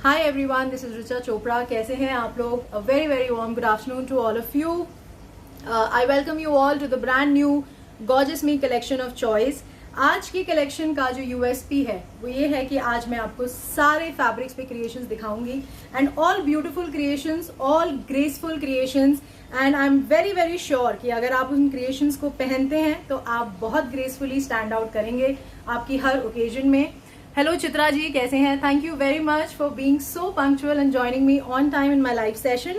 Hi everyone, this is Richa Chopra. कैसे हैं आप लोग? A very very warm good afternoon to all of you. I welcome you all to the brand new gorgeous me collection of choice. आज की collection का जो USP है वो ये है कि आज मैं आपको सारे फैब्रिक्स पे क्रिएशंस दिखाऊंगी and all beautiful creations, all graceful creations. And I am very very sure कि अगर आप उन क्रिएशंस को पहनते हैं तो आप बहुत ग्रेसफुली स्टैंड आउट करेंगे आपकी हर ओकेजन में। हेलो चित्रा जी, कैसे हैं? Thank you very much for being so punctual and joining me on time in my live session.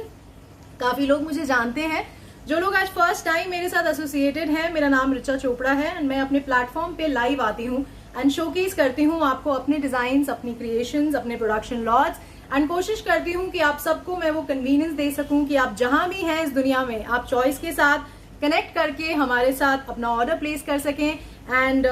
काफी लोग मुझे जानते हैं। जो लोग आज फर्स्ट टाइम मेरे साथ एसोसिएटेड हैं, मेरा नाम ऋचा चोपड़ा है एंड मैं अपने प्लेटफॉर्म पे लाइव आती हूँ एंड शोकेस करती हूँ आपको अपने डिजाइन, अपनी क्रिएशंस, अपने प्रोडक्शन लॉट्स एंड कोशिश करती हूँ कि आप सबको मैं वो कन्वीनियंस दे सकूँ कि आप जहां भी हैं इस दुनिया में आप चॉइस के साथ कनेक्ट करके हमारे साथ अपना ऑर्डर प्लेस कर सकें एंड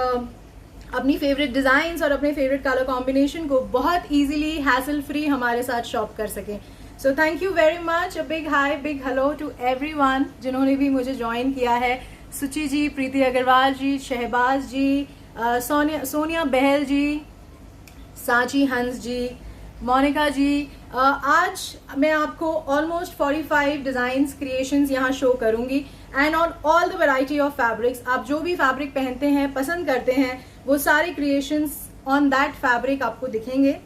अपनी फेवरेट डिजाइन्स और अपने फेवरेट कलर कॉम्बिनेशन को बहुत इजीली हैसल फ्री हमारे साथ शॉप कर सकें। So thank you very much. A big hi, big hello to everyone जिन्होंने भी मुझे ज्वाइन किया है। सुचि जी, प्रीति अग्रवाल जी, शहबाज जी, सोनिया बहल जी, सांची हंस जी, मोनिका जी। आज मैं आपको ऑलमोस्ट 45 डिजाइन्स क्रिएशंस यहाँ शो करूंगी and on all the variety of fabrics. आप जो भी फैब्रिक पहनते हैं, पसंद करते हैं, वो सारे क्रिएशंस ऑन दैट फैब्रिक आपको दिखेंगे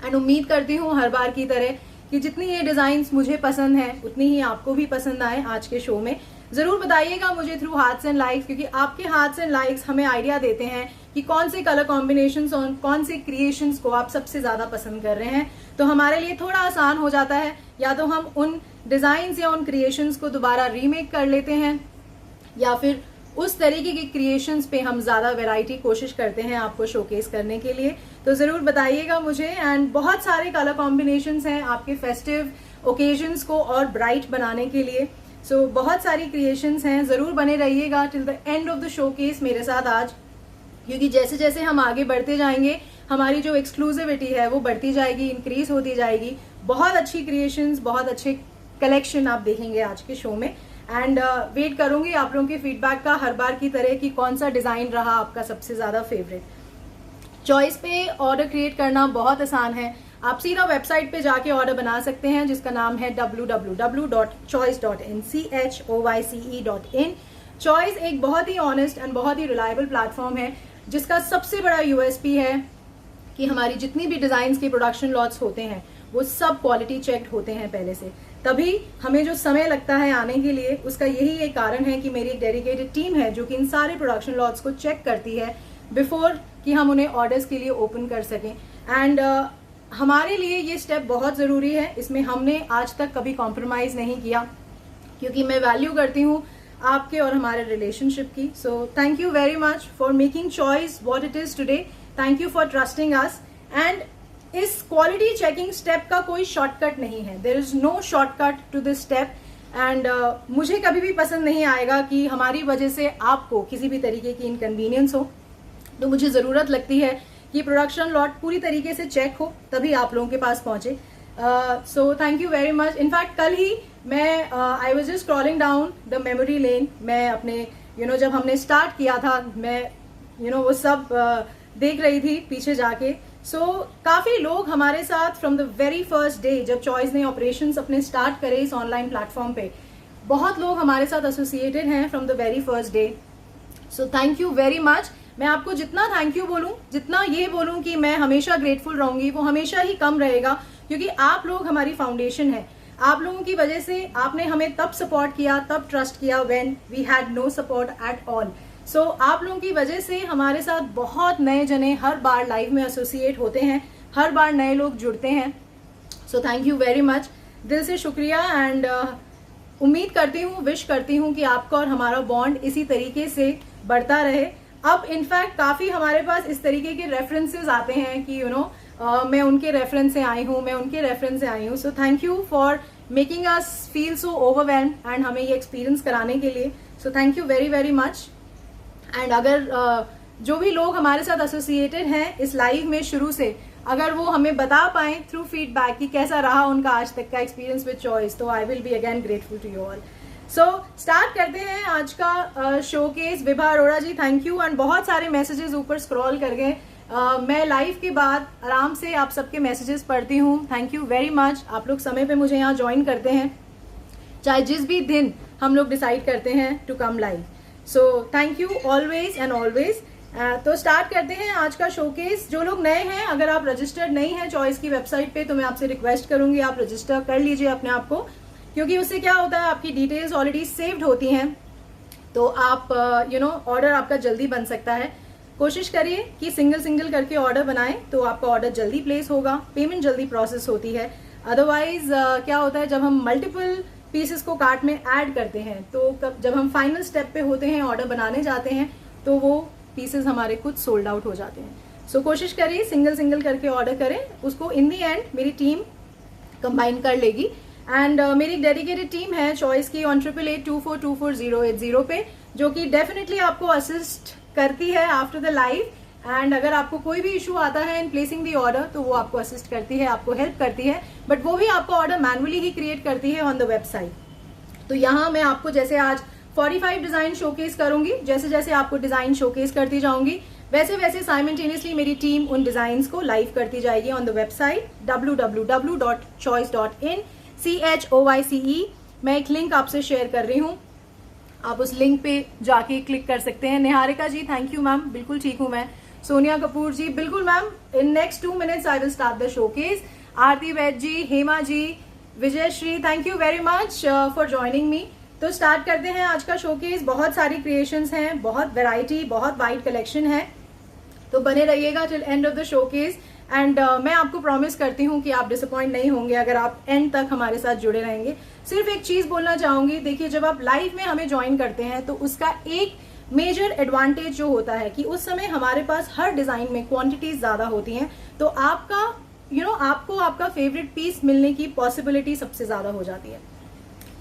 एंड उम्मीद करती हूँ हर बार की तरह कि जितनी ये डिजाइन्स मुझे पसंद है उतनी ही आपको भी पसंद आए आज के शो में। जरूर बताइएगा मुझे थ्रू हार्ट्स एंड लाइक्स, क्योंकि आपके हार्ट्स एंड लाइक्स हमें आइडिया देते हैं कि कौन से कलर कॉम्बिनेशंस और कौन से क्रिएशंस को आप सबसे ज्यादा पसंद कर रहे हैं। तो हमारे लिए थोड़ा आसान हो जाता है, या तो हम उन डिजाइन्स या उन क्रिएशंस को दोबारा रीमेक कर लेते हैं या फिर उस तरीके की क्रिएशंस पे हम ज्यादा वैरायटी कोशिश करते हैं आपको शोकेस करने के लिए। तो जरूर बताइएगा मुझे। एंड बहुत सारे कलर कॉम्बिनेशंस हैं आपके फेस्टिव ओकेजन्स को और ब्राइट बनाने के लिए। सो बहुत सारी क्रिएशंस हैं, जरूर बने रहिएगा till the end of the showcase मेरे साथ आज, क्योंकि जैसे जैसे हम आगे बढ़ते जाएंगे हमारी जो एक्सक्लूसिविटी है वो बढ़ती जाएगी, इंक्रीज होती जाएगी। बहुत अच्छी क्रिएशंस, बहुत अच्छे कलेक्शन आप देखेंगे आज के शो में एंड वेट करूंगी आप लोगों के फीडबैक का हर बार की तरह कि कौन सा डिजाइन रहा आपका सबसे ज्यादा फेवरेट। चॉइस पे ऑर्डर क्रिएट करना बहुत आसान है। आप सीधा वेबसाइट पे जाके ऑर्डर बना सकते हैं जिसका नाम है www.choice.in choice.in। चॉइस एक बहुत ही ऑनेस्ट एंड बहुत ही रिलायबल प्लेटफॉर्म है जिसका सबसे बड़ा यूएसपी है कि हमारी जितनी भी डिजाइन के प्रोडक्शन लॉट्स होते हैं वो सब क्वालिटी चेक्ड होते हैं पहले से। तभी हमें जो समय लगता है आने के लिए उसका यही एक कारण है कि मेरी एक डेडिकेटेड टीम है जो कि इन सारे प्रोडक्शन लॉट्स को चेक करती है बिफोर कि हम उन्हें ऑर्डर्स के लिए ओपन कर सकें। एंड हमारे लिए ये स्टेप बहुत जरूरी है। इसमें हमने आज तक कभी कॉम्प्रोमाइज नहीं किया क्योंकि मैं वैल्यू करती हूँ आपके और हमारे रिलेशनशिप की। So thank you very much for making choice what it is today. Thank you for trusting us. And इस क्वालिटी चेकिंग स्टेप का कोई शॉर्टकट नहीं है। There is no shortcut to this step and मुझे कभी भी पसंद नहीं आएगा कि हमारी वजह से आपको किसी भी तरीके की इनकन्वीनियंस हो। तो मुझे जरूरत लगती है कि प्रोडक्शन लॉट पूरी तरीके से चेक हो तभी आप लोगों के पास पहुंचे। सो thank you very much. In fact कल ही मैं I was just scrolling down the memory lane. मैं अपने जब हमने स्टार्ट किया था मैं वो सब देख रही थी पीछे जाके। सो काफी लोग हमारे साथ from the very first day जब चॉइस ने ऑपरेशंस अपने स्टार्ट करे इस ऑनलाइन प्लेटफॉर्म पे, बहुत लोग हमारे साथ एसोसिएटेड हैं from the very first day. So thank you very much. मैं आपको जितना थैंक यू बोलूं, जितना ये बोलूं कि मैं हमेशा ग्रेटफुल रहूंगी, वो हमेशा ही कम रहेगा, क्योंकि आप लोग हमारी फाउंडेशन है। आप लोगों की वजह से आपने हमें तब सपोर्ट किया, तब ट्रस्ट किया when we had no support at all. So आप लोगों की वजह से हमारे साथ बहुत नए जने हर बार लाइव में एसोसिएट होते हैं, हर बार नए लोग जुड़ते हैं। सो थैंक यू वेरी मच, दिल से शुक्रिया। एंड उम्मीद करती हूँ, विश करती हूँ कि आपका और हमारा बॉन्ड इसी तरीके से बढ़ता रहे। अब इनफैक्ट काफी हमारे पास इस तरीके के रेफरेंसेस आते हैं कि मैं उनके रेफरेंस से आई हूँ, मैं उनके रेफरेंस से आई हूँ। सो thank you for making us feel so overwhelm and हमें ये एक्सपीरियंस कराने के लिए। So thank you very very much. And अगर जो भी लोग हमारे साथ एसोसिएटेड हैं इस लाइव में शुरू से, अगर वो हमें बता पाए थ्रू फीडबैक कि कैसा रहा उनका आज तक का एक्सपीरियंस विद चॉइस, तो I will be again grateful to you all. So start करते हैं आज का showcase. Vibha Arora ji, thank you. And बहुत सारे मैसेजेस ऊपर स्क्रॉल कर गए मैं लाइव के बाद आराम से आप सबके मैसेजेस पढ़ती हूँ। Thank you very much. आप लोग समय पे मुझे यहाँ ज्वाइन करते हैं, चाहे जिस भी दिन हम लोग डिसाइड करते हैं to come live. So thank you always and always. तो स्टार्ट करते हैं आज का शोकेस। जो लोग नए हैं, अगर आप रजिस्टर्ड नहीं हैं चॉइस की वेबसाइट पे, तो मैं आपसे रिक्वेस्ट करूंगी आप रजिस्टर कर लीजिए अपने आप को, क्योंकि उससे क्या होता है आपकी डिटेल्स ऑलरेडी सेव्ड होती हैं, तो आप ऑर्डर आपका जल्दी बन सकता है। कोशिश करिए कि सिंगल सिंगल करके ऑर्डर बनाएं, तो आपका ऑर्डर जल्दी प्लेस होगा, पेमेंट जल्दी प्रोसेस होती है। अदरवाइज क्या होता है, जब हम मल्टीपल पीसेस को कार्ट में ऐड करते हैं, तो जब हम फाइनल स्टेप पे होते हैं, ऑर्डर बनाने जाते हैं, तो वो पीसेस हमारे कुछ सोल्ड आउट हो जाते हैं। सो कोशिश करिए सिंगल सिंगल करके ऑर्डर करें, उसको इन दी एंड मेरी टीम कंबाइन कर लेगी। एंड मेरी डेडिकेटेड टीम है चॉइस की ऑन 8882424080 पे, जो कि डेफिनेटली आपको असिस्ट करती है आफ्टर द लाइव। एंड अगर आपको कोई भी इशू आता है इन प्लेसिंग दी ऑर्डर, तो वो आपको असिस्ट करती है, आपको हेल्प करती है, बट वो भी आपको ऑर्डर मैनुअली ही क्रिएट करती है ऑन द वेबसाइट। तो यहाँ मैं आपको जैसे आज 45 डिजाइन शोकेस करूंगी, जैसे जैसे आपको डिजाइन शोकेस करती जाऊंगी, वैसे वैसे साइमल्टेनियसली मेरी टीम उन डिजाइन्स को लाइव करती जाएगी on the website www.choice.in CHOYCE। मैं एक लिंक आपसे शेयर कर रही हूँ, आप उस लिंक पे जाके क्लिक कर सकते हैं। Niharika ji thank you ma'am, बिल्कुल ठीक हूँ मैं। सोनिया कपूर जी बिल्कुल ma'am, in next 2 minutes I will start the showcase. Aarti Vaid ji, Hema ji, Vijay Shri, thank you very much for joining me. तो स्टार्ट करते हैं आज का शोकेस। बहुत सारी क्रिएशंस हैं, बहुत वैरायटी, बहुत वाइड कलेक्शन है, तो बने रहिएगा till and of the showcase. And मैं आपको प्रॉमिस करती हूँ कि आप डिसअपॉइंट नहीं होंगे अगर आप एंड तक हमारे साथ जुड़े रहेंगे। सिर्फ एक चीज बोलना चाहूंगी, देखिए जब आप लाइव में हमें ज्वाइन करते हैं, तो उसका एक मेजर एडवांटेज जो होता है कि उस समय हमारे पास हर डिजाइन में क्वांटिटीज ज्यादा होती हैं, तो आपका आपको आपका फेवरेट पीस मिलने की पॉसिबिलिटी सबसे ज्यादा हो जाती है।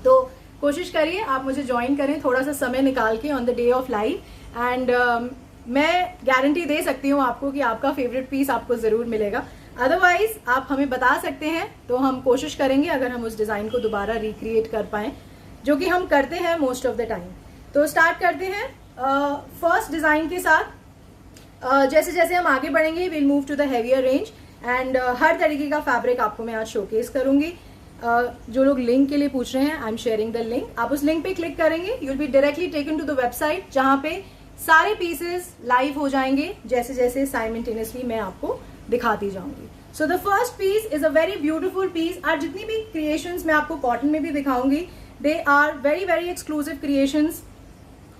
तो कोशिश करिए आप मुझे ज्वाइन करें थोड़ा सा समय निकाल के on the day of live. And मैं गारंटी दे सकती हूँ आपको कि आपका फेवरेट पीस आपको जरूर मिलेगा। अदरवाइज आप हमें बता सकते हैं, तो हम कोशिश करेंगे अगर हम उस डिजाइन को दोबारा रिक्रिएट कर पाएं, जो कि हम करते हैं मोस्ट ऑफ द टाइम। तो स्टार्ट करते हैं फर्स्ट डिजाइन के साथ। जैसे जैसे हम आगे बढ़ेंगे will move to the heavier range. And हर तरीके का फैब्रिक आपको मैं आज शोकेस करूंगी। जो लोग लिंक के लिए पूछ रहे हैं, I am sharing the link. आप उस लिंक पे क्लिक करेंगे, you will be directly taken to the website, जहां पे सारे पीसेस लाइव हो जाएंगे जैसे जैसे साइमल्टेनियसली मैं आपको दिखाती जाऊंगी। So the first piece is a very beautiful piece. आज जितनी भी क्रिएशंस मैं आपको कॉटन में भी दिखाऊंगी, they are very very exclusive creations.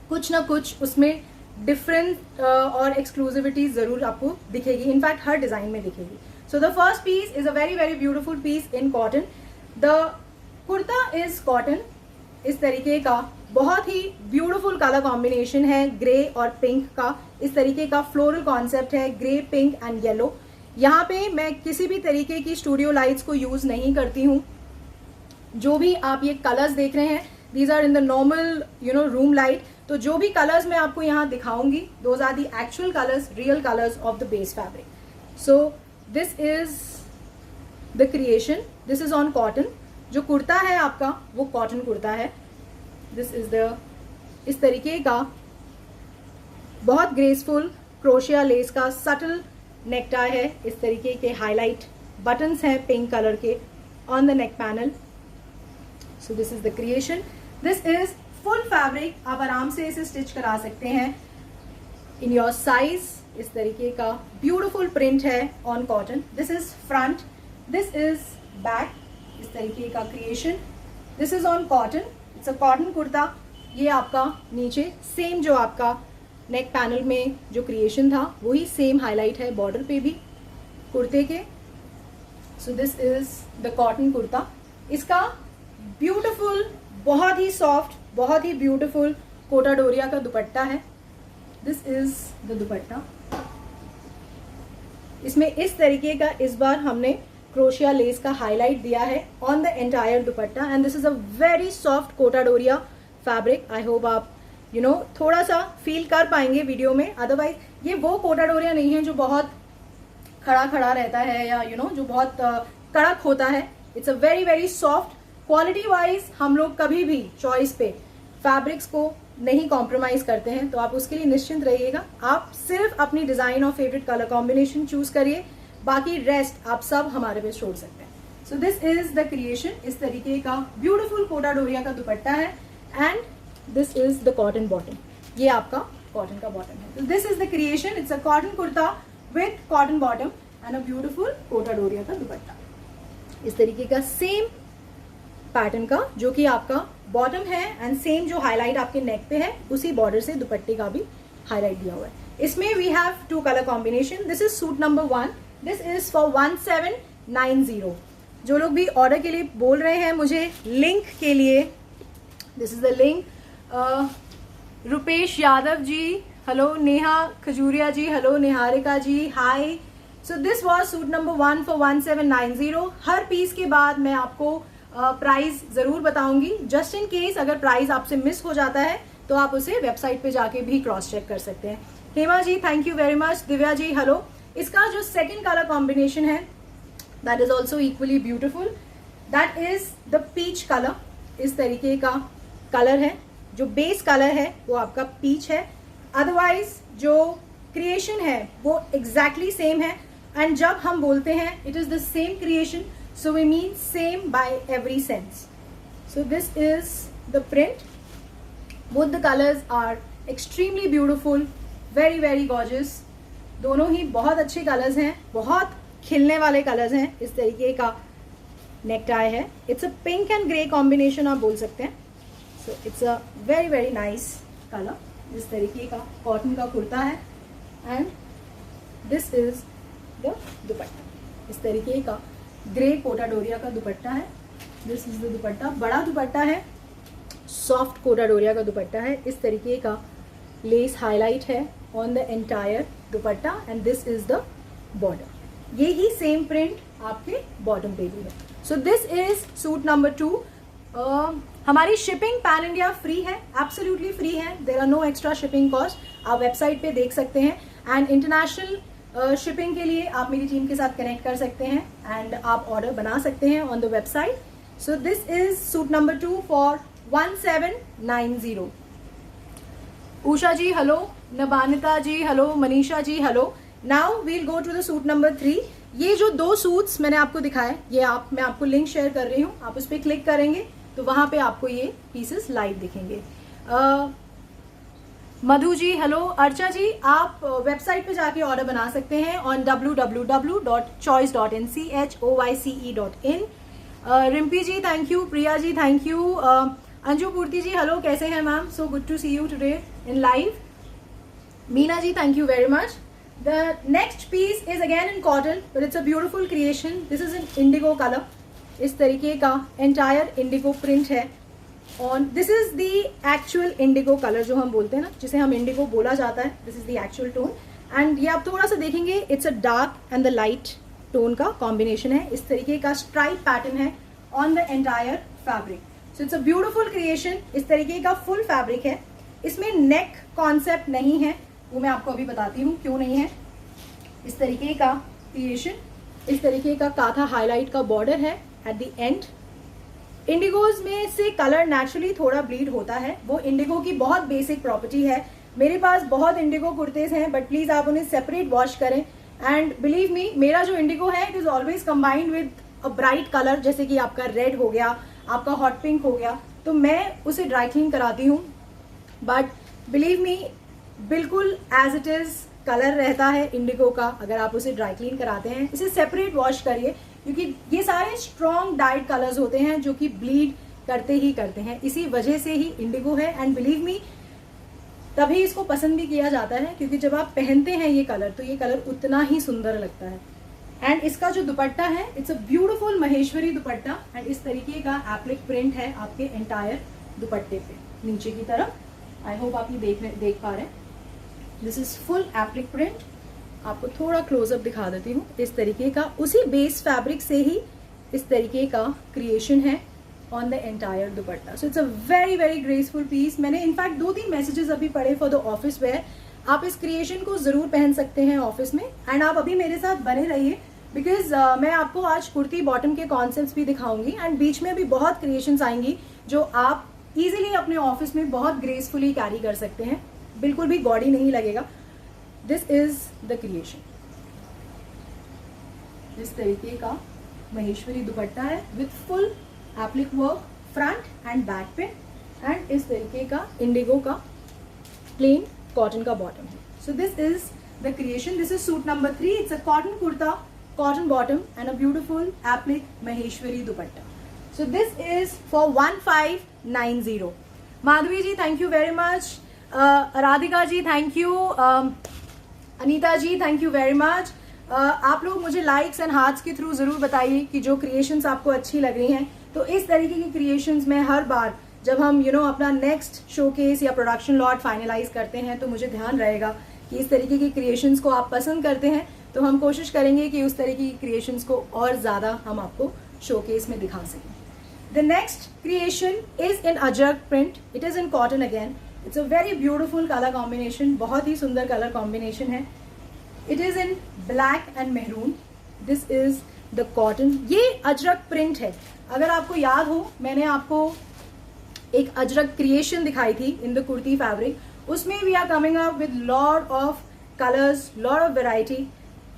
कुछ ना कुछ उसमें डिफरेंट और एक्सक्लूसिविटी जरूर आपको दिखेगी, इनफैक्ट हर डिजाइन में दिखेगी। So the first piece is a very very beautiful piece in cotton. The kurta is cotton, इस तरीके का बहुत ही ब्यूटीफुल कलर कॉम्बिनेशन है, ग्रे और पिंक का। इस तरीके का फ्लोरल कॉन्सेप्ट है, ग्रे, पिंक एंड येलो। यहाँ पे मैं किसी भी तरीके की स्टूडियो लाइट्स को यूज नहीं करती हूँ। जो भी आप ये कलर्स देख रहे हैं, these are in the normal room light. तो जो भी कलर्स मैं आपको यहाँ दिखाऊंगी, those are the actual colours, real colours of the base fabric. So this is the creation, this is on cotton. जो कुर्ता है आपका वो कॉटन कुर्ता है। दिस इज द इस तरीके का बहुत ग्रेसफुल क्रोशिया लेस का सटल नेकटाई है। इस तरीके के हाईलाइट बटन्स हैं पिंक कलर के on the neck panel. So this is the creation. This is full fabric, आप आराम से इसे स्टिच करा सकते हैं इन योर साइज। इस तरीके का ब्यूटीफुल प्रिंट है on cotton. This is front, this is back, इस तरीके का creation. This is on cotton, it's a cotton kurta. ये आपका नीचे सेम जो आपका नेक पैनल में जो क्रिएशन था वही सेम हाईलाइट है बॉर्डर पे भी कुर्ते के। सो this is the cotton kurta. इसका ब्यूटीफुल, बहुत ही सॉफ्ट, बहुत ही ब्यूटीफुल कोटा डोरिया का दुपट्टा है। This is the dupatta. इसमें इस तरीके का इस बार हमने क्रोशिया लेस का हाईलाइट दिया है on the entire dupatta. And this is a very soft Kota Doria fabric. I hope आप थोड़ा सा फील कर पाएंगे वीडियो में। अदरवाइज ये वो कोटा डोरिया नहीं है जो बहुत खड़ा खड़ा रहता है या जो बहुत कड़क होता है। It's a very very soft. Quality wise हम लोग कभी भी चॉइस पे फैब्रिक्स को नहीं कॉम्प्रोमाइज करते हैं, तो आप उसके लिए निश्चिंत रहिएगा। आप सिर्फ अपनी डिजाइन और फेवरेट कलर कॉम्बिनेशन चूज करिए, बाकी रेस्ट आप सब हमारे पे छोड़ सकते हैं। So this is the creation. इस तरीके का ब्यूटीफुल कोटा डोरिया का दुपट्टा है and this is the cotton bottom. ये आपका कॉटन का बॉटम है। तो this is the creation. It's a cotton kurta with cotton bottom and a beautiful Kota Doria का दुपट्टा। इस तरीके का सेम पैटर्न का जो कि आपका बॉटम है एंड सेम जो हाईलाइट आपके नेक पे है उसी बॉर्डर से दुपट्टे का भी हाईलाइट दिया हुआ है। इसमें we have 2 colour combination. This is suit number 1। This is for 1790। जो लोग भी ऑर्डर के लिए बोल रहे हैं मुझे लिंक के लिए, this is the link. Rupesh Yadav ji hello, Neha Khajuria ji hello, Niharika ji hi. So this was suit number 1 for 1790। हर पीस के बाद मैं आपको प्राइस जरूर बताऊंगी। जस्ट इन केस अगर प्राइस आपसे मिस हो जाता है तो आप उसे वेबसाइट पे जाके भी क्रॉस चेक कर सकते हैं। Hema ji thank you very much. Divya ji hello. इसका जो सेकंड कलर कॉम्बिनेशन है that is also equally beautiful. That is the peach colour. इस तरीके का कलर है। जो बेस कलर है वो आपका पीच है, अदरवाइज जो क्रिएशन है वो एग्जैक्टली सेम है। एंड जब हम बोलते हैं it is the same creation, so we mean same by every sense. So this is the print. Both the colors are extremely beautiful, very very gorgeous. दोनों ही बहुत अच्छे कलर्स हैं, बहुत खिलने वाले कलर्स हैं। इस तरीके का नेक टाई है। It's a pink and grey combination आप बोल सकते हैं। सो it's a very very nice colour. इस तरीके का कॉटन का कुर्ता है and this is the dupatta. इस तरीके का ग्रे कोटा डोरिया का दुपट्टा है। दिस इज द दुपट्टा। बड़ा दुपट्टा है, सॉफ्ट कोटा डोरिया का दुपट्टा है। इस तरीके का लेस हाईलाइट है on the entire dupatta and this is the border. ये ही सेम प्रिंट आपके बॉटम पे भी है। So this is suit number 2। हमारी शिपिंग पैन इंडिया फ्री है, एब्सोल्युटली फ्री है। There are no extra shipping cost. आप वेबसाइट पे देख सकते हैं एंड इंटरनेशनल शिपिंग के लिए आप मेरी टीम के साथ कनेक्ट कर सकते हैं एंड आप ऑर्डर बना सकते हैं on the website. So this is suit number 2 for 1790। Usha ji hello, Nabanita ji hello, Manisha ji hello. Now we'll go to the suit number 3। ये जो 2 सूट्स मैंने आपको दिखाए, ये मैं आपको लिंक शेयर कर रही हूँ। आप उस पर क्लिक करेंगे तो वहां पे आपको ये पीसेस लाइव दिखेंगे। मधु जी हेलो। अर्चा जी आप वेबसाइट पे जाके ऑर्डर बना सकते हैं on www.choice.in. Rimpi ji thank you, Priya ji thank you, Anju Purti ji hello, कैसे हैं ma'am? So good to see you today in live. Meena ji thank you very much. The next piece is again in cotton but it's a beautiful creation. This is in indigo colour. इस तरीके का entire indigo print है on. This is the actual indigo colour जो हम बोलते हैं ना, जिसे हम इंडिगो बोला जाता है। This is the actual tone and ये आप थोड़ा सा देखेंगे it's a dark and the light tone का कॉम्बिनेशन है। इस तरीके का स्ट्राइप पैटर्न है on the entire fabric. So it's a beautiful creation. इस तरीके का फुल फैब्रिक है। इसमें नेक कॉन्सेप्ट नहीं है, वो मैं आपको अभी बताती हूँ क्यों नहीं है। इस तरीके का क्रिएशन, इस तरीके का काथा हाईलाइट का बॉर्डर है एट द एंड। इंडिगोज में से कलर नेचुरली थोड़ा ब्लीड होता है, वो इंडिगो की बहुत बेसिक प्रॉपर्टी है। मेरे पास बहुत इंडिगो कुर्तेज हैं बट प्लीज आप उन्हें सेपरेट वॉश करें एंड बिलीव मी मेरा जो इंडिगो है it is always combined with a bright colour, जैसे कि आपका रेड हो गया, आपका हॉट पिंक हो गया, तो मैं उसे ड्राई क्लीन कराती हूँ। बट बिलीव मी बिल्कुल एज इट इज कलर रहता है इंडिगो का अगर आप उसे ड्राई क्लीन कराते हैं। इसे सेपरेट वॉश करिए क्योंकि ये सारे स्ट्रॉन्ग डाइड कलर्स होते हैं जो कि ब्लीड करते ही करते हैं। इसी वजह से ही इंडिगो है एंड बिलीव मी तभी इसको पसंद भी किया जाता है क्योंकि जब आप पहनते हैं ये कलर तो ये कलर उतना ही सुंदर लगता है। एंड इसका जो दुपट्टा है it's a beautiful Maheshwari dupatta and इस तरीके का एप्लिक प्रिंट है आपके एंटायर दुपट्टे पे नीचे की तरफ। आई होप आप ये देख पा रहे हैं। This is full applique print. आपको थोड़ा क्लोजअप दिखा देती हूँ। इस तरीके का उसी बेस फैब्रिक से ही इस तरीके का क्रिएशन है on the entire dupatta. So it's a very very graceful piece. मैंने इनफैक्ट 2-3 मैसेजेस अभी पढ़े फॉर द ऑफिस वेयर। आप इस क्रिएशन को जरूर पहन सकते हैं ऑफिस में एंड आप अभी मेरे साथ बने रहिए बिकॉज मैं आपको आज कुर्ती बॉटम के कॉन्सेप्ट्स भी दिखाऊंगी एंड बीच में भी बहुत क्रिएशंस आएंगी जो आप इजीली अपने ऑफिस में बहुत ग्रेसफुली कैरी कर सकते हैं, बिल्कुल भी गॉडी नहीं लगेगा। This is the creation. इस तरीके का महेश्वरी दुपट्टा है with full applique work front end back पे, एंड इस तरीके का इंडिगो का प्लेन कॉटन का बॉटम है। So this is the creation. This is suit number 3। It's a cotton kurta, cotton bottom and a beautiful applique Maheshwari dupatta. So this is for 1590। Madhavi ji thank you very much, Radhika ji thank you, Anita ji thank you very much. आप लोग मुझे likes and hearts के through जरूर बताइए कि जो creations आपको अच्छी लग रही हैं। तो इस तरीके की क्रिएशंस में हर बार जब हम अपना नेक्स्ट शोकेस या प्रोडक्शन लॉट फाइनलाइज करते हैं तो मुझे ध्यान रहेगा कि इस तरीके की क्रिएशंस को आप पसंद करते हैं, तो हम कोशिश करेंगे कि उस तरीके की क्रिएशंस को और ज़्यादा हम आपको शोकेस में दिखा सकें। The next creation is in Ajrak print. It is in cotton again. It's a very beautiful colour combination, बहुत ही सुंदर कलर कॉम्बिनेशन है। It is in black and maroon. This is the cotton. ये अजरक प्रिंट है। अगर आपको याद हो, मैंने आपको एक अजरक क्रिएशन दिखाई थी इन द कुर्ती फैब्रिक, उसमें we are coming up with lot of colours, lot of variety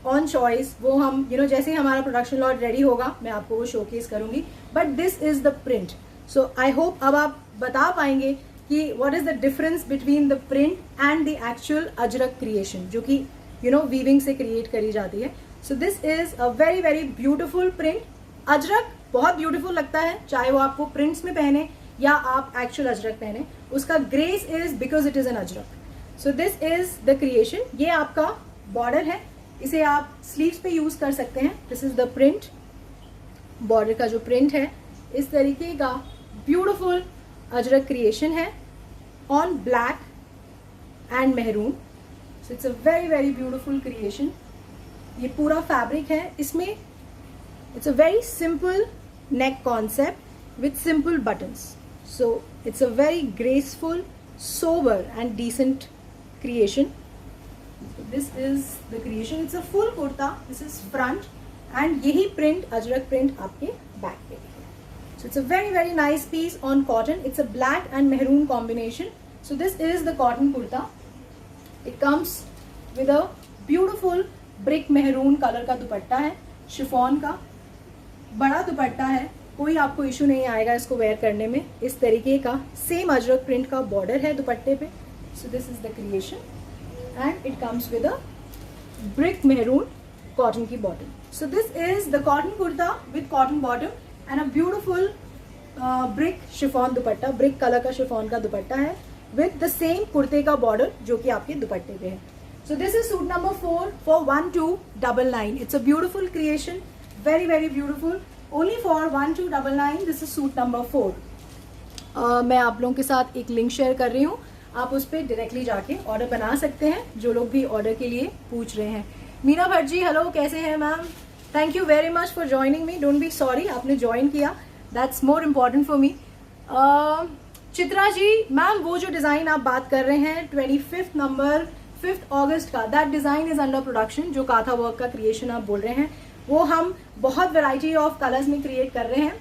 on Choice. वो हम जैसे ही हमारा प्रोडक्शन लॉट रेडी होगा मैं आपको वो शोकेस करूंगी, but this is the print. So I hope अब आप बता पाएंगे कि what is the difference between the print and the actual Ajrak creation, जो कि वीविंग से क्रिएट करी जाती है। So this is a very very beautiful print. Ajrak बहुत ब्यूटिफुल लगता है, चाहे वो आपको प्रिंट्स में पहने या आप एक्चुअल अजरक पहने, उसका grace is because it is an Ajrak. So this is the creation. ये आपका बॉर्डर है, इसे आप स्लीव्स पे यूज कर सकते हैं। This is the print. Border का जो प्रिंट है इस तरीके का ब्यूटिफुल अजरक क्रिएशन है on black and maroon. So it's a very very beautiful creation. ये पूरा फैब्रिक है, इसमें it's a very simple neck concept with simple buttons. So it's a very graceful, sober and decent creation. This is the creation. It's a full kurta. This is front and यही print, Ajrakh print आपके back पे भी है। So it's a very very nice piece on cotton. It's a black and maroon combination. So this is the cotton kurta. It comes with a beautiful brick maroon colour का दुपट्टा है, chiffon का बड़ा दुपट्टा है, कोई आपको इशू नहीं आएगा इसको वेयर करने में। इस तरीके का सेम अजरक प्रिंट का बॉर्डर है दुपट्टे पे। So this is the creation and it comes with a brick मेहरून कॉटन की bottom. So this is the cotton kurta with cotton bottom and a beautiful brick chiffon dupatta. Brick colour का chiffon का दुपट्टा है with the same कुर्ते का border जो कि आपके दुपट्टे पे है। So this is suit number 4 for 1299। It's a beautiful creation, very very beautiful, only for 1299। This is suit number 4। मैं आप लोगों के साथ एक लिंक शेयर कर रही हूँ, आप उस पर डायरेक्टली जाके ऑर्डर बना सकते हैं, जो लोग भी ऑर्डर के लिए पूछ रहे हैं। मीना भट्ट जी हेलो, कैसे हैं ma'am? Thank you very much for joining me. Don't be sorry, आपने ज्वाइन किया, that's more important for me. Chitra ji ma'am, वो जो डिजाइन आप बात कर रहे हैं 25 नंबर 5 अगस्त का, that design is under production. जो काथा वर्क का क्रिएशन आप बोल रहे हैं, वो हम बहुत वैरायटी ऑफ कलर्स में क्रिएट कर रहे हैं।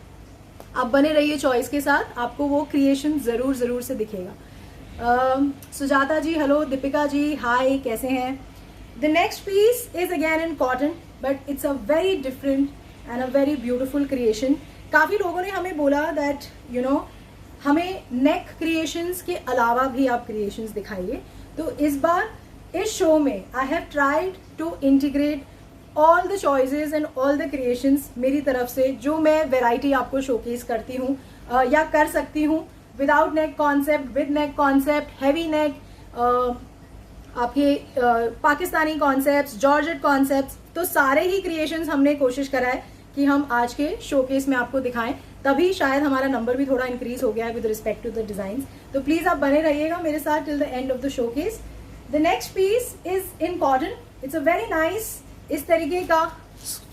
आप बने रहिए चॉइस के साथ, आपको वो क्रिएशन जरूर से दिखेगा। सुजाता जी हेलो, दीपिका जी हाय, कैसे हैं? The next piece is again in cotton, but it's a very different and a very beautiful creation. काफी लोगों ने हमें बोला दैट हमें नेक क्रिएशंस के अलावा भी आप क्रिएशंस दिखाइए। तो इस बार इस शो में I have tried to integrate all the choices and all the creations मेरी तरफ से, जो मैं वैरायटी आपको शोकेस करती हूँ या कर सकती हूँ, without neck concept, with neck concept, heavy नेक, आपके पाकिस्तानी कॉन्सेप्ट, जॉर्जेट कॉन्सेप्ट, तो सारे ही क्रिएशंस हमने कोशिश करा है कि हम आज के शोकेस में आपको दिखाएं। तभी शायद हमारा नंबर भी थोड़ा इंक्रीज हो गया है with respect to the design. तो प्लीज आप बने रहिएगा मेरे साथ till the end of the showcase. The next piece is in cotton. It's a very nice, इस तरीके का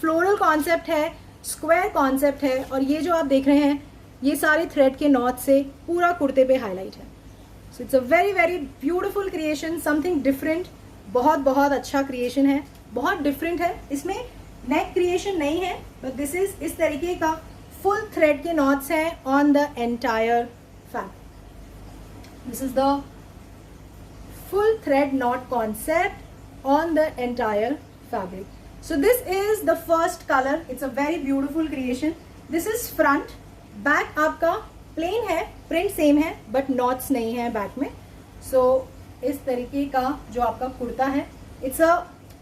फ्लोरल कॉन्सेप्ट है, स्क्वायर कॉन्सेप्ट है, और ये जो आप देख रहे हैं ये सारे थ्रेड के नॉट से पूरा कुर्ते पे हाईलाइट है। So it's a very very beautiful creation, something different, बहुत अच्छा क्रिएशन है, बहुत डिफरेंट है। इसमें नेक क्रिएशन नहीं है, बट दिस इज इस तरीके का फुल थ्रेड के नॉट्स हैं on the entire fabric. This is the full thread knot concept on the entire fabric. So this is the first color. It's a very beautiful creation. This is front. Back आपका plain है, print same है, but knots नहीं है back में. So इस तरीके का जो आपका कुर्ता है, it's a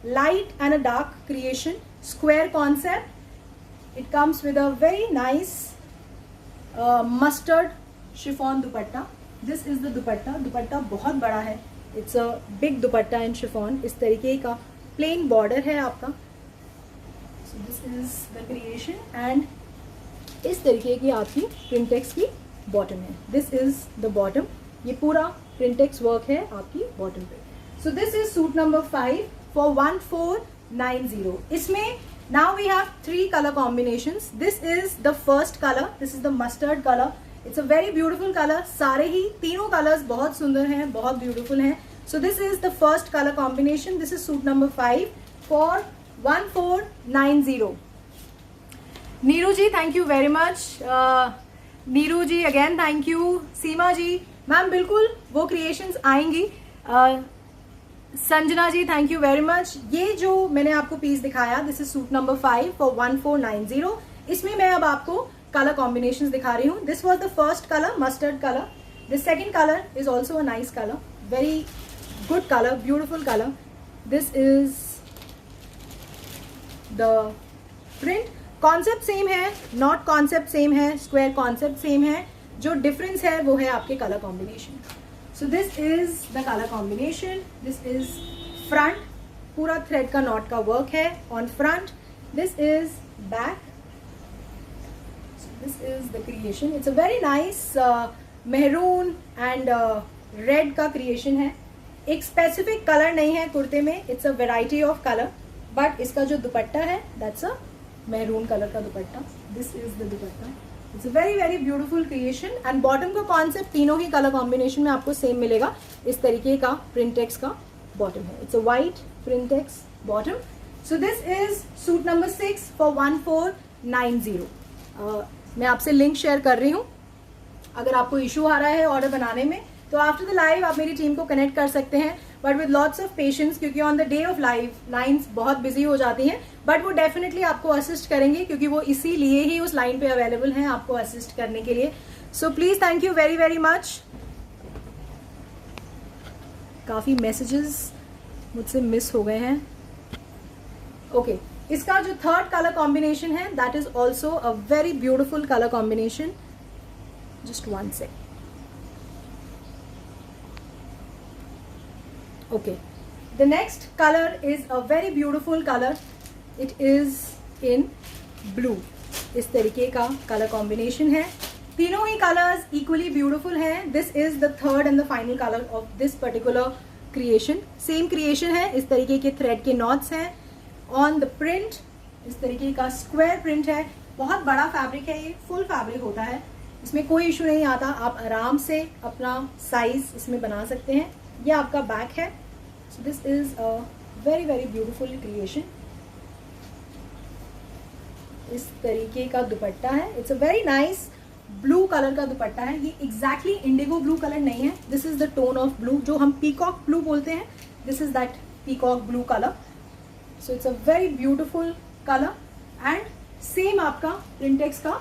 light and a dark creation, square concept. It comes with a very nice mustard chiffon dupatta. This is the dupatta. दुपट्टा बहुत बड़ा है. It's a big dupatta in chiffon. इस तरीके का plain border है आपका. So this is the creation and इस तरीके की आपकी printex की bottom है. This is the bottom. ये पूरा printex work है आपकी bottom पे. So this is suit number 5 for 1490. इसमें now we have 3 color combinations. This is the first color. This is the mustard color. It's a very beautiful color. सारे ही तीनों colors बहुत सुंदर हैं, बहुत beautiful हैं. So this is the first color combination. This is suit number 5 for 1490. Neeru ji, thank you very much. Neeru ji again thank you. Seema ji, ma'am बिल्कुल वो creations आएंगी. Sanjana ji, thank you very much. ये जो मैंने आपको पीस दिखाया, this is suit number 5 for 1490. इसमें मैं अब आपको कलर कॉम्बिनेशंस दिखा रही हूँ. This was the first colour, mustard colour. This second colour is also a nice colour, very good colour, beautiful colour. This is the print. Concept same है, not concept same है, square concept same है. जो difference है वो है आपके colour combination. So this is the color combination. This is front. पूरा thread का knot का work है on front. This is back. So this is the creation. It's a very nice maroon and red का creation है. एक specific color नहीं है कुर्ते में. It's a variety of color. But इसका जो दुपट्टा है, that's a maroon color का दुपट्टा. This is the dupatta. It's a very very beautiful creation. And bottom का कॉन्सेप्ट तीनों ही कलर कॉम्बिनेशन में आपको सेम मिलेगा. इस तरीके का प्रिंटेक्स का बॉटम है. It's a white printex bottom. So this is suit number 6 for 1490. मैं आपसे लिंक शेयर कर रही हूँ. अगर आपको इशू आ रहा है ऑर्डर बनाने में, तो आफ्टर द लाइव आप मेरी टीम को कनेक्ट कर सकते हैं, but with lots of patience, क्योंकि on the day of live lines बहुत बिजी हो जाती हैं. बट वो डेफिनेटली आपको असिस्ट करेंगे, क्योंकि वो इसीलिए ही उस लाइन पे अवेलेबल हैं आपको असिस्ट करने के लिए. So please thank you very very much. काफी मैसेजेस मुझसे मिस हो गए हैं. ओके, इसका जो थर्ड कलर कॉम्बिनेशन है, that is also a very beautiful colour combination. Just one sec. Okay, the next color is a very beautiful color. It is in blue. इस तरीके का कलर कॉम्बिनेशन है. तीनों ही कलर्स इक्वली ब्यूटीफुल हैं. This is the third and the final colour of this particular creation. Same creation है. इस तरीके के थ्रेड के नॉट्स हैं ऑन द प्रिंट. इस तरीके का स्क्वायर प्रिंट है. बहुत बड़ा फैब्रिक है, ये फुल फैब्रिक होता है. इसमें कोई इशू नहीं आता. आप आराम से अपना साइज इसमें बना सकते हैं. ये आपका बैक है. So this is a very very beautiful creation. इस तरीके का दुपट्टा है. It's a very nice blue color का दुपट्टा है. ये exactly indigo blue color नहीं है. This is the tone of blue जो हम peacock blue बोलते हैं. This is that peacock blue color. So it's a very beautiful color and same आपका printex का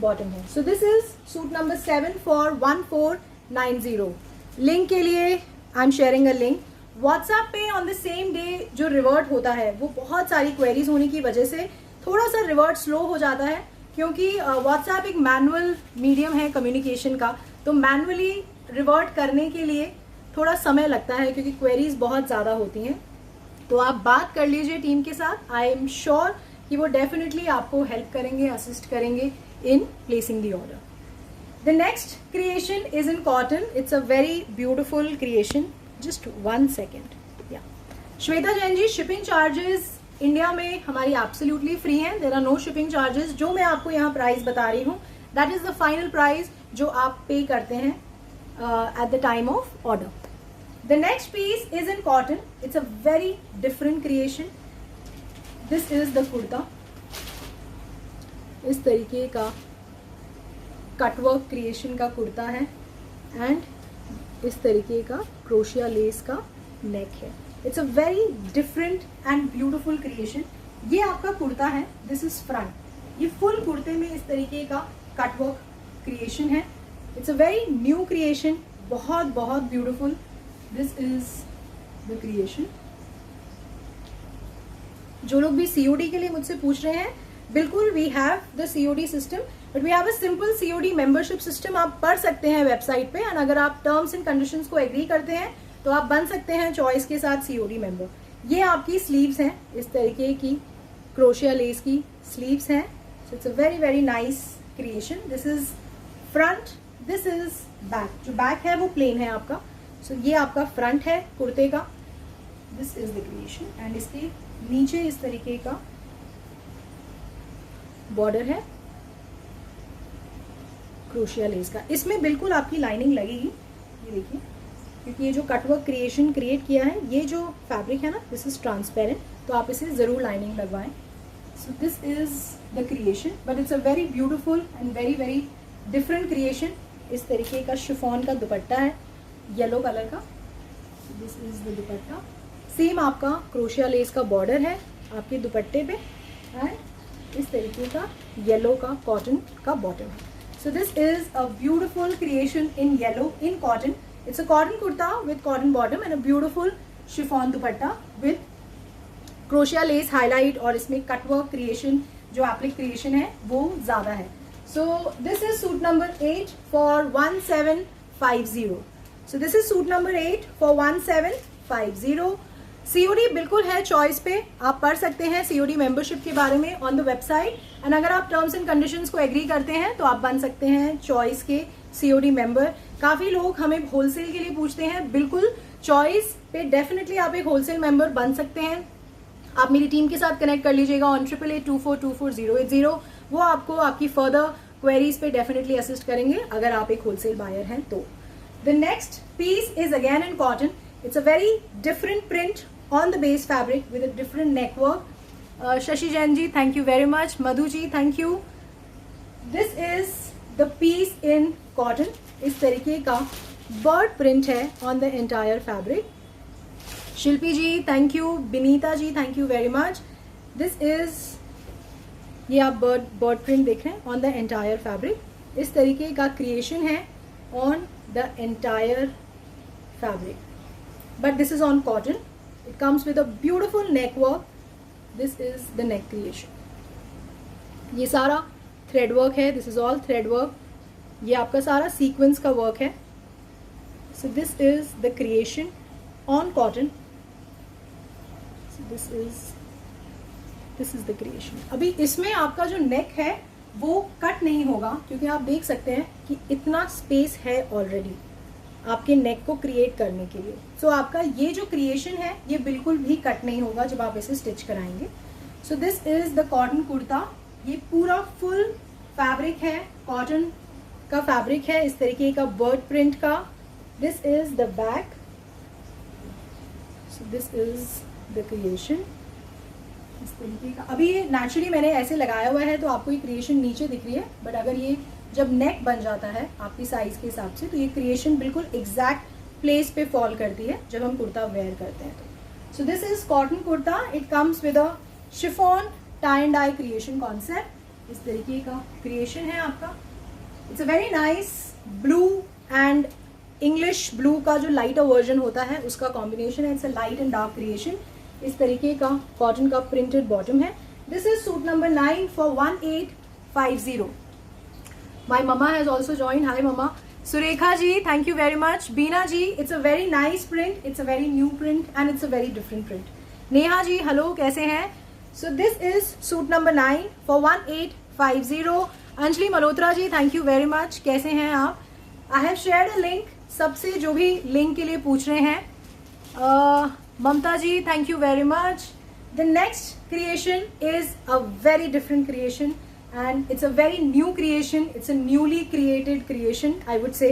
bottom है. So this is suit number 7 for 1490. Link के लिए आई am sharing a link. WhatsApp पे ऑन द सेम डे जो revert होता है, वो बहुत सारी क्वेरीज होने की वजह से थोड़ा सा रिवर्ट स्लो हो जाता है, क्योंकि व्हाट्सएप एक मैनुअल मीडियम है कम्युनिकेशन का. तो मैनुअली रिवर्ट करने के लिए थोड़ा समय लगता है, क्योंकि क्वेरीज बहुत ज़्यादा होती हैं. तो आप बात कर लीजिए टीम के साथ. आई एम श्योर कि वो डेफिनेटली आपको हेल्प करेंगे, असिस्ट करेंगे in placing the order. The next creation is in cotton. It's a very beautiful creation. Just 1 second. Yeah. Shweta Jain ji, shipping charges India में हमारी एब्सोल्युटली फ्री हैं. There are no shipping charges. जो मैं आपको यहाँ प्राइस बता रही हूँ, that is the final price जो आप पे करते हैं at the time of order. The next piece is in cotton. It's a very different creation. This is the kurta. इस तरीके का कटवर्क क्रिएशन का कुर्ता है. एंड इस तरीके का क्रोशिया लेस का नेक है। It's a very different and beautiful creation. ये आपका कुर्ता है, दिस इज फ्रंट। ये फुल कुर्ते में इस तरीके का कटवर्क क्रिएशन है। It's a very new creation, बहुत बहुत beautiful. This is the creation. जो लोग भी सीओडी के लिए मुझसे पूछ रहे हैं, बिल्कुल we have the COD system, but we have a simple COD membership system. आप पढ़ सकते हैं वेबसाइट पे, एंड अगर आप टर्म्स एंड कंडीशंस को एग्री करते हैं तो आप बन सकते हैं चॉइस के साथ सीओडी मेंबर। ये आपकी स्लीव्स हैं, इस तरीके की क्रोशिया लेस की स्लीव्स हैं। सो it's a very very nice creation. This is front, this is back. जो बैक है वो प्लेन है आपका। सो ये आपका फ्रंट है कुर्ते का। This is the creation. And इसके नीचे इस तरीके का बॉर्डर है क्रोशिया लेस का। इसमें बिल्कुल आपकी लाइनिंग लगेगी, ये देखिए, क्योंकि ये जो कटवर्क क्रिएशन क्रिएट किया है, ये जो फैब्रिक है ना, दिस इज ट्रांसपेरेंट, तो आप इसे जरूर लाइनिंग लगवाएं। सो this is the creation, but it's a very beautiful and very very different creation. इस तरीके का शिफॉन का दुपट्टा है येलो कलर का। This is the dupatta. Same आपका क्रोशिया लेस का बॉर्डर है आपके दुपट्टे पे, एंड इस तरीके का येलो का कॉटन का बॉटम है। So this is a beautiful creation in yellow in cotton. It's a cotton kurta with cotton bottom and a beautiful chiffon dupatta with crochet less highlight, और इसमें कटवर्क क्रिएशन जो applique creation है वो ज्यादा है। So this is suit number 8 for 1750। So this is suit number 8 for 1750। COD बिल्कुल है choice पे, आप पढ़ सकते हैं सीओडी मेंबरशिप के बारे में ऑन द वेबसाइट, एंड अगर आप टर्म्स एंड कंडीशंस को एग्री करते हैं तो आप बन सकते हैं चॉइस के सीओडी मेंबर। काफी लोग हमें होलसेल के लिए पूछते हैं, बिल्कुल चॉइस पे डेफिनेटली आप एक होलसेल मेंबर बन सकते हैं। आप मेरी टीम के साथ कनेक्ट कर लीजिएगा ऑन 8882424080। वो आपको आपकी फर्दर क्वेरीज पे डेफिनेटली असिस्ट करेंगे अगर आप एक होलसेल बायर हैं तो। The next piece is again in cotton. It's a very different print on the base fabric with a different neck work. Shashi Jain ji, thank you very much. Madhu ji, thank you. This is the piece in cotton. इस तरीके का bird print है on the entire fabric. Shilpi ji, thank you. Binita ji, thank you very much. This is, ये आप bird print देख रहे हैं on the entire fabric. इस तरीके का creation है on the entire fabric. But this is on cotton. It comes with a beautiful neck work. This is the neck creation. ये सारा thread work है. This is all thread work. ये आपका सारा sequence का work है. So this is the creation on cotton. So this is the creation. अभी इसमें आपका जो neck है वो कट नहीं होगा, क्योंकि आप देख सकते हैं कि इतना स्पेस है ऑलरेडी आपके नेक को क्रिएट करने के लिए। सो आपका ये जो क्रिएशन है ये बिल्कुल भी कट नहीं होगा जब आप इसे स्टिच कराएंगे। सो this is the cotton kurta. ये पूरा फुल फैब्रिक है, कॉटन का फैब्रिक है, इस तरीके का बर्ड प्रिंट का। This is the back. So this is the creation इस तरीके का। अभी ये नेचुरली मैंने ऐसे लगाया हुआ है तो आपको ये क्रिएशन नीचे दिख रही है, बट अगर ये जब नेक बन जाता है आपकी साइज के हिसाब से तो ये क्रिएशन बिल्कुल एग्जैक्ट प्लेस पे फॉल करती है जब हम कुर्ता वेयर करते हैं तो। So this is cotton kurta. It comes with a chiffon tie and dye creation concept. इस तरीके का क्रिएशन है आपका। It's a very nice blue and English blue का जो लाइटर वर्जन होता है उसका कॉम्बिनेशन है। It's a light and dark creation. इस तरीके का कॉटन का प्रिंटेड बॉटम है। This is suit number 9 for 1850। My mama has also joined. Hi mama. Surekha ji, thank you very much. Beena ji, it's a very nice print. It's a very new print and it's a very different print. Neha ji, hello, कैसे हैं? So this is suit number 9 for 1850. Anjali Malhotra ji, thank you very much. कैसे हैं आप? I have shared a link. सबसे जो भी link के लिए पूछ रहे हैं, ममता जी, thank you very much. The next creation is a very different creation. And it's a very new creation. It's a newly created creation, I would say.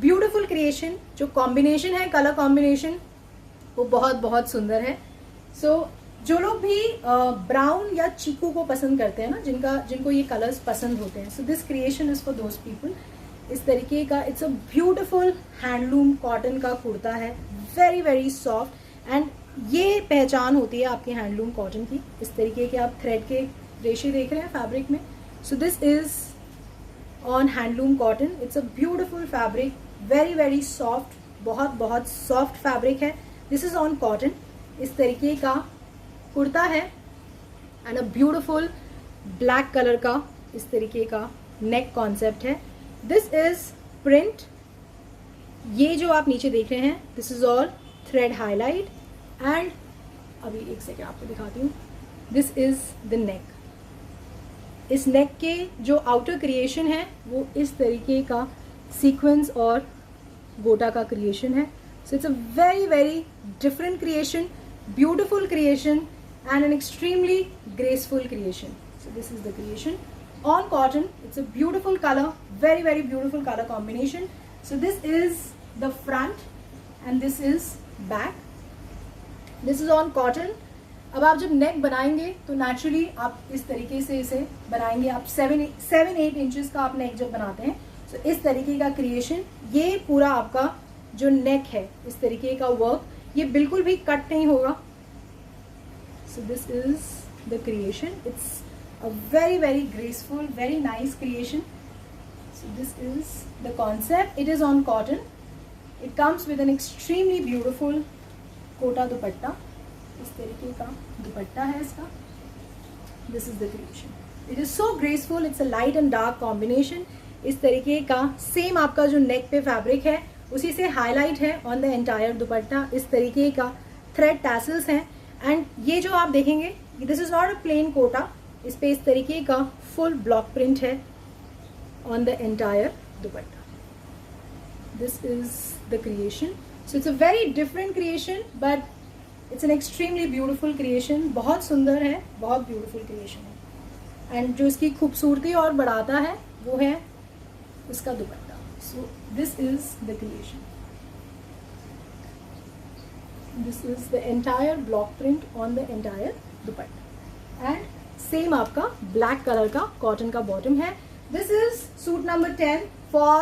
Beautiful creation. जो combination है, color combination, वो बहुत बहुत सुंदर है. So जो लोग भी ब्राउन या चीकू को पसंद करते हैं ना, जिनको ये कलर्स पसंद होते हैं, so this creation is for those people. इस तरीके का it's a beautiful handloom cotton का कुर्ता है, वेरी वेरी सॉफ्ट। एंड ये पहचान होती है आपके हैंडलूम कॉटन की। इस तरीके के आप थ्रेड के रेशे देख रहे हैं फैब्रिक में। So this is on handloom cotton. It's a beautiful fabric, very very soft, बहुत बहुत सॉफ्ट फैब्रिक है। This is on cotton. इस तरीके का कुर्ता है and a beautiful black colour का इस तरीके का नेक कॉन्सेप्ट है। This is print. ये जो आप नीचे देख रहे हैं, this is all thread highlight. And अभी एक सेकेंड आपको दिखाती हूँ। दिस इज द नेक। इस नेक के जो आउटर क्रिएशन है वो इस तरीके का सीक्वेंस और गोटा का क्रिएशन है। So it's a very very different creation, beautiful creation and an extremely graceful creation. So this is the creation on cotton. It's a beautiful color, very very beautiful color combination. So this is the front and this is back. This is on cotton. अब आप जब नेक बनाएंगे तो naturally आप इस तरीके से इसे बनाएंगे। आप 7-8 इंचेस का आप नेक जब बनाते हैं तो इस तरीके का क्रिएशन, ये पूरा आपका जो नेक है इस तरीके का वर्क, ये बिल्कुल भी कट नहीं होगा। So this is the creation. It's a very very graceful, very nice creation. So this is the concept. It is on cotton. It comes with an extremely beautiful Kota दुपट्टा। इस तरीके का दुपट्टा है इसका। This is the creation. It is so graceful. It's a light and dark combination. इस तरीके का same आपका जो नेक पे फैब्रिक है उसी से हाईलाइट है ऑन द एंटायर दुपट्टा। इस तरीके का थ्रेड टैसल्स हैं। एंड ये जो आप देखेंगे, this is not a plain Kota, इस पे इस तरीके का फुल ब्लॉक प्रिंट है on the entire dupatta. This is the creation. So it's a very different creation but it's an extremely beautiful creation. बहुत सुंदर है, बहुत ब्यूटिफुल क्रिएशन है। एंड जो इसकी खूबसूरती और बढ़ाता है वो है इसका दुपट्टा। So this is the creation. This is the entire block print on the entire dupatta and same आपका black color का cotton का bottom है। This is suit number 10 for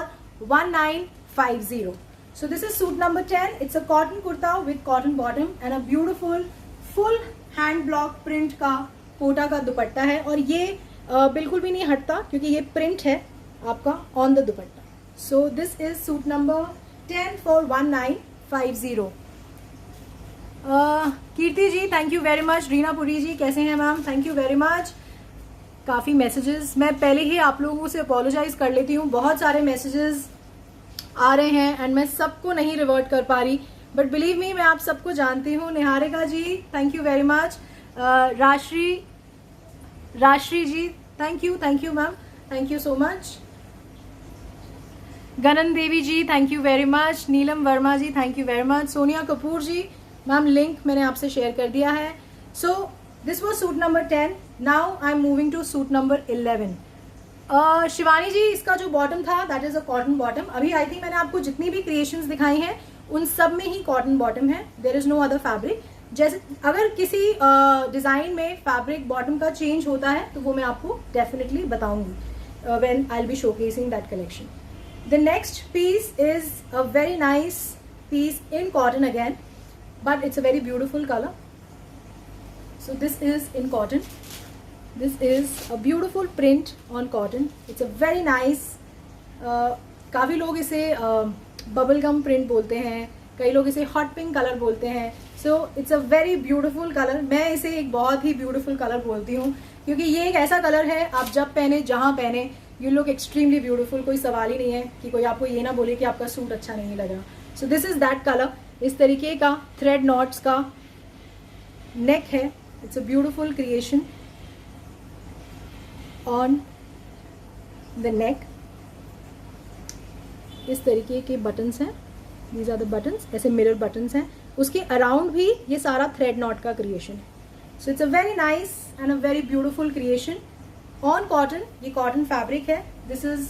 1950. So this is suit number 10. It's a cotton kurta with cotton bottom and a beautiful full hand block print का कोटा का दुपट्टा है। और ये बिल्कुल भी नहीं हटता क्योंकि ये print है आपका on the dupatta. So this is suit number 10 for 1950. Kirti ji thank you very much. Reena Puri ji कैसे हैं ma'am? Thank you very much. काफ़ी मैसेजेस, मैं पहले ही आप लोगों से अपोलोजाइज कर लेती हूँ, बहुत सारे मैसेजेस आ रहे हैं एंड मैं सबको नहीं रिवर्ट कर पा रही, बट बिलीव मी मैं आप सबको जानती हूँ। Niharika ji thank you very much. Rashri ji thank you ma'am, thank you so much. Gagan Devi ji thank you very much. Neelam Verma ji thank you very much. Sonia Kapoor ji ma'am link मैंने आपसे शेयर कर दिया है। So this was suit number 10। Now I am moving to suit number 11। Shivani ji इसका जो bottom था that is a cotton bottom. अभी I think मैंने आपको जितनी भी क्रिएशंस दिखाई हैं उन सब में ही कॉटन बॉटम है, there is no other fabric. जैसे अगर किसी डिजाइन में फैब्रिक बॉटम का चेंज होता है तो वो मैं आपको डेफिनेटली बताऊंगी when I will be showcasing that collection. The next piece is a very nice piece in cotton again, but it's a very beautiful color. So this is in cotton. This is a beautiful print on cotton. It's a very nice काफ़ी लोग इसे bubble gum print बोलते हैं, कई लोग इसे hot pink colour बोलते हैं। सो it's a very beautiful colour. मैं इसे एक बहुत ही ब्यूटीफुल कलर बोलती हूँ क्योंकि ये एक ऐसा कलर है आप जब पहने जहाँ पहने यू लुक एक्सट्रीमली ब्यूटीफुल। कोई सवाल ही नहीं है कि कोई आपको ये ना बोले कि आपका सूट अच्छा नहीं लगा। सो दिस इज दैट कलर। इस तरीके का थ्रेड नॉट्स का नेक है। It's a beautiful creation on the नेक। इस तरीके के बटन्स हैं, दीज आर द बटन्स, ऐसे मिरर बटन्स हैं। उसके अराउंड भी ये सारा थ्रेड नॉट का क्रिएशन है। So it's a very nice and a very beautiful creation on cotton. ये कॉटन फैब्रिक है। This is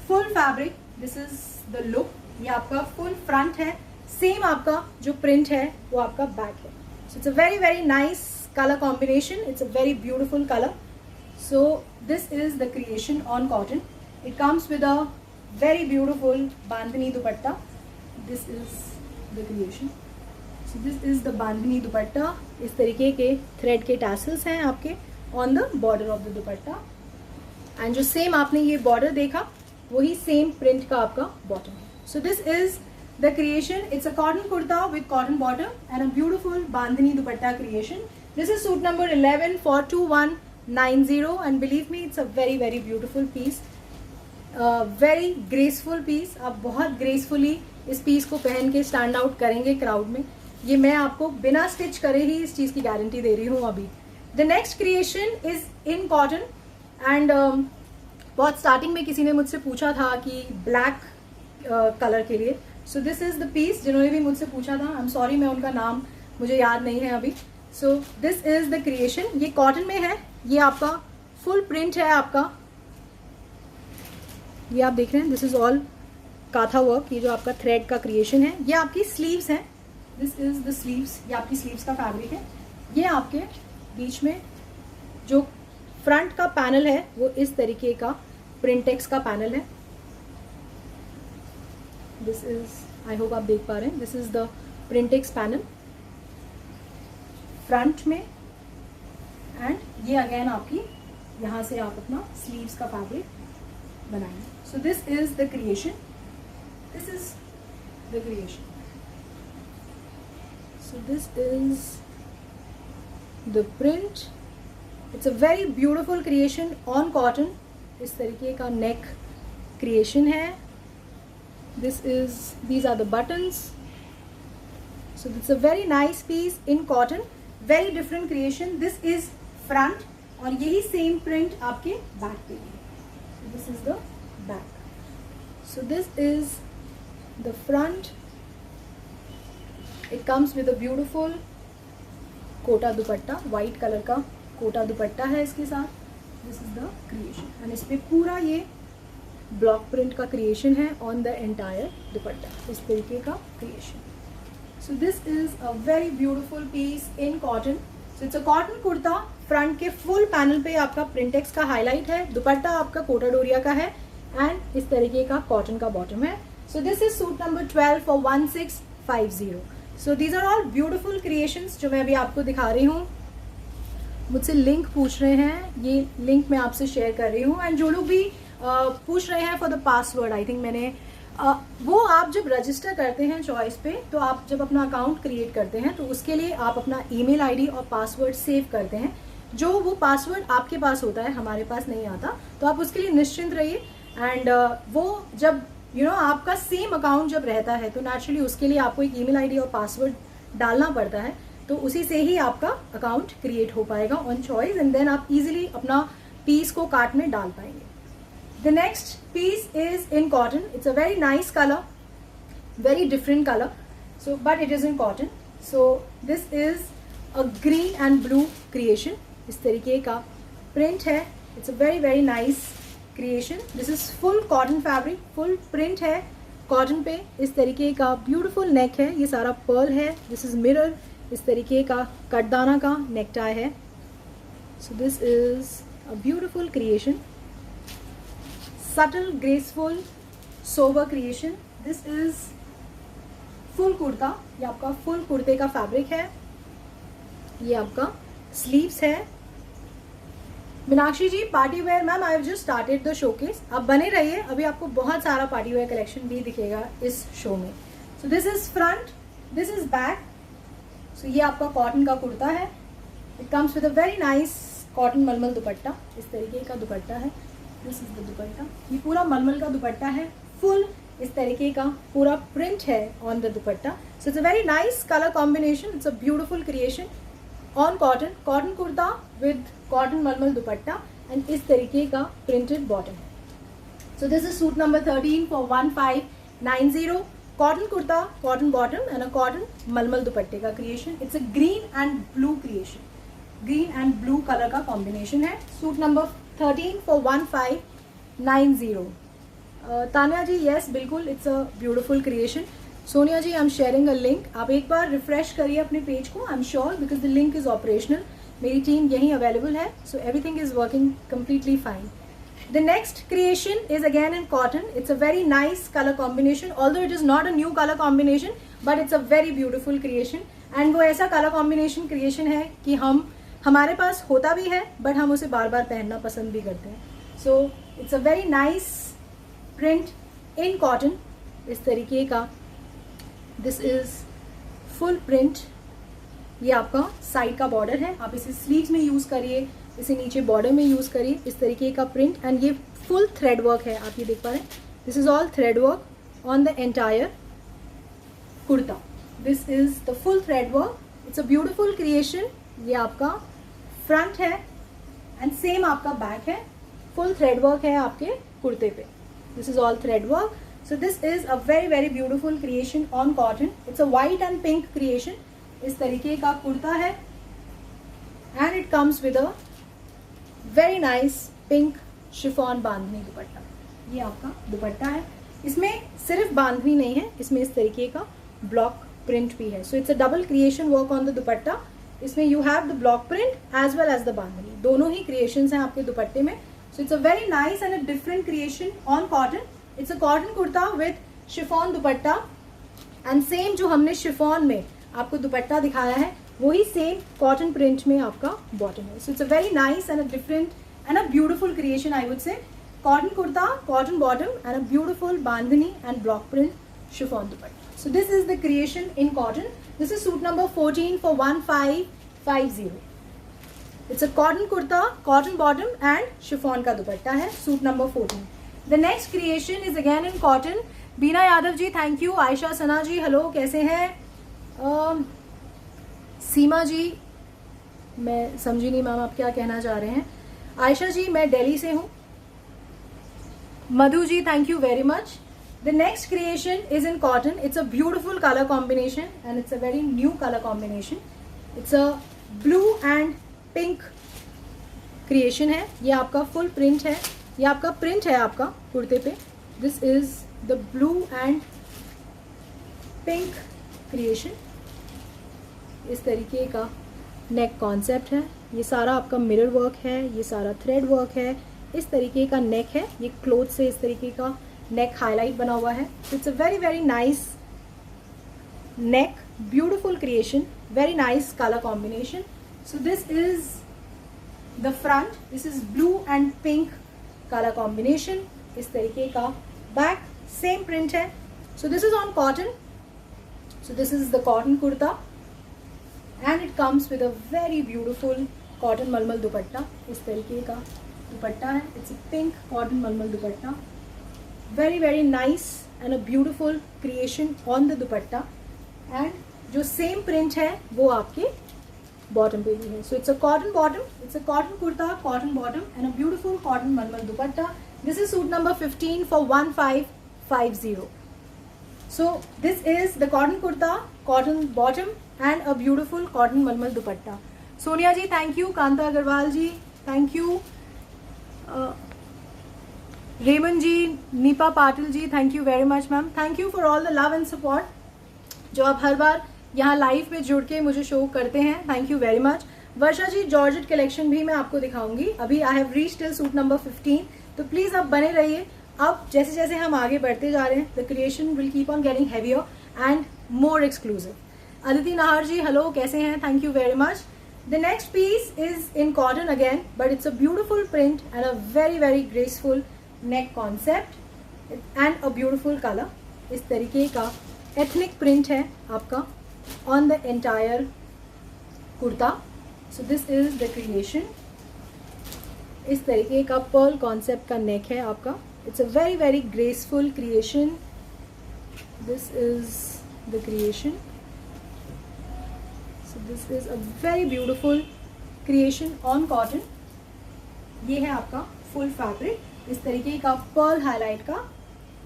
full fabric, this is the look. ये आपका फुल फ्रंट है, सेम आपका जो प्रिंट है वो आपका बैक है। So it's a very very nice colour combination. It's a very beautiful colour. So this is the creation on cotton. It comes with a very beautiful bandhani dupatta. This is the creation. So this is the bandhani dupatta. इस तरीके के thread के tassels हैं आपके on the border of the dupatta. And जो same आपने ये border देखा वही सेम प्रिंट का आपका बॉटम है. So this is the creation. It's a cotton kurta with cotton bottom and a beautiful bandhani dupatta creation. This is suit number 11 for 2190 and believe me it's a very very beautiful piece. Very graceful piece. आप बहुत gracefully इस piece को पहन के stand out करेंगे crowd में. ये मैं आपको बिना स्टिच करे ही इस चीज़ की गारंटी दे रही हूँ अभी. The next creation is in cotton and बहुत स्टार्टिंग में किसी ने मुझसे पूछा था कि ब्लैक कलर के लिए. So this is the piece. जिन्होंने भी मुझसे पूछा था, आई एम सॉरी मैं उनका नाम मुझे याद नहीं है अभी. सो दिस इज द क्रिएशन. ये कॉटन में है. ये आपका फुल प्रिंट है आपका. ये आप देख रहे हैं, दिस इज ऑल काथा वर्क. ये जो आपका थ्रेड का क्रिएशन है, ये आपकी स्लीव्स हैं. This is the sleeves. ये आपकी स्लीव्स का फैब्रिक है. ये आपके बीच में जो फ्रंट का पैनल है वो इस तरीके का प्रिंटेक्स का पैनल है. दिस इज, आई होप आप देख पा रहे हैं, this is the printed panel front में. एंड ये अगेन आपकी यहाँ से आप अपना स्लीव्स का फैब्रिक बनाएंगे. So this is the creation. This is the creation. So this is the print. It's a very beautiful creation on cotton. इस तरीके का नेक क्रिएशन है. This is, these are the buttons. So that's a very nice piece in cotton. Very different creation. This is front और यही same print आपके back पे है. This is the back. So this is the front. It comes with a beautiful Kota dupatta. White colour का कोटा दुपट्टा है इसके साथ. This is the creation and इस पे पूरा ये ब्लॉक प्रिंट का क्रिएशन है ऑन द एंटायर दुपट्टा. इस तरीके का creation. So this is a very beautiful piece in cotton. So it's a cotton kurta. Front के फुल पैनल पे आपका प्रिंटेक्स का हाईलाइट है. दुपट्टा आपका कोटा डोरिया का है एंड इस तरीके का कॉटन का बॉटम है. So this is suit number 12 for 1650. So these are all beautiful creations जो मैं अभी आपको दिखा रही हूँ. मुझसे लिंक पूछ रहे हैं, ये लिंक मैं आपसे शेयर कर रही हूँ. एंड जो लोग भी पूछ रहे हैं for the password, I think मैंने वो आप जब रजिस्टर करते हैं चॉइस पे, तो आप जब अपना अकाउंट क्रिएट करते हैं तो उसके लिए आप अपना ईमेल आईडी और पासवर्ड सेव करते हैं. जो वो पासवर्ड आपके पास होता है, हमारे पास नहीं आता, तो आप उसके लिए निश्चिंत रहिए. एंड वो जब आपका सेम अकाउंट जब रहता है तो नेचुरली उसके लिए आपको एक ईमेल आईडी और पासवर्ड डालना पड़ता है. तो उसी से ही आपका अकाउंट क्रिएट हो पाएगा ऑन चॉइस एंड देन आप इजीली अपना पीस को कार्ट में डाल पाएंगे. The next piece is in cotton. It's a very nice color, very different color. So, but it is in cotton. So, this is a green and blue creation. इस तरीके का print है. It's a very very nice creation. This is full cotton fabric, full print है cotton पे. इस तरीके का beautiful neck है. ये सारा pearl है. This is mirror. इस तरीके का कटदाना का necktie है. So, this is a beautiful creation. Subtle, graceful, sober creation. This is full kurta. ये आपका फुल कुर्ते का फैब्रिक है. ये आपका स्लीव्स है. Meenakshi ji, party wear ma'am, I have just started the showcase. आप बने रहिए, अभी आपको बहुत सारा पार्टी वेयर कलेक्शन भी दिखेगा इस शो में. So this is front, this is back. So ये आपका कॉटन का कुर्ता है. It comes with a very nice cotton malmal dupatta. इस तरीके का दुपट्टा है. This is the dupatta. ये पूरा मलमल का दुपट्टा है. फुल इस तरीके का पूरा प्रिंट है on the dupatta. So it's a very nice colour combination. It's a beautiful creation on cotton. Cotton kurta with cotton malmal dupatta and इस तरीके का printed bottom. So this is suit number 13 for 1590. Cotton kurta, cotton bottom and a cotton मलमल दुपट्टे का creation. It's a green and blue creation. Green and blue colour का combination है. Suit number 13 for 1590. Tanya ji, yes बिल्कुल, it's a beautiful creation. Sonia ji, I am sharing a link. आप एक बार refresh करिए अपने पेज को. I am sure because the link is operational. मेरी टीम यहीं अवेलेबल है. So everything is working completely fine. The next creation is again in cotton. It's a very nice color combination, although it is not a new color combination, but it's a very beautiful creation. And वो ऐसा color combination creation है कि हमारे पास होता भी है, but हम उसे बार बार पहनना पसंद भी करते हैं. So it's a very nice print in cotton. इस तरीके का this is full print. ये आपका साइड का बॉर्डर है, आप इसे स्लीव्स में यूज करिए, इसे नीचे बॉर्डर में यूज करिए. इस तरीके का प्रिंट, एंड ये फुल थ्रेड वर्क है, आप ये देख पा रहे हैं. This is all thread work on the entire kurta. This is the full thread work. It's a beautiful creation. ये आपका फ्रंट है एंड सेम आपका बैक है. फुल थ्रेड वर्क है आपके कुर्ते पे. This is all thread work. So this is a very very beautiful creation on cotton. It's a white and pink creation. इस तरीके का कुर्ता है and it comes with a very nice pink chiffon bandhani dupatta. ये आपका दुपट्टा है. इसमें सिर्फ बांधनी नहीं है, इसमें इस तरीके का ब्लॉक प्रिंट भी है. So it's a double creation work on the dupatta. इसमें you have the block print as well as the bandhani. दोनों ही क्रिएशंस हैं आपके दुपट्टे में. So it's a very nice and a different creation on cotton. It's a cotton kurta with chiffon dupatta, and same जो हमने chiffon में आपको दुपट्टा दिखाया है वही सेम कॉटन प्रिंट में आपका बॉटम है. So it's a very nice and a different and a beautiful creation, I would say. Cotton kurta, cotton bottom and a beautiful bandhani and block print chiffon dupatta. So this is the creation in cotton. This is suit number 14 for 1550. It's a cotton kurta, cotton bottom and chiffon का दुपट्टा है. Suit number 14. The next creation is again in cotton. Bina Yadav ji thank you. Ayesha Sana ji hello, कैसे हैं? सीमा जी, मैं समझी नहीं ma'am आप क्या कहना चाह रहे हैं. आयशा जी मैं दिल्ली से हूँ. Madhu ji thank you very much. The next creation is in cotton. It's a beautiful colour combination and it's a very new colour combination. It's a blue and pink creation है. ये आपका फुल प्रिंट है. ये आपका प्रिंट है आपका कुर्ते पे. This is the blue and pink creation. इस तरीके का नेक कॉन्सेप्ट है. ये सारा आपका मिरर वर्क है, ये सारा थ्रेड वर्क है. इस तरीके का नेक है. ये क्लोथ से इस तरीके का नेक हाईलाइट बना हुआ है. It's a very very nice neck, beautiful creation, very nice colour combination. So this is the front. This is blue and pink colour combination. इस तरीके का बैक, सेम प्रिंट है. So this is on cotton. So this is the cotton kurta and it comes with a very beautiful cotton malmal dupatta. इस तरीके का दुपट्टा है. It's a pink cotton malmal dupatta. Very very nice and a beautiful creation on the dupatta. And जो same print है वो आपके bottom पे भी है. So it's a cotton bottom. It's a cotton kurta, cotton bottom and a beautiful cotton malmal dupatta. This is suit number 15 for 1550. So this is the cotton kurta, cotton bottom and a beautiful cotton malmal dupatta. Sonia ji thank you. Kanta Agarwal ji thank you. Reman ji, Neepa Patil ji thank you very much ma'am. Thank you for all the love and support जो आप हर बार यहाँ live में जुड़ के मुझे show करते हैं. Thank you very much. Varsha ji georgette collection भी मैं आपको दिखाऊंगी. अभी I have reached till suit number 15, तो प्लीज आप बने रहिए. अब जैसे जैसे हम आगे बढ़ते जा रहे हैं the creation will keep on getting heavier and more exclusive. Aditi Nahar ji hello, कैसे हैं? Thank you very much. The next piece is in cotton again, but it's a beautiful print and a very very graceful neck concept and a beautiful colour. इस तरीके का ethnic print है आपका on the entire kurta. So this is the creation. इस तरीके का pearl concept का neck है आपका. It's a very very graceful creation. This is the creation. So this is a very beautiful creation on cotton. ये है आपका फुल फैब्रिक. इस तरीके का पर्ल हाईलाइट का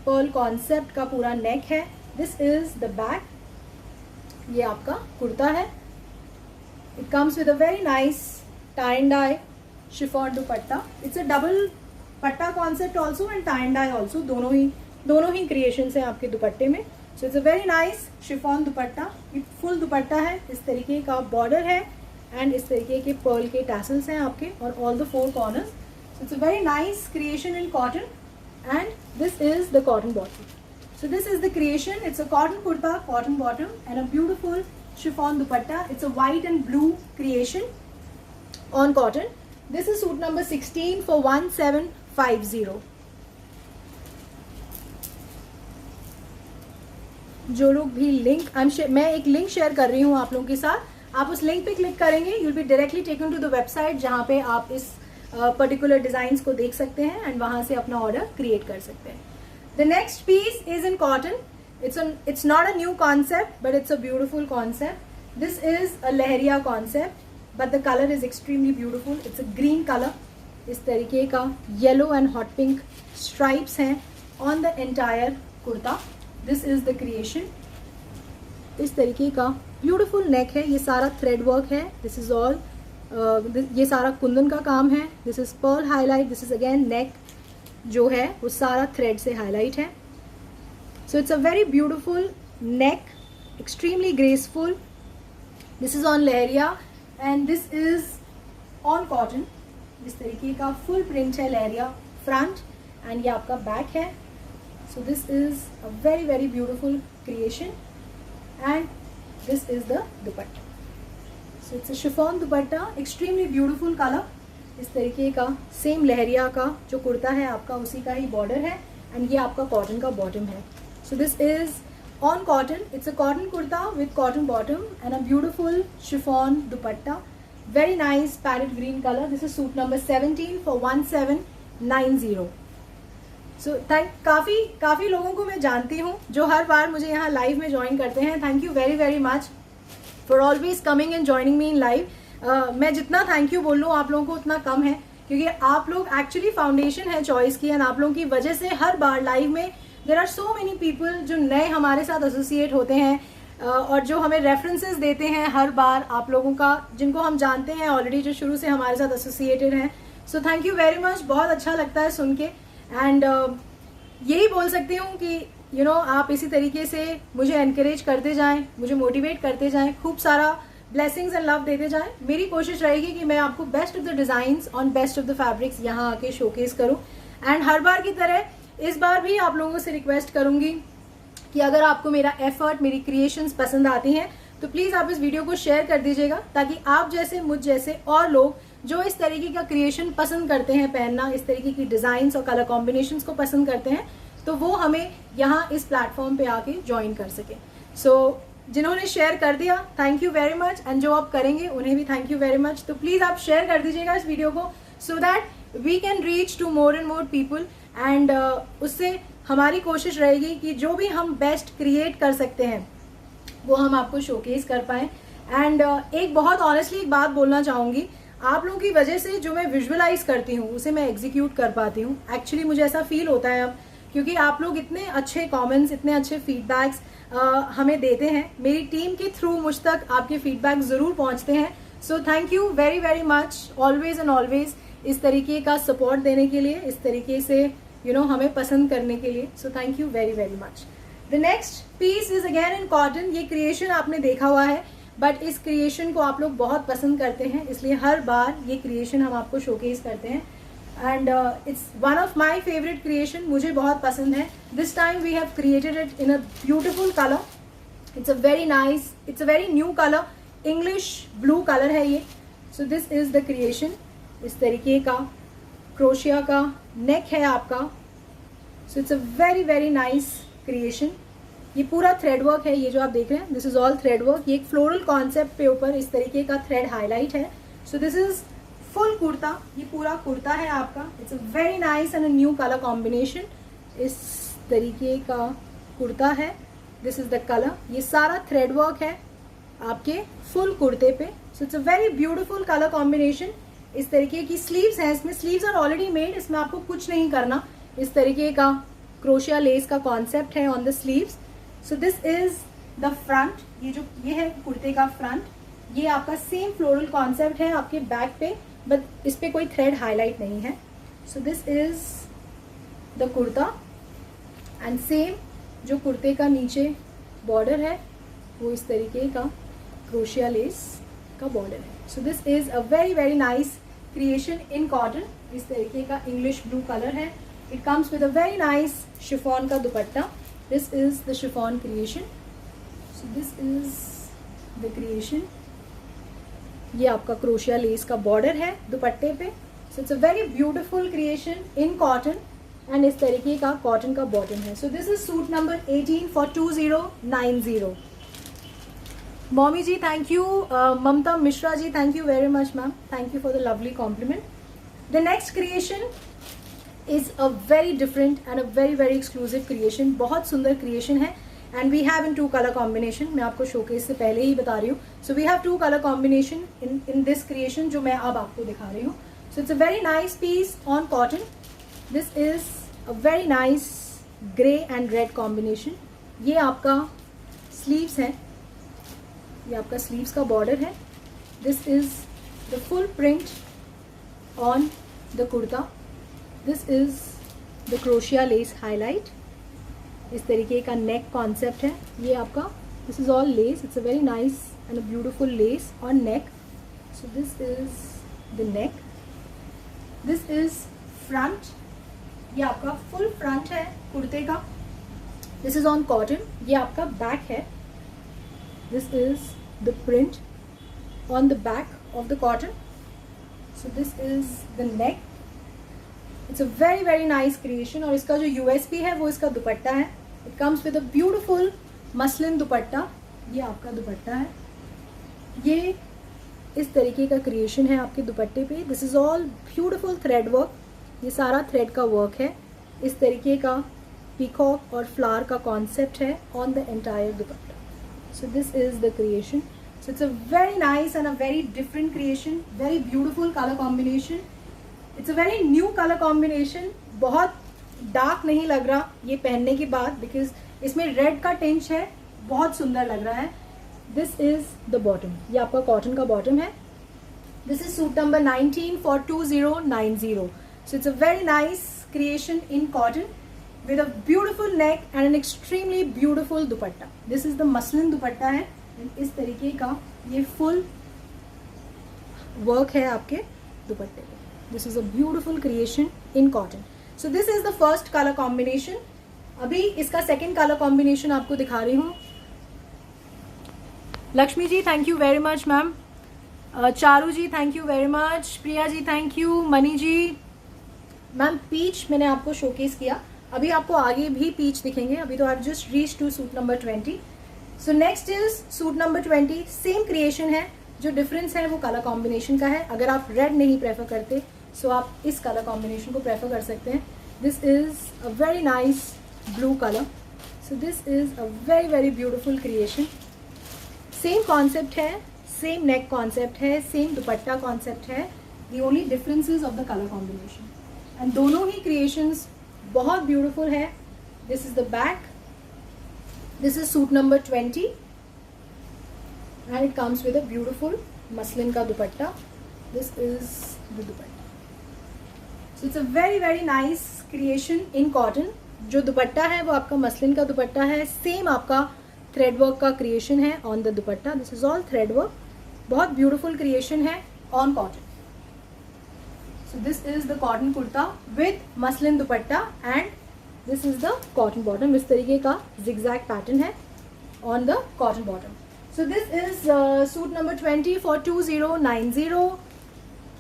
पर्ल कॉन्सेप्ट का पूरा नेक है. This is the back. ये आपका कुर्ता है. It comes with a very nice tie and dye chiffon dupatta. It's a double patta concept also and tie and dye also. दोनों ही क्रिएशंस हैं आपके दुपट्टे में. So it's a very nice chiffon dupatta. ये फुल दुपट्टा है. इस तरीके का बॉर्डर है एंड इस तरीके के पर्ल के टैसल्स हैं आपके और all the 4 corners. So it's a very nice creation in cotton, and this is the cotton bottom. So this is the creation. It's a cotton kurta, cotton bottom, and a beautiful chiffon dupatta. It's a white and blue creation on cotton. This is suit number 16 for 1750. जो लोग भी link मैं एक link share कर रही हूँ आप लोगों के साथ, आप उस लिंक पे क्लिक करेंगे, you will be directly taken to the website जहाँ पे आप इस पर्टिकुलर डिजाइन्स को देख सकते हैं एंड वहाँ से अपना ऑर्डर क्रिएट कर सकते हैं. The next piece is in cotton. it's not a new concept, but it's a beautiful concept. This is a leheriya concept, but the color is extremely beautiful. It's a green color. इस तरीके का yellow and hot pink stripes हैं on the entire kurta. This is the creation. इस तरीके का beautiful neck है. ये सारा थ्रेड वर्क है. दिस इज ऑल ये सारा कुंदन का काम है. This is pearl highlight. This is again neck जो है वो सारा थ्रेड से हाईलाइट है. So it's a very beautiful neck, extremely graceful. This is on leheriya and this is on cotton. इस तरीके का फुल प्रिंट है लहरिया फ्रंट एंड ये आपका बैक है. So this is a very very beautiful creation and this is the dupatta. So it's a chiffon dupatta, extremely beautiful colour. इस तरीके का सेम लहरिया का जो कुर्ता है आपका उसी का ही बॉर्डर है एंड ये आपका कॉटन का बॉटम है. So this is on cotton. It's a cotton kurta with cotton bottom and a beautiful chiffon dupatta. Very nice parrot green color. This is suit number 17 for 1790. So काफ़ी लोगों को मैं जानती हूँ जो हर बार मुझे यहाँ लाइव में ज्वाइन करते हैं. Thank you very very much for always coming and joining me in live. मैं जितना थैंक यू बोल लूँ आप लोगों को उतना कम है, क्योंकि आप लोग एक्चुअली फाउंडेशन है चॉइस की एंड आप लोगों की वजह से हर बार लाइव में there are so many people जो नए हमारे साथ एसोसिएट होते हैं और जो हमें रेफरेंसेस देते हैं हर बार आप लोगों का, जिनको हम जानते हैं ऑलरेडी, जो शुरू से हमारे साथ एसोसिएटेड हैं. सो थैंक यू वेरी मच. बहुत अच्छा लगता है सुन के एंड यही बोल सकती हूँ कि आप इसी तरीके से मुझे एनकरेज करते जाएं, मुझे मोटिवेट करते जाएं, खूब सारा ब्लेसिंग्स एंड लव देते जाएं. मेरी कोशिश रहेगी कि मैं आपको best of the designs on best of the fabrics यहाँ आके शोकेस करूँ. एंड हर बार की तरह इस बार भी आप लोगों से रिक्वेस्ट करूँगी कि अगर आपको मेरा एफर्ट, मेरी क्रिएशंस पसंद आती हैं तो प्लीज़ आप इस वीडियो को शेयर कर दीजिएगा, ताकि आप जैसे, मुझ जैसे और लोग जो इस तरीके का क्रिएशन पसंद करते हैं पहनना, इस तरीके की डिज़ाइंस और कलर कॉम्बिनेशंस को पसंद करते हैं, तो वो हमें यहाँ इस प्लेटफॉर्म पे आके ज्वाइन कर सके. सो जिन्होंने शेयर कर दिया thank you very much, and जो आप करेंगे उन्हें भी थैंक यू वेरी मच. तो प्लीज़ आप शेयर कर दीजिएगा इस वीडियो को so that we can reach to more and more people and उससे हमारी कोशिश रहेगी कि जो भी हम बेस्ट क्रिएट कर सकते हैं वो हम आपको शोकेस कर पाएँ. एंड एक बहुत ऑनेस्टली एक बात बोलना चाहूँगी, आप लोगों की वजह से जो मैं विजुअलाइज करती हूँ उसे मैं एग्जीक्यूट कर पाती हूँ. एक्चुअली मुझे ऐसा फील होता है अब, क्योंकि आप लोग इतने अच्छे कमेंट्स, इतने अच्छे फीडबैक्स हमें देते हैं. मेरी टीम के थ्रू मुझ तक आपके फीडबैक ज़रूर पहुँचते हैं. सो thank you very very much always and always इस तरीके का सपोर्ट देने के लिए, इस तरीके से हमें पसंद करने के लिए. So thank you very very much. The next piece is again in cotton. ये क्रिएशन आपने देखा हुआ है, बट इस क्रिएशन को आप लोग बहुत पसंद करते हैं, इसलिए हर बार ये क्रिएशन हम आपको शोकेस करते हैं. And it's one of my favourite creation, मुझे बहुत पसंद है. This time we have created it in a beautiful colour. It's a very nice, it's a very new colour, English blue colour है ये. So this is the creation. इस तरीके का क्रोशिया का नेक है आपका. So it's a very very nice creation. ये पूरा थ्रेड वर्क है, ये जो आप देख रहे हैं this is all thread work. ये एक फ्लोरल कॉन्सेप्ट पे ऊपर इस तरीके का थ्रेड हाईलाइट है. So this is full kurta. ये पूरा कुर्ता है आपका. It's a very nice and a new colour combination. इस तरीके का कुर्ता है. This is the colour. ये सारा थ्रेड वर्क है आपके फुल कुर्ते पे. So it's a very beautiful colour combination. इस तरीके की स्लीव्स हैं, इसमें स्लीव्स आर ऑलरेडी मेड, इसमें आपको कुछ नहीं करना. इस तरीके का क्रोशिया लेस का कॉन्सेप्ट है on the sleeves. So this is the front. ये है कुर्ते का फ्रंट. ये आपका सेम फ्लोरल कॉन्सेप्ट है आपके बैक पे, बट इस पे कोई थ्रेड हाईलाइट नहीं है. So this is the kurta and same जो कुर्ते का नीचे बॉर्डर है वो इस तरीके का क्रोशिया लेस का बॉर्डर है. So this is a very very nice creation in cotton इस तरीके का इंग्लिश ब्लू कलर है। It comes with a very nice chiffon का dupatta. This is the chiffon creation. So this is the creation. ये आपका क्रोशिया lace का border है दुपट्टे पे। So it's a very beautiful creation in cotton and इस तरीके का कॉटन का बॉटम है। So this is suit number 18 for 2090। Mommy ji thank you, Mamta Mishra ji thank you very much ma'am, thank you for the lovely compliment. The next creation is a very different and a very very exclusive creation. बहुत सुंदर creation है and we have in 2 colour combination. मैं आपको showcase से पहले ही बता रही हूँ। So we have 2 colour combination in this creation जो मैं अब आपको दिखा रही हूँ। सो it's a very nice piece on cotton. This is a very nice grey and red combination. ये आपका स्लीव्स है, ये आपका स्लीव्स का बॉर्डर है। This is the full print on the kurta. This is the crochet less highlight. इस तरीके का नेक कॉन्सेप्ट है ये आपका। This is all less, it's a very nice and a beautiful less on neck. So this is the neck. This is front, ये आपका full front है कुर्ते का। This is on cotton. ये आपका बैक है। This is the print on the back of the cotton. So this is the neck. It's a very very nice creation और इसका जो USP है वो इसका दुपट्टा है। It comes with a beautiful muslin दुपट्टा। ये आपका दुपट्टा है। ये इस तरीके का क्रिएशन है आपके दुपट्टे पे। This is all beautiful thread work. ये सारा थ्रेड का वर्क है। इस तरीके का पीकॉक और फ्लावर का कॉन्सेप्ट है on the entire dupatta. So this is the creation. So it's a very nice and a very different creation. Very beautiful color combination. It's a very new color combination. बहुत dark नहीं लग रहा ये पहनने के बाद, because इसमें red का टिंच है। बहुत सुंदर लग रहा है। This is the bottom. ये आपका कॉटन का बॉटम है। This is suit number 19 for 2090. So it's a very nice creation in cotton with a beautiful neck and an extremely beautiful dupatta. This is the muslin दुपट्टा है। इस तरीके का ये full work है आपके दुपट्टे पे। This is a beautiful creation in cotton. So this is the first color combination. अभी इसका सेकेंड कलर कॉम्बिनेशन आपको दिखा रही हूँ। Lakshmi ji thank you very much ma'am. Charu ji thank you very much. Priya ji thank you. Mani ji ma'am peach मैंने आपको शोकेस किया, अभी आपको आगे भी पीच दिखेंगे। अभी तो I just reach to suit number 20. So next is suit number 20. Same creation है, जो डिफरेंस है वो कलर कॉम्बिनेशन का है। अगर आप रेड नहीं प्रेफर करते सो आप इस कलर कॉम्बिनेशन को प्रेफर कर सकते हैं। This is a very nice blue colour. So this is a very very beautiful creation. Same concept है, सेम नेक कॉन्सेप्ट है, सेम दुपट्टा कॉन्सेप्ट है। The only differences of the colour combination and दोनों ही creations बहुत beautiful है। This is the बैक। This is suit number 20 and it comes with a beautiful muslin का dupatta. This is the dupatta. So it's a very very nice creation in cotton. जो दुपट्टा है वो आपका मसलिन का दुपट्टा है। सेम आपका थ्रेड वर्क का क्रिएशन है on the dupatta. This is all thread work. बहुत ब्यूटीफुल क्रिएशन है on cotton. So this is the cotton kurta with muslin dupatta and this is the cotton bottom. इस तरीके का zigzag pattern है on the cotton bottom. So this is suit number 20 for 2090.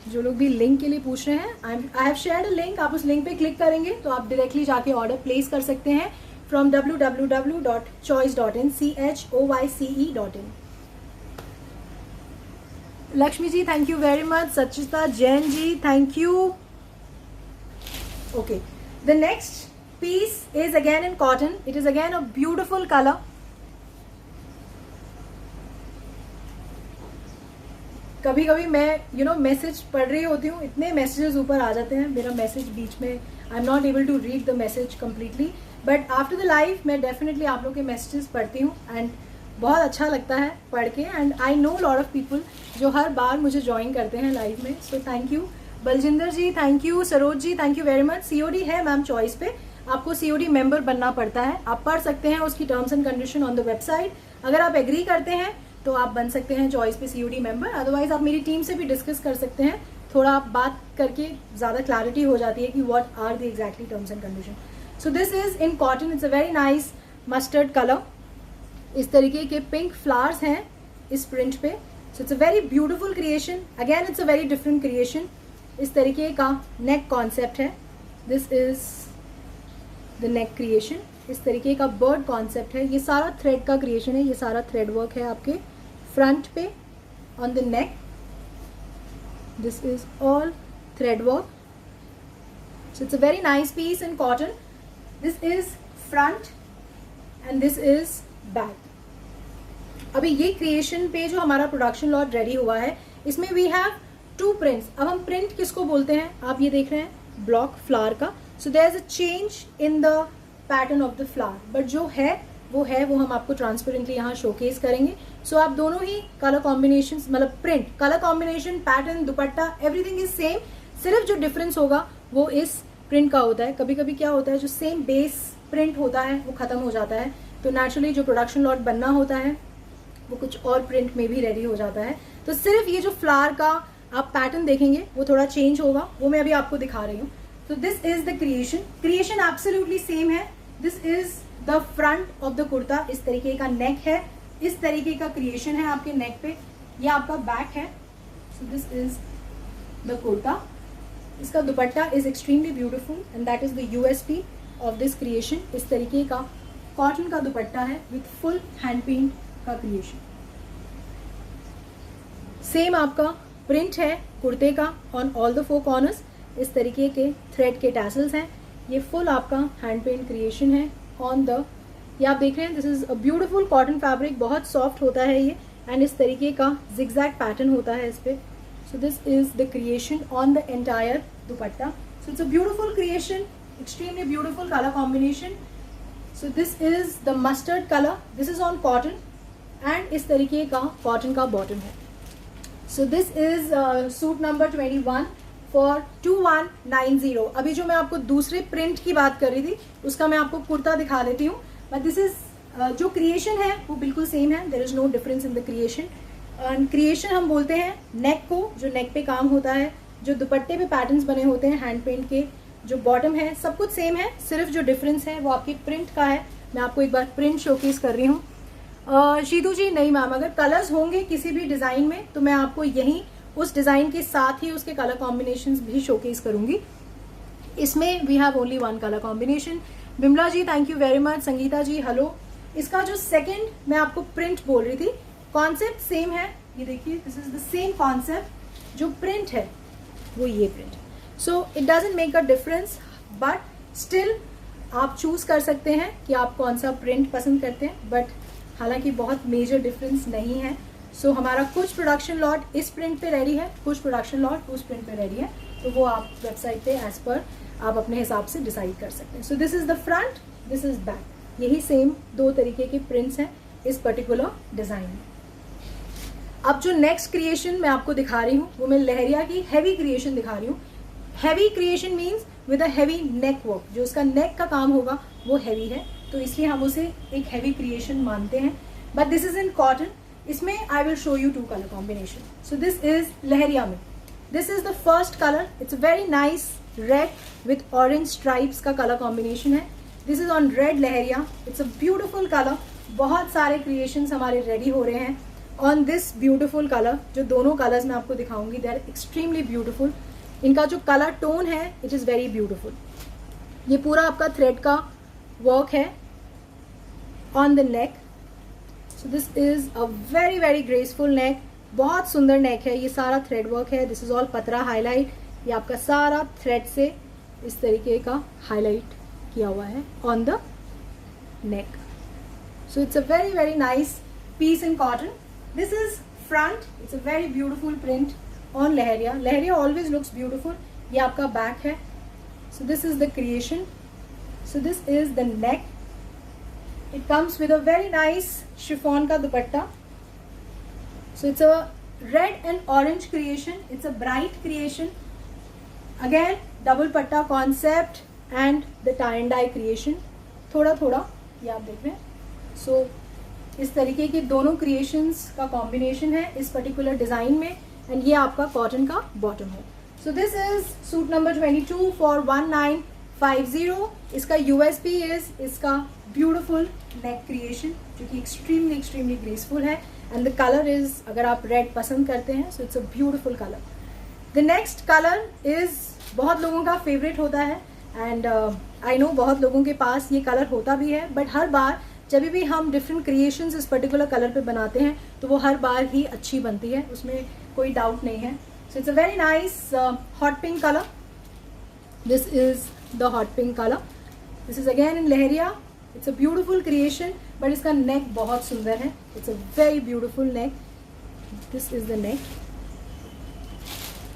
जो लोग भी link के लिए पूछ रहे हैं, I have shared a link. आप उस लिंक पे क्लिक करेंगे तो आप डायरेक्टली जाके ऑर्डर प्लेस कर सकते हैं from www.choice.in. choice.in. Lakshmi ji thank you very much. Sachita Jain ji thank you. Okay, the next piece is again in cotton. It is again a beautiful colour. कभी कभी मैं मैसेज पढ़ रही होती हूँ, इतने मैसेजेस ऊपर आ जाते हैं, मेरा मैसेज बीच में I am not able to read the message completely, but after the live मैं डेफिनेटली आप लोग के मैसेजेस पढ़ती हूँ एंड बहुत अच्छा लगता है पढ़ के. And I know lot of people जो हर बार मुझे ज्वाइन करते हैं लाइव में. So thank you. Baljinder ji thank you. Saroj ji thank you very much. COD है मैम चॉइस पे, आपको सीओडी मेंबर बनना पड़ता है. आप पढ़ सकते हैं उसकी terms and condition on the website. अगर आप एग्री करते हैं तो आप बन सकते हैं चॉइस पे सीओडी मेंबर. अदरवाइज आप मेरी टीम से भी डिस्कस कर सकते हैं थोड़ा बात करके ज़्यादा क्लैरिटी हो जाती है कि what are the exactly terms and condition. So this is in cotton. It's a very nice mustard colour. इस तरीके के पिंक फ्लावर्स हैं इस प्रिंट पे. So it's a very beautiful creation. Again it's a very different creation. इस तरीके का neck concept है. This is the neck creation. इस तरीके का बर्ड कॉन्सेप्ट है. ये सारा थ्रेड का क्रिएशन है. ये सारा थ्रेड वर्क है आपके फ्रंट पे on the neck. This is all thread work. So it's a very nice piece in cotton. This is front and this is back. अभी ये क्रिएशन पे जो हमारा प्रोडक्शन लॉट रेडी हुआ है, इसमें वी हैव 2 प्रिंट्स. अब हम प्रिंट किसको बोलते हैं, आप ये देख रहे हैं ब्लॉक फ्लावर का. So there is a change in the pattern of the flower, but जो है वो हम आपको ट्रांसपेरेंटली यहाँ शोकेस करेंगे. सो आप दोनों ही कलर कॉम्बिनेशन, मतलब print, colour combination, pattern, dupatta, everything is same. सिर्फ जो डिफरेंस होगा वो इस प्रिंट का होता है. कभी कभी क्या होता है, जो सेम बेस प्रिंट होता है वो खत्म हो जाता है, तो नेचुरली जो प्रोडक्शन लॉट बनना होता है वो कुछ और प्रिंट में भी रेडी हो जाता है. तो सिर्फ ये जो फ्लावर का आप पैटर्न देखेंगे वो थोड़ा चेंज होगा, वो मैं अभी आपको दिखा रही हूँ. तो this is the creation. Creation absolutely same है. This is the front of the kurta. इस तरीके का नेक है. इस तरीके का क्रिएशन है आपके नेक पे. ये आपका बैक है. So this is the kurta. इसका dupatta is extremely beautiful and that is the USP of this creation. इस तरीके का कॉटन का दुपट्टा है विथ फुल हैंड पेंट का क्रिएशन. सेम आपका प्रिंट है कुर्ते का ऑन ऑल द 4 कॉर्नर्स. इस तरीके के थ्रेड के टैसल्स हैं. ये फुल आपका हैंड पेंट क्रिएशन है ऑन द, ये आप देख रहे हैं, this is a beautiful cotton fabric. बहुत सॉफ्ट होता है ये एंड इस तरीके का जिगजैग पैटर्न होता है इस पे. So this is the creation on the entire dupatta. So it's a beautiful creation, extremely beautiful colour combination. So this is the mustard colour. This is on cotton and इस तरीके का कॉटन का bottom है. So this is suit number 21 for 2190. अभी जो मैं आपको दूसरे प्रिंट की बात कर रही थी उसका मैं आपको कुर्ता दिखा देती हूँ. बट दिस इज जो क्रिएशन है वो बिल्कुल सेम है. There is no difference in the creation. Creation हम बोलते हैं नेक को, जो नेक पे काम होता है, जो दुपट्टे पे पैटर्न्स बने होते हैं हैंड पेंट के, जो बॉटम है, सब कुछ सेम है. सिर्फ जो डिफरेंस है वो आपकी प्रिंट का है. मैं आपको एक बार प्रिंट शोकेस कर रही हूँ. शीतू जी, नहीं मैम, अगर कलर्स होंगे किसी भी डिज़ाइन में तो मैं आपको यहीं उस डिज़ाइन के साथ ही उसके कलर कॉम्बिनेशंस भी शोकेस करूंगी. इसमें we have only 1 colour combination. Bimla ji thank you very much. Sangeeta ji hello. इसका जो सेकंड मैं आपको प्रिंट बोल रही थी, कॉन्सेप्ट सेम है. ये देखिए, this is the same concept. जो प्रिंट है वो ये print. So it doesn't make a difference, but still आप चूज कर सकते हैं कि आप कौन सा प्रिंट पसंद करते हैं. बट हालांकि बहुत मेजर डिफरेंस नहीं है. सो हमारा कुछ प्रोडक्शन लॉट इस प्रिंट पे रेडी है, कुछ प्रोडक्शन लॉट उस प्रिंट पे रेडी है. तो वो आप वेबसाइट पे एज पर आप अपने हिसाब से डिसाइड कर सकते हैं. So this is the front, this is back. यही सेम 2 तरीके के प्रिंट्स हैं इस पर्टिकुलर डिजाइन में. अब जो नेक्स्ट क्रिएशन मैं आपको दिखा रही हूँ वो मैं लहरिया की हैवी क्रिएशन दिखा रही हूँ. Heavy creation means with a heavy neck work. जो उसका नेक का काम होगा वो हैवी है, तो इसलिए हम उसे एक हैवी क्रिएशन मानते हैं. But this is in cotton. इसमें I will show you 2 colour combination. So this is leheriya में. This is the first colour. It's very nice red with orange stripes का कलर कॉम्बिनेशन है. This is on red leheriya. It's a beautiful colour. बहुत सारे creations हमारे ready हो रहे हैं on this beautiful colour. जो दोनों कलर्स मैं आपको दिखाऊंगी दे आर एक्सट्रीमली ब्यूटिफुल. इनका जो कलर टोन है इट इज़ वेरी ब्यूटिफुल. ये पूरा आपका थ्रेड का वर्क है on the neck. So this is a very very graceful नेक. बहुत सुंदर नेक है. ये सारा थ्रेड वर्क है. दिस इज ऑल पतरा हाईलाइट. ये आपका सारा थ्रेड से इस तरीके का हाईलाइट किया हुआ है on the neck. So it's a very very nice piece in cotton. This is front. It's a very beautiful print on leheriya. Leheriya always looks beautiful. ये आपका बैक है. So this is the creation. So this is the neck. It comes with a very nice chiffon का दुपट्टा. So it's a red and orange creation. It's a bright creation. Again, double पट्टा concept and the tie and dye creation. थोड़ा थोड़ा ये आप देख रहे हैं. So इस तरीके के दोनों creations का combination है इस particular design में. And ये आपका cotton का bottom है. So this is suit number 22 for 1950. इसका यूएसपी इज इसका ब्यूटिफुल नेक क्रिएशन जो कि एक्सट्रीमली ग्रेसफुल है. एंड द कलर इज, अगर आप रेड पसंद करते हैं, सो it's a beautiful colour. The next colour is बहुत लोगों का फेवरेट होता है एंड आई नो बहुत लोगों के पास ये कलर होता भी है, बट हर बार जब भी हम डिफरेंट क्रिएशंस इस पर्टिकुलर कलर पे बनाते हैं तो वो हर बार ही अच्छी बनती है, उसमें कोई डाउट नहीं है. So it's a very nice hot pink colour. This is the hot pink colour. This is again in leheriya. It's a beautiful creation, but इसका नेक बहुत सुंदर है. It's a very beautiful neck. This is the neck.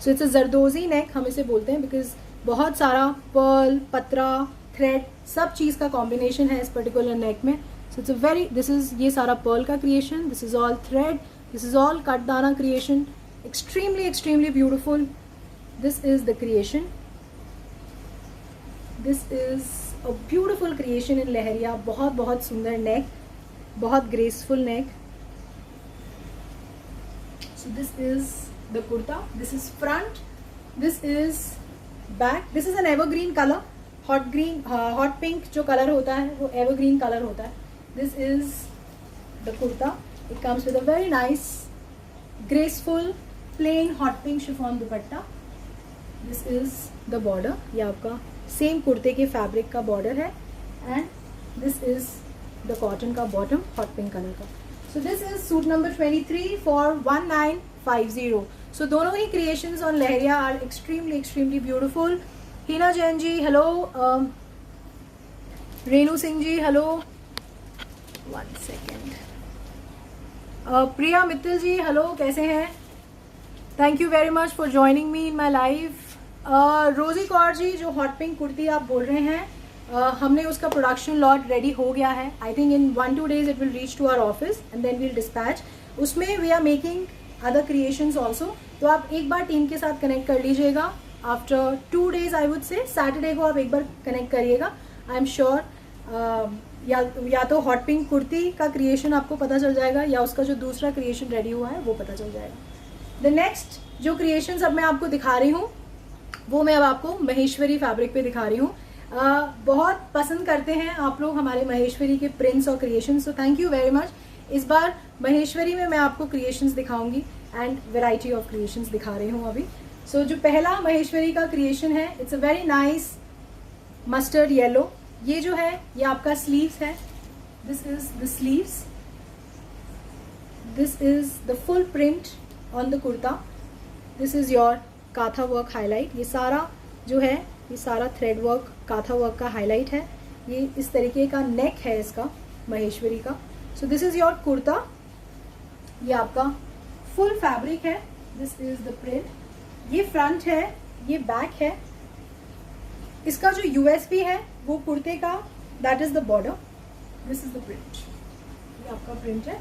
So it's a zardozi neck हम इसे बोलते हैं, because बहुत सारा पर्ल, पत्रा, थ्रेड, सब चीज़ का कॉम्बिनेशन है इस पर्टिकुलर नेक में. So it's a very, this is, ये सारा पर्ल का creation, this is all thread, this is all katdana creation. Extremely beautiful. This is the creation. This is a beautiful creation in leheriya. बहुत सुंदर नेक, बहुत graceful neck. So this is the kurta. This is front. This is back. This is an evergreen colour. Hot green, hot pink जो colour होता है वो evergreen colour होता है. This is the kurta. It comes with a very nice graceful plain hot pink chiffon dupatta. This is the border. ये आपका same कुर्ते के फैब्रिक का बॉर्डर है and this is the cotton का बॉटम हॉट पिंक कलर का. So this is suit number 23 for 1950. So दोनों ही creations on leheriya are extremely beautiful. Heena Jain ji hello. Renu Singh ji hello. 1 second. Priya Mittal ji hello, कैसे हैं? Thank you very much for joining me in my live. रोजी कौर जी, जो hot pink kurti आप बोल रहे हैं, हमने उसका प्रोडक्शन लॉट रेडी हो गया है. I think in 1-2 days it will reach to our office and then we'll dispatch. उसमें we are making other creations also. तो आप एक बार टीम के साथ कनेक्ट कर लीजिएगा. आफ्टर 2 days आई वुड से सैटरडे को आप एक बार कनेक्ट करिएगा. आई एम श्योर या तो हॉट पिंक कुर्ती का क्रिएशन आपको पता चल जाएगा या उसका जो दूसरा क्रिएशन रेडी हुआ है वो पता चल जाएगा. द नेक्स्ट जो क्रिएशंस अब मैं आपको दिखा रही हूँ वो मैं अब आपको महेश्वरी फैब्रिक पे दिखा रही हूँ. बहुत पसंद करते हैं आप लोग हमारे महेश्वरी के प्रिंट्स और creations, so thank you very much. इस बार महेश्वरी में मैं आपको क्रिएशंस दिखाऊंगी एंड वेराइटी ऑफ क्रिएशंस दिखा रही हूँ अभी. सो जो पहला महेश्वरी का क्रिएशन है, it's a very nice mustard yellow. ये जो है ये आपका स्लीव्स है. This is the sleeves. This is the full print on the kurta. This is your katha work highlight. ये सारा जो है ये सारा थ्रेड वर्क, काथा वर्क का हाईलाइट है. ये इस तरीके का नेक है इसका महेश्वरी का. So this is your kurta. ये आपका फुल फैब्रिक है. This is the print. ये फ्रंट है, ये बैक है. इसका जो यूएसपी है वो कुर्ते का, that is the border. This is the print. ये आपका प्रिंट है.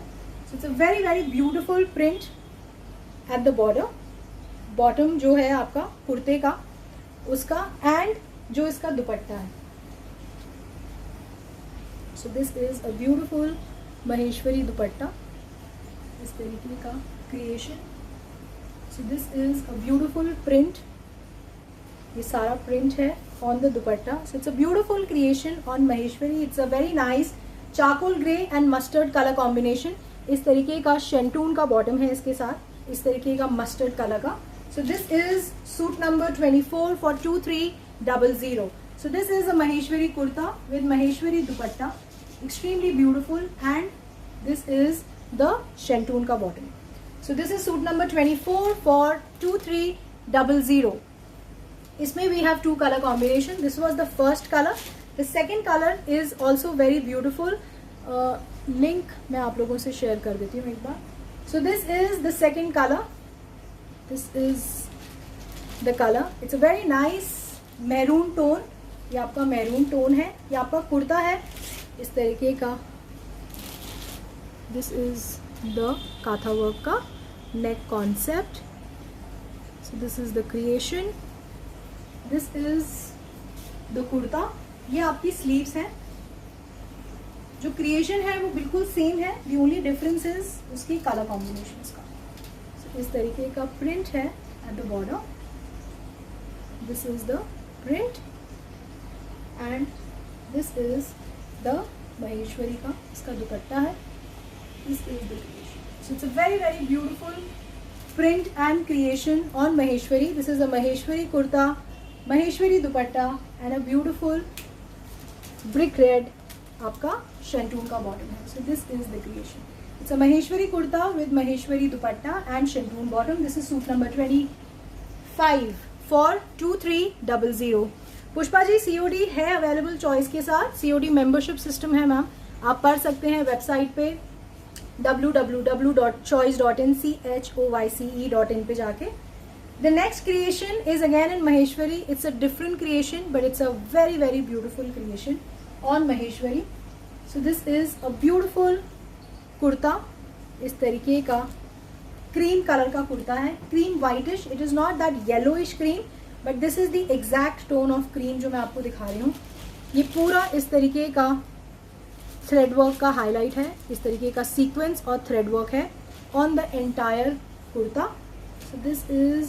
So it's a very beautiful print at the border. Bottom जो है आपका कुर्ते का उसका एंड जो इसका दुपट्टा है. So this is a beautiful Maheshwari दुपट्टा. इस तरीके का creation. So this is a beautiful print. ये सारा प्रिंट है on the dupatta. So it's a beautiful creation on Maheshwari. It's a very nice charcoal grey and mustard colour combination. इस तरीके का शेंटून का बॉटम है इसके साथ, इस तरीके का मस्टर्ड कलर का. So this is suit number 24 for 2300. So this is a Maheshwari kurta with Maheshwari dupatta. Extremely beautiful and this is the shantoon का bottom. So this is suit number 24 for 2300. इसमें we have 2 color combination. This was the first color. The second color is also very beautiful. Link मैं आप लोगों से share कर देती हूँ एक बार. So this is the second color. This is the color. It's a very nice maroon tone. ये आपका maroon tone है. ये आपका कुर्ता है इस तरीके का. This is the काथा वर्क का neck concept. So this is the creation. This is the kurta. ये आपकी स्लीव्स हैं. जो क्रिएशन है वो बिल्कुल सेम है. द ओनली डिफरेंस इज उसकी कलर कॉम्बिनेशंस का. so, इस तरीके का प्रिंट है at the border. This is the print and this is the Maheshwari का इसका दुपट्टा है. This is the creation. So it's a very very beautiful print and creation on Maheshwari. This is a Maheshwari kurta, Maheshwari dupatta and a beautiful brick red आपका shantung का bottom है. So this is the creation. It's a Maheshwari kurta with Maheshwari dupatta and shantoon bottom. This is suit number 25 for 2300. Pushpa ji COD है available Choice के साथ. COD membership system है ma'am, आप पढ़ सकते हैं वेबसाइट पे www.choice.in CHOYCE.in पे जाके. The next creation is again in Maheshwari. It's a different creation but it's a very very beautiful creation on Maheshwari. So this is a beautiful kurta. इस तरीके का क्रीम कलर का कुर्ता है, cream whitish. It is not that yellowish cream but this is the exact tone of cream जो मैं आपको दिखा रही हूँ. ये पूरा इस तरीके का थ्रेड वर्क का हाईलाइट है, इस तरीके का सीक्वेंस और थ्रेड वर्क है on the entire kurta. So this is,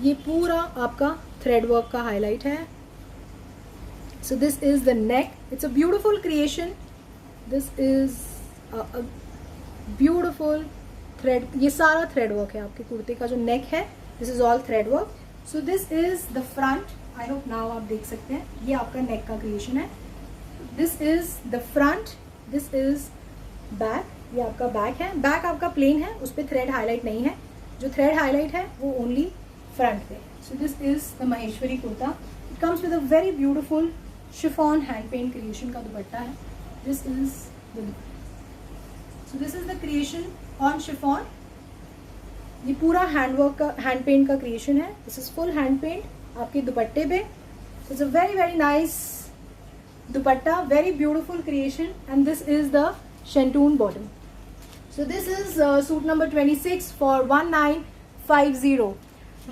ये पूरा आपका थ्रेड वर्क का हाईलाइट है. So this is the neck. It's a beautiful creation. This is a beautiful thread. ये सारा थ्रेड वर्क है आपके कुर्ते का जो नेक है. This is all thread work. So this is the front. I hope now आप देख सकते हैं. ये आपका नेक का क्रिएशन है. This is the front. This is back. ये आपका बैक है. बैक आपका प्लेन है, उस पर थ्रेड हाईलाइट नहीं है. जो थ्रेड हाईलाइट है वो ओनली फ्रंट पे. So this is the Maheshwari kurta. It comes with a very beautiful chiffon hand paint creation का दुपट्टा है. This is the, so this is the creation on chiffon. ये पूरा हैंड वर्क का, हैंड पेंट का creation है. This is full hand paint आपके दुपट्टे पे. So it's a very very nice dupatta, very beautiful creation and this is the shantoon bottom. So this is suit number 26 for 1950.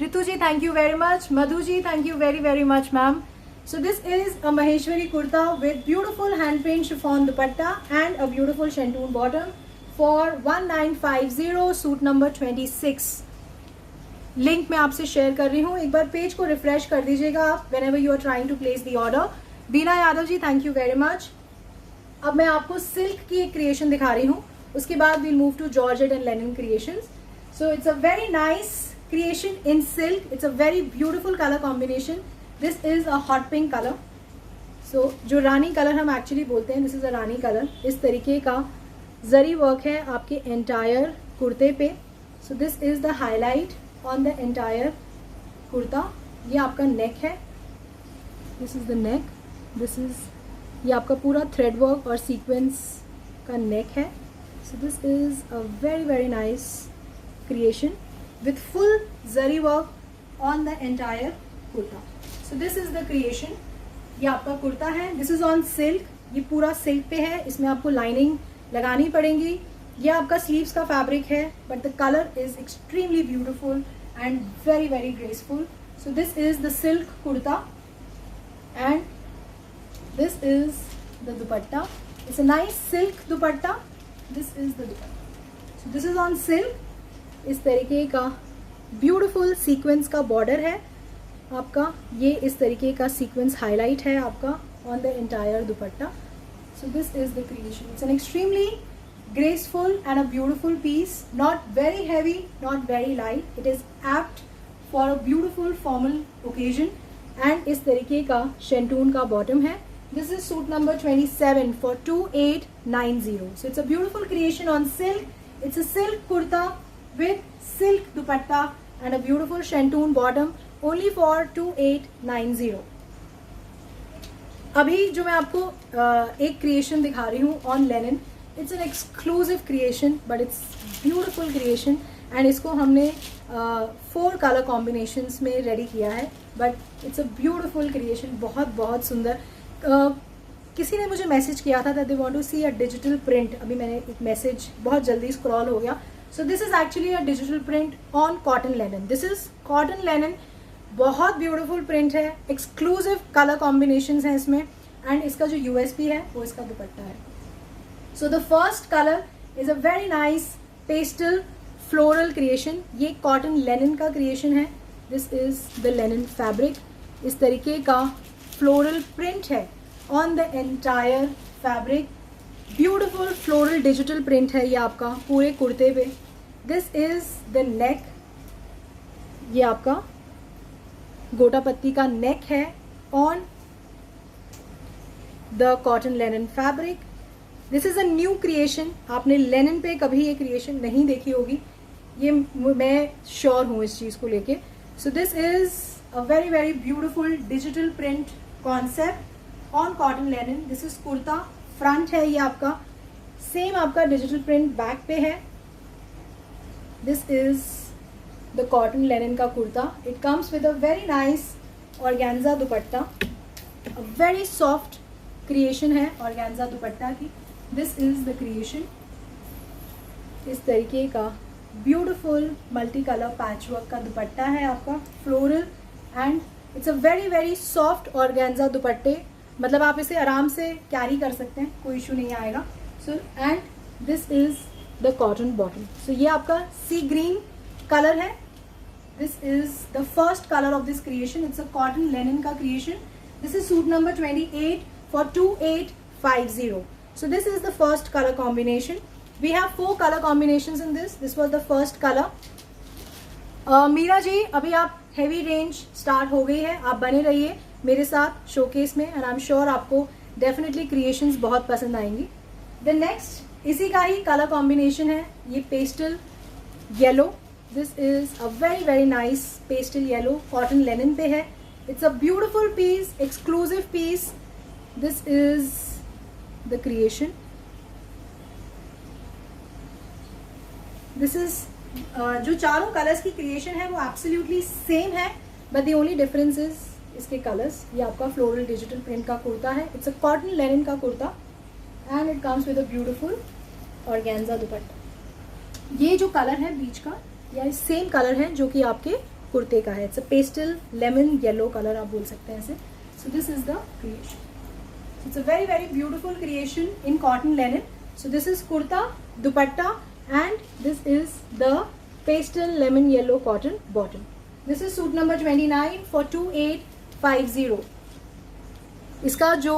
Ritu ji thank you very much. Madhu ji thank you very very much ma'am. So this is a Maheshwari kurta with beautiful hand paint chiffon dupatta and a beautiful shantoon bottom for 1950. Suit number 26. Link मैं आपसे share कर रही हूँ. एक बार page को refresh कर दीजिएगा आप whenever you are trying to place the order. Beena Yadav ji thank you very much. अब मैं आपको सिल्क की एक क्रिएशन दिखा रही हूँ, उसके बाद we'll move to georgette and Lenin creations. So it's a very nice creation in silk. It's a very beautiful color combination. This is a hot pink colour. So जो रानी कलर हम actually बोलते हैं, this is a rani colour. इस तरीके का जरी work है आपके entire कुर्ते पे. So this is the highlight on the entire kurta. ये आपका नेक है. This is the neck. This is, ये आपका पूरा थ्रेड वर्क और सीक्वेंस का नेक है. So this is a very very nice creation with full zari work on the entire kurta. So this is the creation. ये आपका कुर्ता है. This is on silk. ये पूरा सिल्क पे है. इसमें आपको लाइनिंग लगानी पड़ेगी. ये आपका स्लीव्स का फैब्रिक है but the colour is extremely beautiful and very very graceful. So this is the silk kurta and this is the dupatta. It's a nice silk dupatta. This is the dupatta. So this is on silk. इस तरीके का beautiful sequence का border है आपका. ये इस तरीके का सीक्वेंस हाईलाइट है आपका on the entire dupatta. So this is the creation. It's an extremely graceful and a beautiful piece, not very heavy, not very light. It is apt for a beautiful formal occasion and इस तरीके का shantung का bottom है. This is suit number 27 for 2890. So it's a beautiful creation on silk. It's a silk kurta with silk dupatta and a beautiful shantoon bottom only for 2890. अभी जो मैं आपको एक क्रिएशन दिखा रही हूँ on linen. It's an exclusive creation but it's beautiful creation and इसको हमने 4 कलर कॉम्बिनेशंस में रेडी किया है but it's a beautiful creation. बहुत बहुत सुंदर. किसी ने मुझे मैसेज किया था that they want to see a digital print. अभी मैंने एक मैसेज बहुत जल्दी स्क्रॉल हो गया. So this is actually a digital print on cotton linen. This is cotton linen. बहुत ब्यूटिफुल प्रिंट है. एक्सक्लूसिव कलर कॉम्बिनेशंस हैं इसमें एंड इसका जो यूएसपी है वो इसका दुपट्टा है. So the first color is a very nice pastel floral creation. ये cotton linen का creation है. This is the Lenin fabric. इस तरीके का फ्लोरल प्रिंट है on the entire fabric. Beautiful floral digital print है ये आपका पूरे कुर्ते पे। दिस इज़ द नेक, ये आपका गोटा पत्ती का नेक है on the cotton Lenin fabric. This is a new creation, आपने लेनिन पे कभी ये क्रिएशन नहीं देखी होगी, ये मैं श्योर हूँ इस चीज़ को लेके। सो this is a very very beautiful digital print concept on cotton linen. This is kurta, front है ये आपका, सेम आपका डिजिटल प्रिंट बैक पे है। This is the cotton linen का kurta. It comes with a very nice organza dupatta, a very soft creation है organza dupatta की। This is the creation. इस तरीके का ब्यूटिफुल मल्टी कलर पैचवर्क का दुपट्टा है आपका, floral, and it's a very very soft organza दुपट्टे, मतलब आप इसे आराम से कैरी कर सकते हैं, कोई इशू नहीं आएगा। So and this is the cotton bottom. So ये आपका सी ग्रीन कलर है। This is the first colour of this creation. It's a cotton linen का creation. This is suit number 28 for 2850. So this is the first color combination. We have 4 color combinations in this. This was the first color. Meera ji, अभी आप heavy range start हो गई है, आप बने रहिए मेरे साथ शोकेस में, एंड आई एम श्योर आपको डेफिनेटली क्रिएशंस बहुत पसंद आएंगी। द नेक्स्ट इसी का ही कलर कॉम्बिनेशन है, ये pastel yellow. This is a very very nice pastel yellow, cotton linen पे है। It's a beautiful piece, exclusive piece. This is the creation. This is जो चारों कलर्स की क्रिएशन है वो एब्सोल्युटली सेम है, but the only difference is इसके colours. ये आपका फ्लोरल डिजिटल प्रिंट का कुर्ता है। इट्स अ कॉटन लेनिन का kurta and it comes with a beautiful organza दुपट्टा। ये जो कलर है बीच का, या सेम कलर है जो कि आपके कुर्ते का है। It's a pastel lemon yellow colour आप बोल सकते हैं इसे। सो this is the creation. It's a very very beautiful creation in cotton linen. So this is kurta, dupatta, and this is the pastel lemon yellow cotton bottom. This is suit number 29 for 2850. इसका जो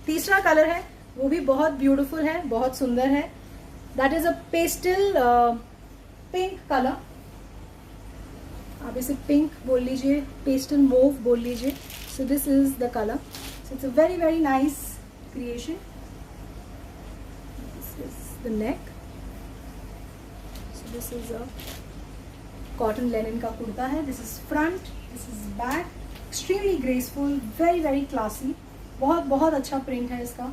तीसरा colour है वो भी बहुत beautiful है, बहुत सुंदर है। That is a pastel pink color. आप इसे पिंक बोल लीजिए, पेस्टल मोव बोल लीजिए। So this is the color. It's a very very nice creation. This is the neck. So this is a cotton linen का कुर्ता है। This is front, this is back. Extremely graceful, very very classy. बहुत बहुत अच्छा print है इसका।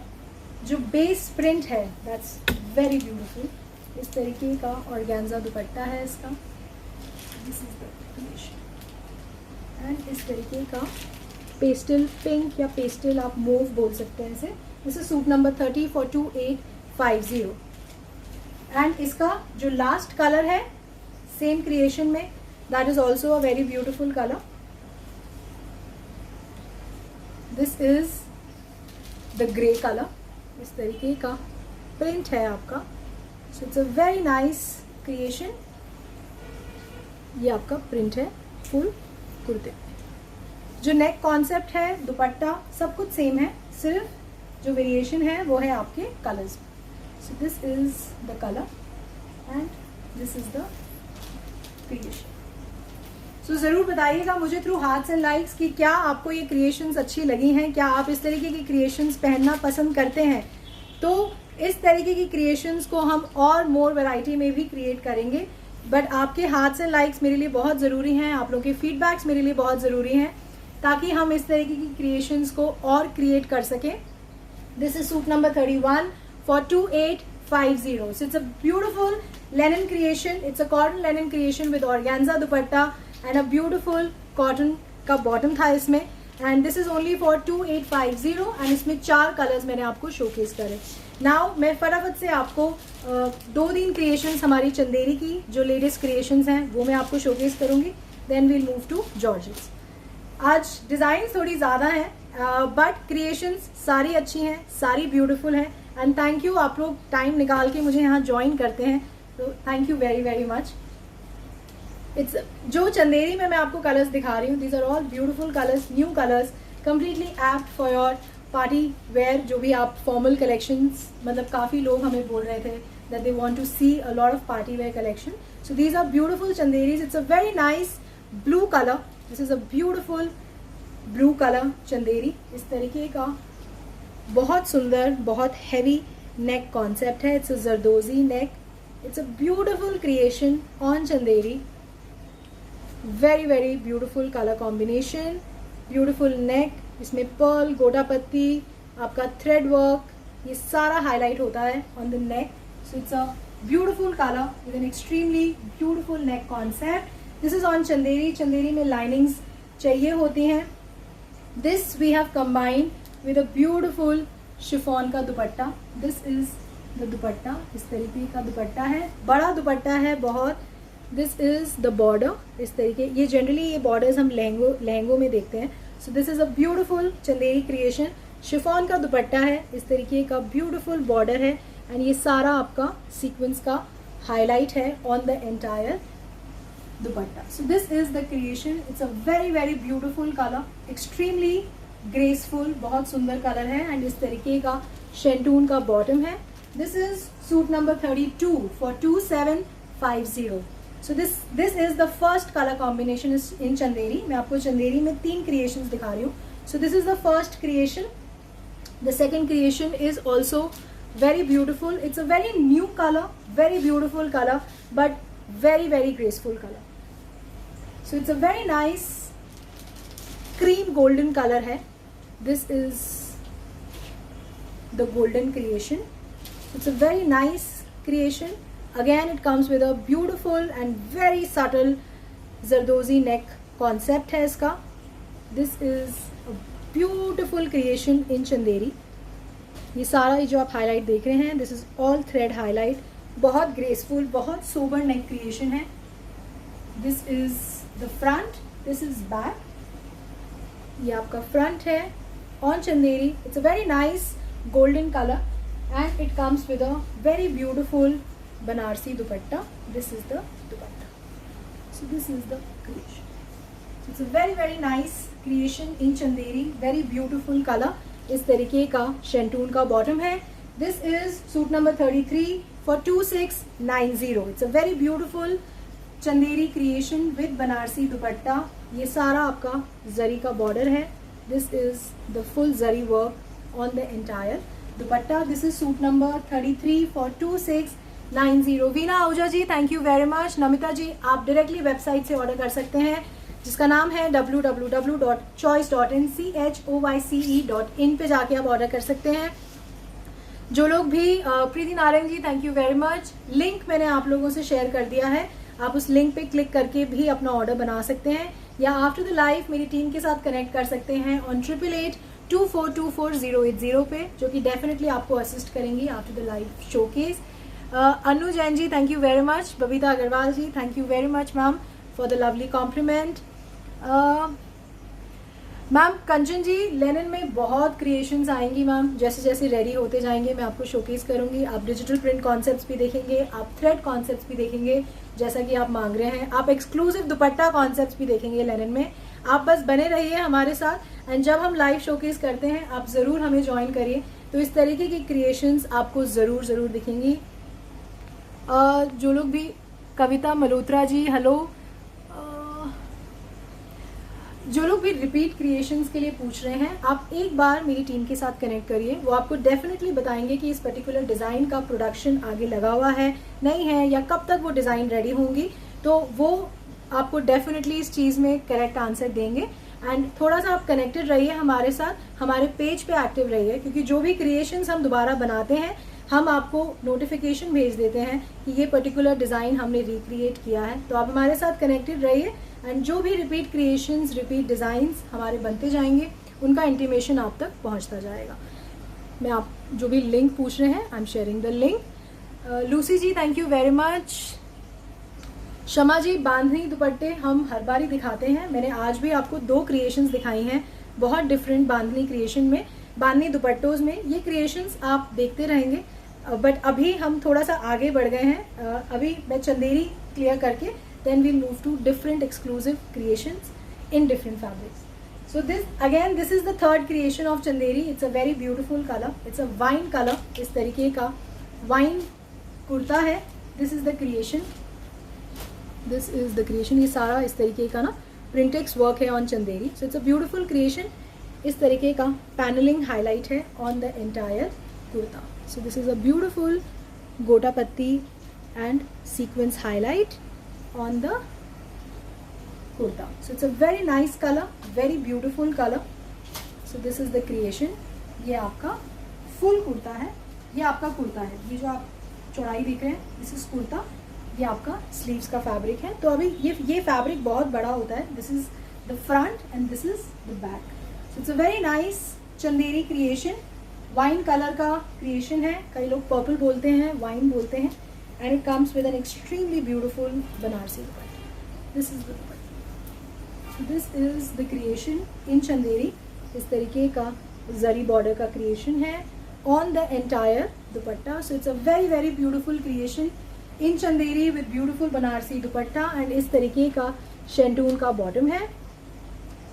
जो base print है that's very beautiful. इस तरीके का ऑर्गेन्जा दुपट्टा है इसका। This is the creation. And इस तरीके का पेस्टल पिंक या पेस्टल आप मूव बोल सकते हैं इसे। This is suit number 30 for 2850. And इसका जो लास्ट कलर है सेम क्रिएशन में, that is also a very beautiful colour. This is the grey colour. इस तरीके का प्रिंट है आपका। So it's a very nice creation. ये आपका प्रिंट है फुल कुर्ते। जो नेक कॉन्सेप्ट है, दुपट्टा, सब कुछ सेम है, सिर्फ जो वेरिएशन है वो है आपके colours. So this is the colour and this is the creation. So ज़रूर बताइएगा मुझे थ्रू हार्ट्स एंड लाइक्स कि क्या आपको ये क्रिएशंस अच्छी लगी हैं, क्या आप इस तरीके की क्रिएशंस पहनना पसंद करते हैं। तो इस तरीके की क्रिएशंस को हम और मोर वैरायटी में भी क्रिएट करेंगे, बट आपके हार्ट्स एंड लाइक्स मेरे लिए बहुत ज़रूरी हैं, आप लोगों के फीडबैक्स मेरे लिए बहुत ज़रूरी हैं, ताकि हम इस तरीके की क्रिएशंस को और क्रिएट कर सकें। This is suit number 31 for 2850. So it's a beautiful linen creation. It's a cotton linen creation with organza dupatta and a beautiful cotton का bottom था इसमें, and this is only for 2850 and इसमें 4 colours मैंने आपको showcase करे। Now मैं फटाफट से आपको 2-3 क्रिएशंस हमारी चंदेरी की जो लेटेस्ट क्रिएशंस हैं वो मैं आपको शोकेस करूँगी, then we'll move to georgettes. आज डिज़ाइन थोड़ी ज़्यादा हैं बट क्रिएशंस सारी अच्छी हैं, सारी ब्यूटीफुल हैं, एंड थैंक यू आप लोग टाइम निकाल के मुझे यहाँ ज्वाइन करते हैं, तो thank you very very much. It's जो चंदेरी में मैं आपको कलर्स दिखा रही हूँ, these are all beautiful colours, new colours, completely apt for your party wear. जो भी आप फॉर्मल कलेक्शंस, मतलब काफ़ी लोग हमें बोल रहे थे that they want to see a lot of party wear collection, so these are beautiful Chanderis. It's a very nice blue colour, this is a beautiful blue colour Chanderi. इस तरीके का बहुत सुंदर, बहुत हैवी नेक कॉन्सेप्ट है। It's a zardozi neck, it's a beautiful creation on Chanderi, very very beautiful colour combination, beautiful neck. इसमें pearl, गोटा पत्ती, आपका थ्रेड वर्क, ये सारा हाईलाइट होता है on the neck. So it's a beautiful colour with an extremely beautiful neck concept. This is on Chanderi. Chanderi में linings चाहिए होती हैं। This we have combined with a beautiful chiffon का dupatta. This is the dupatta, इस तरीके का दुपट्टा है, बड़ा दुपट्टा है बहुत। दिस इज द बॉर्डर, इस तरीके, ये जनरली ये बॉर्डर्स हम लहंगों में देखते हैं। So this is a beautiful Chanderi creation. Chiffon का दुपट्टा है, इस तरीके का ब्यूटीफुल बॉर्डर है, एंड ये सारा आपका सीक्वेंस का हाईलाइट है on the entire dupatta. So this is the creation. It's a very very beautiful colour, extremely graceful, बहुत सुंदर कलर है, एंड इस तरीके का शेंटून का बॉटम है। This is suit number 32 for 2750। So this is the first colour combination in Chanderi. मैं आपको चंदेरी में 3 क्रिएशंस दिखा रही हूँ। So this is the first creation. The second creation is also very beautiful. It's a very new color, very beautiful color, but very very graceful color. So it's a very nice cream golden color hai. This is the golden creation. It's a very nice creation. Again it comes with a beautiful and very subtle zardozi neck concept hai iska. This is a beautiful creation in chanderi. ये सारा ये जो आप highlight देख रहे हैं, this is all thread highlight, बहुत graceful, बहुत सोबर नेक क्रिएशन है। This is the front, this is back, ये आपका फ्रंट है on Chanderi. It's a very nice golden colour and it comes with a very beautiful Banarasi dupatta. This is the dupatta. So this is the creation. It's a very very nice creation in Chanderi, very beautiful colour. इस तरीके का शेंटून का bottom है। This is suit number 33 for 2690। It's a very beautiful Chanderi creation with Banarasi dupatta. ये सारा आपका जरी का बॉर्डर है। This is the full zari work on the entire dupatta. This is suit number 33 for 2690। Veena Ahuja ji, thank you very much. Namita ji, आप डायरेक्टली वेबसाइट से order कर सकते हैं जिसका नाम है www.choice.in, choice.in पे जाके आप ऑर्डर कर सकते हैं। जो लोग भी Preeti Narayan ji, thank you very much. Link मैंने आप लोगों से शेयर कर दिया है, आप उस लिंक पे क्लिक करके भी अपना ऑर्डर बना सकते हैं, या आफ्टर द लाइव मेरी टीम के साथ कनेक्ट कर सकते हैं ऑन 8882424080 पे, जो कि डेफिनेटली आपको असिस्ट करेंगी after the live showcase. Anu Jain ji, thank you very much. Babita Agarwal ji, thank you very much ma'am for the lovely compliment. Ma'am Kanchan ji, linen में बहुत क्रिएशंस आएंगी मैम, जैसे जैसे रेडी होते जाएंगे मैं आपको शोकेस करूंगी। आप डिजिटल प्रिंट कॉन्सेप्ट्स भी देखेंगे, आप थ्रेड कॉन्सेप्ट्स भी देखेंगे जैसा कि आप मांग रहे हैं, आप एक्सक्लूसिव दुपट्टा कॉन्सेप्ट्स भी देखेंगे लेनिन में। आप बस बने रहिए हमारे साथ, एंड जब हम लाइव शोकेस करते हैं आप ज़रूर हमें ज्वाइन करिए, तो इस तरीके की क्रिएशंस आपको ज़रूर ज़रूर दिखेंगी। जो लोग भी, कविता मल्होत्रा जी, हेलो। जो लोग भी रिपीट क्रिएशंस के लिए पूछ रहे हैं, आप एक बार मेरी टीम के साथ कनेक्ट करिए, वो आपको डेफिनेटली बताएंगे कि इस पर्टिकुलर डिज़ाइन का प्रोडक्शन आगे लगा हुआ है, नहीं है, या कब तक वो डिज़ाइन रेडी होंगी, तो वो आपको डेफिनेटली इस चीज़ में करेक्ट आंसर देंगे। एंड थोड़ा सा आप कनेक्टेड रहिए हमारे साथ, हमारे पेज पे एक्टिव रहिए, क्योंकि जो भी क्रिएशंस हम दोबारा बनाते हैं हम आपको नोटिफिकेशन भेज देते हैं कि ये पर्टिकुलर डिज़ाइन हमने रिक्रिएट किया है, तो आप हमारे साथ कनेक्टेड रहिए, एंड जो भी रिपीट क्रिएशंस, रिपीट डिज़ाइंस हमारे बनते जाएंगे उनका इंटीमेशन आप तक पहुंचता जाएगा। मैं आप जो भी लिंक पूछ रहे हैं, I am sharing the link. Lucy ji, thank you very much. Shama ji, bandhani दुपट्टे हम हर बार ही दिखाते हैं, मैंने आज भी आपको 2 क्रिएशंस दिखाई हैं बहुत डिफरेंट बांधनी क्रिएशन में, बांधनी दुपट्टोज में। ये क्रिएशंस आप देखते रहेंगे, बट अभी हम थोड़ा सा आगे बढ़ गए हैं। अभी मैं चंदेरी क्लियर करके then we'll move to different exclusive creations in different fabrics. So this is the third creation of Chanderi. It's a very beautiful color. It's a wine color. इस तरीके का wine कुर्ता है. This is the creation. ये सारा इस तरीके का ना प्रिंटेक्स वर्क है on Chanderi. So it's a beautiful creation. इस तरीके का पैनलिंग हाईलाइट है on the entire kurta. So this is a beautiful गोटा पत्ती and sequence highlight on the kurta. So it's a very nice color, very beautiful color. So this is the creation. ये आपका full kurta है. ये आपका कुर्ता है. ये जो आप चौड़ाई देख रहे हैं, this is कुर्ता. ये आपका स्लीव्स का फैब्रिक है. तो अभी ये फैब्रिक बहुत बड़ा होता है. This is the front and this is the back. So it's a very nice Chanderi creation. Wine colour का क्रिएशन है. कई लोग पर्पल बोलते हैं, वाइन बोलते हैं. And it comes with an extremely beautiful Banarsi dupatta. This is the dupatta. This is the creation in Chanderi. इस तरीके का जरी बॉर्डर का क्रिएशन है on the entire dupatta. So it's a very very beautiful creation in Chanderi with beautiful Banarsi dupatta and इस तरीके का शेंटून का bottom है.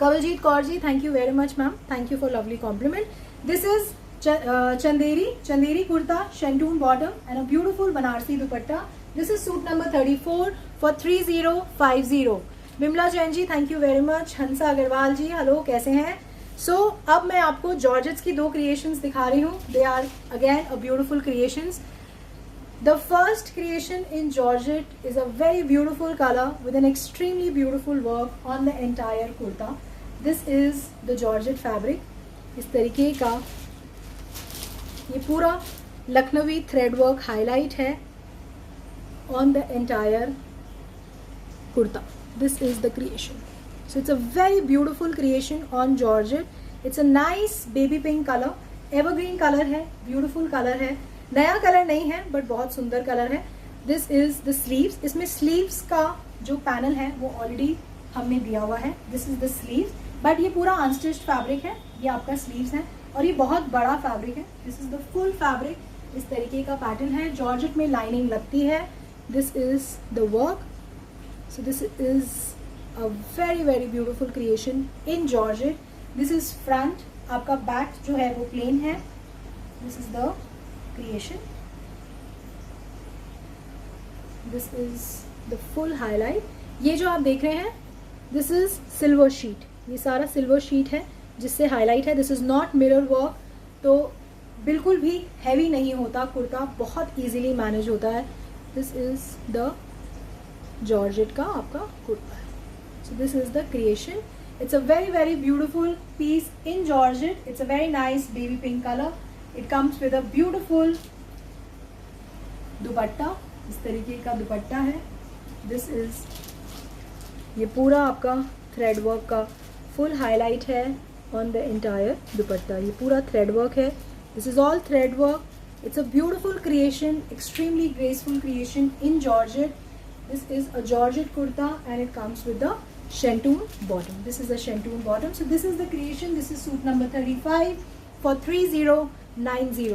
Kawaljeet Kaur ji, thank you very much ma'am. Thank you for lovely compliment. This is Chanderi kurta, shantoon bottom and a beautiful Banarsi dupatta. This is suit number 34 for 3050. Bimla Jain ji, thank you very much. Hansa Agarwal ji, hello, कैसे हैं? So अब मैं आपको georgettes की दो creations दिखा रही हूँ. They are again a beautiful creations. The first creation in Georgette is a very beautiful color with an extremely beautiful work on the entire kurta. This is the Georgette fabric. इस तरीके का ये पूरा Lucknowi thread work highlight है on the entire kurta. This is the creation. So it's a very beautiful creation on georgette. It's a nice baby pink colour. Evergreen colour है, beautiful colour है. नया colour नहीं है बट बहुत सुंदर कलर है. This is the sleeves. इसमें sleeves का जो पैनल है वो ऑलरेडी हमने दिया हुआ है. This is the sleeves but ये पूरा अनस्टिच्ड फैब्रिक है. ये आपका स्लीव्स है और ये बहुत बड़ा फैब्रिक है. This is the full fabric. इस तरीके का पैटर्न है. जॉर्जेट में लाइनिंग लगती है. This is the work. So this is a very very beautiful creation in georgette. This is front. आपका बैक जो है वो प्लेन है. This is the creation. This is the full highlight. ये जो आप देख रहे हैं दिस इज सिल्वर शीट. ये सारा सिल्वर शीट है जिससे हाईलाइट है. This is not mirror work. तो बिल्कुल भी हैवी नहीं होता कुर्ता, बहुत इजीली मैनेज होता है. दिस इज़ द जॉर्जेट का आपका कुर्ता है. So this is the creation. It's a very very beautiful piece in georgette. It's a very nice baby pink colour. It comes with a beautiful dupatta. इस तरीके का दुपट्टा है. This is ये पूरा आपका थ्रेड वर्क का फुल हाईलाइट है on the entire dupatta. ये पूरा thread work है. This is all thread work. It's a beautiful creation, extremely graceful creation in Georgette. This is a Georgette kurta and it comes with the shantoon bottom. This is the shantoon bottom. So this is the creation. This is suit number 35 for 3090.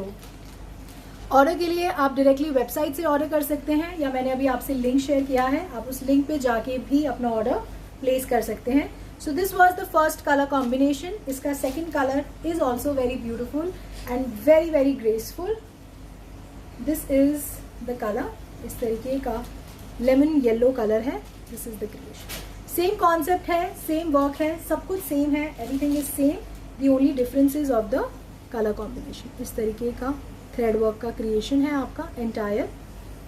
Order के लिए आप directly website से order कर सकते हैं या मैंने अभी आपसे लिंक शेयर किया है, आप उस लिंक पे जाके भी अपना ऑर्डर प्लेस कर सकते हैं. So this was the first color combination. इसका second color is also very beautiful and very very graceful. This is the color. इस तरीके का lemon yellow color है. This is the creation. Same concept है, same work है, सब कुछ same है. Everything is same. The only difference is of the color combination. इस तरीके का thread work का creation है आपका entire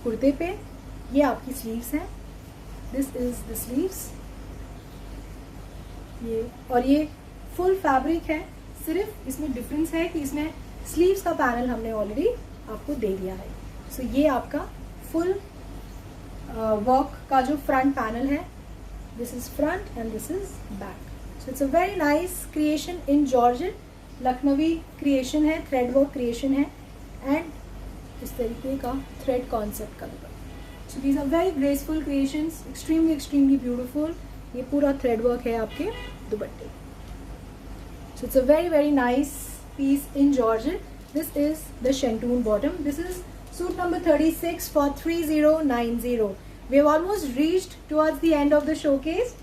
कुर्ते पे. ये आपकी sleeves है. This is the sleeves. ये और ये फुल फैब्रिक है. सिर्फ इसमें डिफरेंस है कि इसमें स्लीव्स का पैनल हमने ऑलरेडी आपको दे दिया है. सो ये आपका फुल वर्क का जो फ्रंट पैनल है. This is front and this is back. So it's a very nice creation in georgette. Lakhnavi creation है, थ्रेड वर्क क्रिएशन है एंड इस तरीके का थ्रेड कॉन्सेप्ट का. So these are very graceful creations, extremely extremely beautiful. ये पूरा thread work है आपके दुपट्टे. So it's a very very nice piece in georgette. This is the shantoon bottom. This is suit number 36 for 3090. We have almost reached towards the end of the showcase.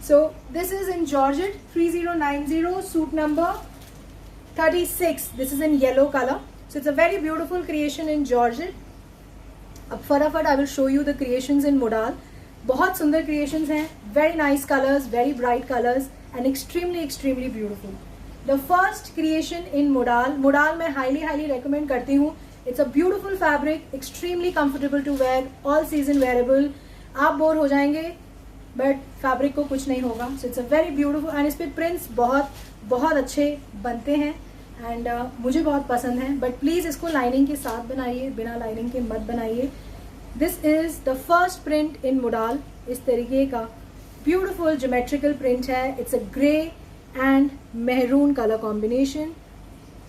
So this is in Georgette 3090, suit number 36. This is in yellow color. So it's a very beautiful creation in Georgette. अब फटाफट I will show you the creations in modal. बहुत सुंदर creations हैं, very nice colors, very bright colors and extremely beautiful. The first creation in modal मैं highly recommend करती हूँ. It's a beautiful fabric, extremely comfortable to wear, all season wearable. आप bore हो जाएंगे but fabric को कुछ नहीं होगा. So it's a very beautiful and इस पे प्रिंट्स बहुत अच्छे बनते हैं एंड मुझे बहुत पसंद है. बट प्लीज़ इसको लाइनिंग के साथ बनाइए, बिना लाइनिंग के मत बनाइए. This is the first print in modal. इस तरीके का ब्यूटिफुल ज्योमेट्रिकल प्रिंट है. It's a grey and maroon colour combination.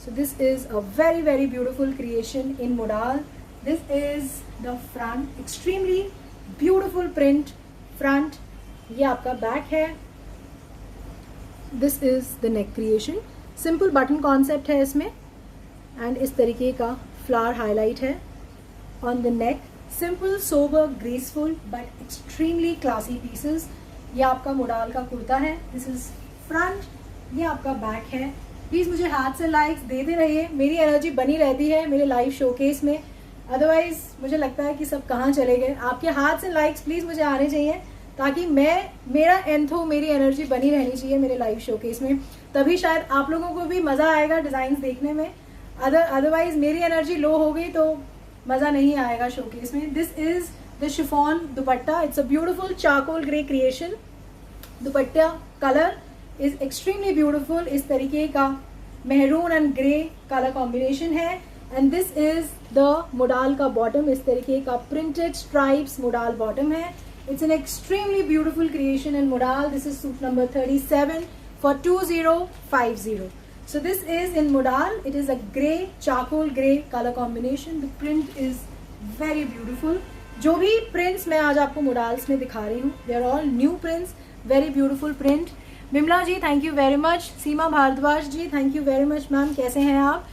So this is a very beautiful creation in modal. This is the front, extremely beautiful print front. ये आपका back है. This is the neck creation. Simple button concept है इसमें and इस तरीके का flower highlight है on the neck. Simple, sober, graceful but extremely classy pieces. ये आपका modal का कुर्ता है. This is front. ये आपका बैक है. प्लीज़ मुझे हाथ से लाइक्स देते रहिए, मेरी एनर्जी बनी रहती है मेरे लाइव शोकेस में. अदरवाइज मुझे लगता है कि सब कहाँ चले गए. आपके हाथ से लाइक्स प्लीज़ मुझे आने चाहिए ताकि मेरा एंथो, मेरी एनर्जी बनी रहनी चाहिए मेरे लाइव शोकेस में. तभी शायद आप लोगों को भी मज़ा आएगा डिज़ाइंस देखने में. अदरवाइज मेरी एनर्जी लो हो गई तो मज़ा नहीं आएगा शोकेस में. This is the chiffon dupatta. It's a beautiful charcoal grey creation. Dupatta colour is extremely beautiful. इस तरीके का maroon and grey colour combination है and this is the modal का बॉटम. इस तरीके का प्रिंटेड स्ट्राइप्स modal बॉटम है. It's an extremely beautiful creation in modal. This is suit number 37 for 2050. So this is in modal. It is a grey, charcoal grey color combination. The print is very beautiful. जो भी prints मैं आज आपको modals में दिखा रही हूँ, they are all new prints, very beautiful print. Bimla ji thank you very much. Seema Bhardwaj ji thank you very much ma'am. कैसे हैं आप?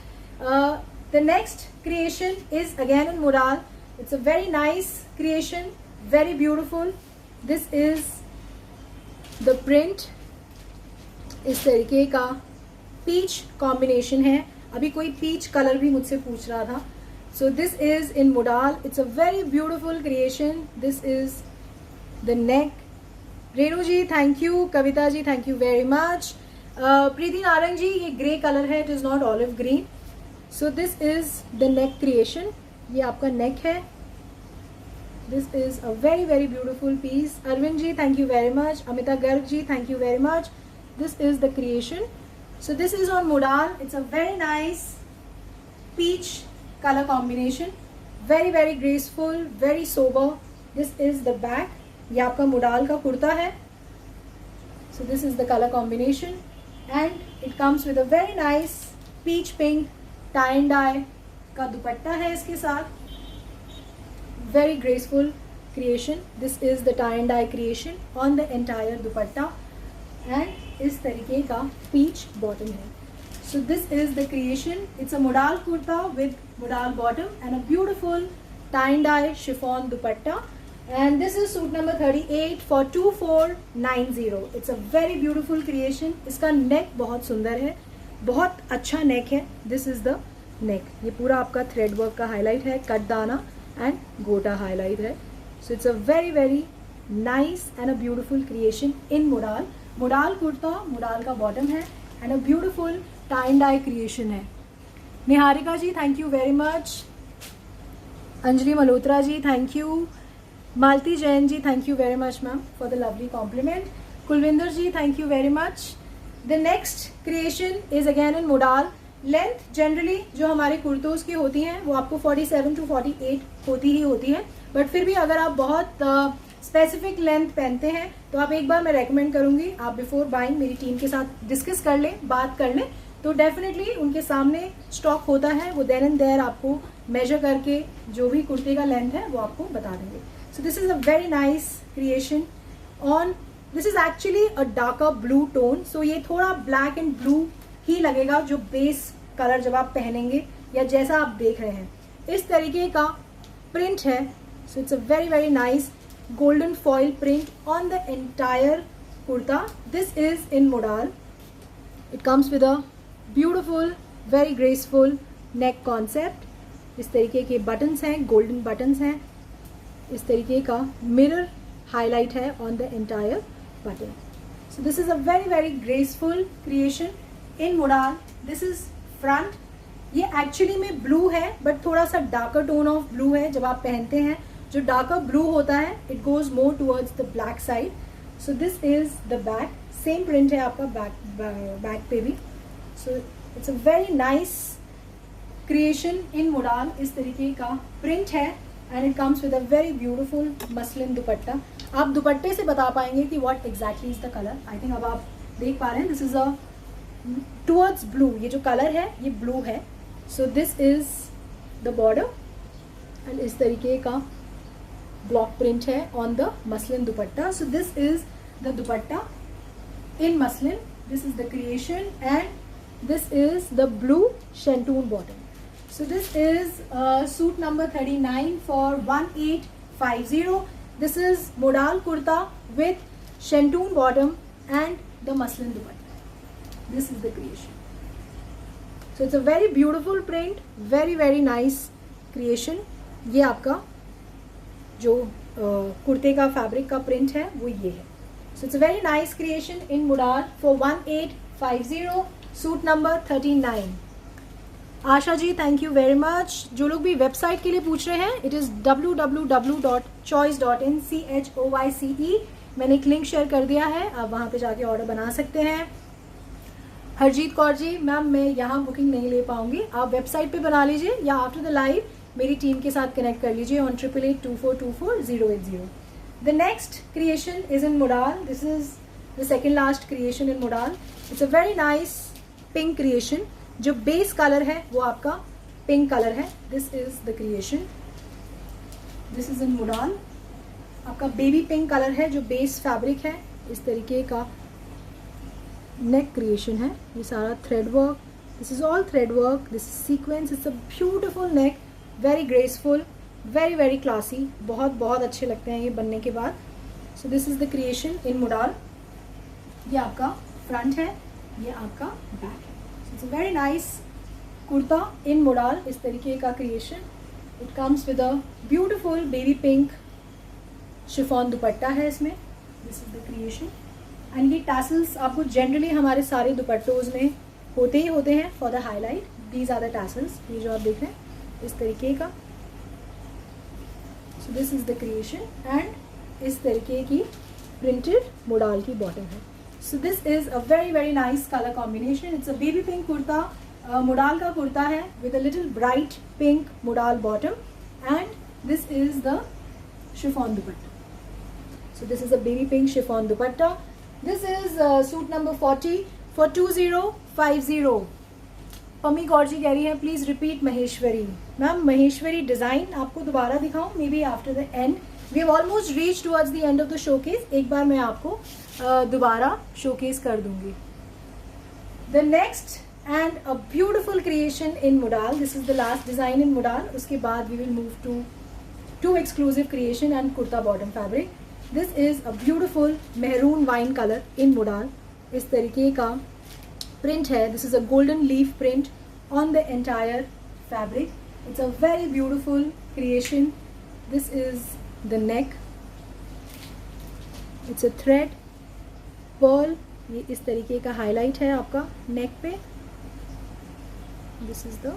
The next creation is again in modal. It's a very nice creation, very beautiful. This is the print. इस तरीके का peach combination है. अभी कोई peach colour भी मुझसे पूछ रहा था. So this is in modal. It's a very beautiful creation. This is the neck. Renu ji thank you. Kavita ji thank you very much. Preeti Narang ji ये ग्रे कलर है, it is not olive green. So this is the neck creation. ये आपका neck है. This is a very beautiful piece. Arvind ji thank you very much. Amita Garg ji thank you very much. This is the creation. So this is on modal. It's a very nice peach colour combination. Very graceful, very sober. This is the back. ये आपका modal का कुर्ता है. So this is the colour combination and it comes with a very nice peach pink tie and dye का दुपट्टा है इसके साथ. Very graceful creation. This is the tie and dye creation on the entire dupatta and इस तरीके का peach bottom है. So this is the creation. It's a modal kurta with modal bottom and a beautiful tie and dye chiffon dupatta. And this is suit number 38 for 2490. It's a very beautiful creation. इसका neck बहुत सुंदर है, बहुत अच्छा neck है. This is the neck. ये पूरा आपका thread work का highlight है, कट दाना and गोटा highlight है. So it's a very nice and a beautiful creation in modal. modal kurta, modal का bottom है and a beautiful tie and dye creation है. Niharika ji thank you very much. Anjali Malhotra ji thank you. Malti Jain ji thank you very much ma'am for the lovely compliment. Kulwinder ji thank you very much. The next creation is again in modal. Length generally जो हमारे कुर्तोज़ की होती हैं वो आपको 47 to 48 होती है. बट फिर भी अगर आप बहुत स्पेसिफिक लेंथ पहनते हैं तो आप एक बार मैं रेकमेंड करूँगी आप बिफोर बाइंग मेरी टीम के साथ डिस्कस कर लें, बात कर लें. तो डेफिनेटली उनके सामने स्टॉक होता है, वो देन एंड देयर आपको मेजर करके जो भी कुर्ते का लेंथ है वो आपको बता देंगे. So this is a very nice creation on. This is actually a darker blue tone. So ये थोड़ा black and blue ही लगेगा जो बेस कलर जब आप पहनेंगे या जैसा आप देख रहे हैं. इस तरीके का प्रिंट है. So it's a very nice golden foil print on the entire kurta. This is in modal. It comes with a beautiful, very graceful neck concept. इस तरीके के बटन्स हैं, गोल्डन बटन्स हैं. इस तरीके का मिरर हाईलाइट है on the entire button. So this is a very very graceful creation in modal. This is front. ये एक्चुअली में ब्लू है बट थोड़ा सा डार्कर टोन ऑफ ब्लू है. जब आप पहनते हैं जो डार्कर ब्लू होता है it goes more towards the black side. So this is the back. Same print है आपका बैक पे भी. सो it's a very nice creation in modal. इस तरीके का प्रिंट है and it comes with a very beautiful muslin दुपट्टा. आप दुपट्टे से बता पाएंगे कि what exactly is the colour. I think अब आप देख पा रहे हैं. This is a towards blue. ये जो कलर है ये ब्लू है. So this is the border and इस तरीके का ब्लॉक प्रिंट है on the muslin dupatta. So this is the dupatta in muslin. This is the creation and this is the blue shantoon bottom. So this is suit number 39 for 1850. This is modal kurta with shantoon bottom and the muslin dupatta. This is the creation. So it's a very beautiful print, very very nice creation. ये आपका जो कुर्ते का fabric का print है वो ये है. So it's a very nice creation in modal for 1850. Suit number 39. Asha ji thank you very much. जो लोग भी वेबसाइट के लिए पूछ रहे हैं इट इज़ www.choice.in CHOYCE. मैंने एक लिंक शेयर कर दिया है. आप वहाँ पे जाके ऑर्डर बना सकते हैं. हरजीत कौर जी मैम मैं यहाँ बुकिंग नहीं ले पाऊंगी. आप वेबसाइट पे बना लीजिए या आफ्टर द लाइव मेरी टीम के साथ कनेक्ट कर लीजिए on 8882424080. The next creation is in modal. This is the second last creation in modal. It's a very nice pink creation. जो base color है वो आपका pink color है. This is the creation. This is in modal. आपका baby pink color है जो base fabric है. इस तरीके का neck creation है. ये सारा thread work. This is all thread work. This is sequence. It's a beautiful neck. Very graceful. Very very classy. बहुत बहुत अच्छे लगते हैं ये बनने के बाद. सो this is the creation in modal. ये आपका फ्रंट है, ये आपका बैक है. It's a very nice kurta in modal. इस तरीके का creation. It comes with a beautiful baby pink chiffon दुपट्टा है इसमें. This is the creation and ये टैसल्स आपको जनरली हमारे सारे दुपट्टोज में होते ही होते हैं for the highlight. These are the tassels. ये जो आप देख रहे हैं इस तरीके का. So this is the creation and इस तरीके की printed modal की bottom है. So this is a very very nice color combination. It's a baby pink kurta. Modal का कुर्ता है with a little bright pink modal bottom and this is the chiffon dupatta. So this is a baby pink chiffon dupatta. This is suit number 40 for 2050. Pammi गौर जी कह रही है please repeat Maheshwari. Ma'am Maheshwari design आपको दोबारा दिखाऊं may be after the end. We have almost reach towards the end of the showcase. एक बार मैं आपको दोबारा शोकेस कर दूंगी. The next and a beautiful creation in modal. This is the last design in modal. उसके बाद we will move to to exclusive creation and kurta bottom fabric. This is a beautiful maroon wine colour in modal. इस तरीके का print है. This is a golden leaf print on the entire fabric. It's a very beautiful creation. This is the neck. It's a thread pearl. ये इस तरीके का highlight है आपका neck पे. This is the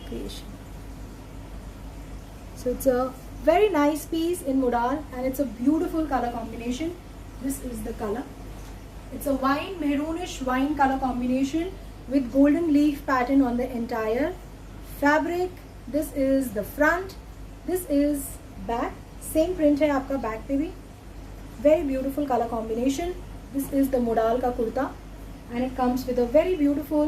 creation. So it's a very nice piece in modal and it's a beautiful color combination. This is the color. It's a wine, maroonish wine color combination with golden leaf pattern on the entire fabric. This is the front. This is back. Same print है आपका back पे भी. Very beautiful color combination. This is the modal का kurta and it comes with a very beautiful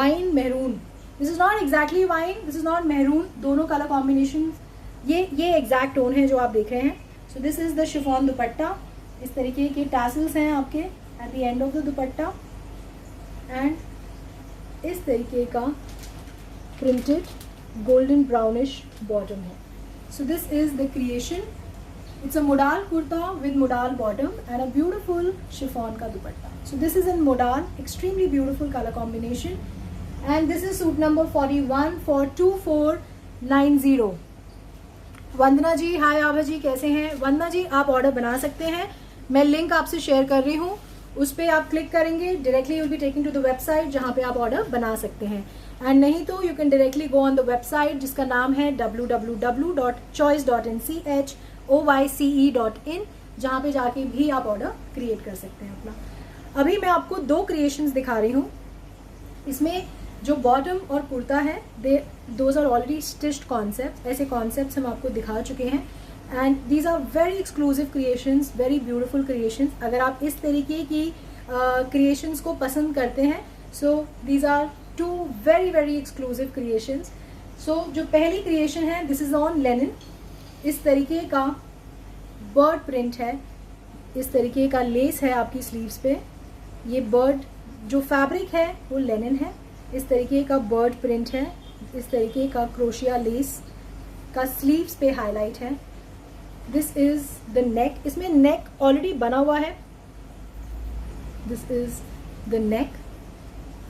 wine maroon. This is not exactly wine. This is not maroon. दोनों color combinations ये exact tone है जो आप देख रहे हैं. So this is the chiffon दुपट्टा. इस तरीके के टैसल्स हैं आपके at the end of the dupatta and इस तरीके का प्रिंटेड गोल्डन ब्राउनिश बॉटम है. So this is the creation It's a modal kurta with modal bottom and a beautiful chiffon ka dupatta. So this is in modal, extremely beautiful color combination. And this is suit number 41 for 2490. वंदना जी, हाय आभा जी, कैसे हैं? वंदना जी, आप order बना सकते हैं, मैं link आपसे share कर रही हूँ, उस पर आप क्लिक करेंगे, directly will be taking to the website जहाँ पे आप ऑर्डर बना सकते हैं. एंड नहीं तो you can directly go on the website जिसका नाम है www.choice.nchoyce.in, जहाँ पे जाके भी आप ऑर्डर क्रिएट कर सकते हैं अपना. अभी मैं आपको दो क्रिएशंस दिखा रही हूँ. इसमें जो बॉटम और कुर्ता है, those are already stitched concept. ऐसे कॉन्सेप्ट्स हम आपको दिखा चुके हैं and these are very exclusive creations, very beautiful creations. अगर आप इस तरीके की क्रिएशंस को पसंद करते हैं, so these are two very very exclusive creations. So जो पहली क्रिएशन है, दिस इज ऑन लेनिन. इस तरीके का बर्ड प्रिंट है, इस तरीके का लेस है आपकी स्लीव्स पे. ये बर्ड जो फैब्रिक है वो लेनिन है. इस तरीके का बर्ड प्रिंट है, इस तरीके का क्रोशिया लेस का स्लीव्स पे हाईलाइट है. दिस इज द नेक. इसमें नेक ऑलरेडी बना हुआ है. दिस इज द नेक.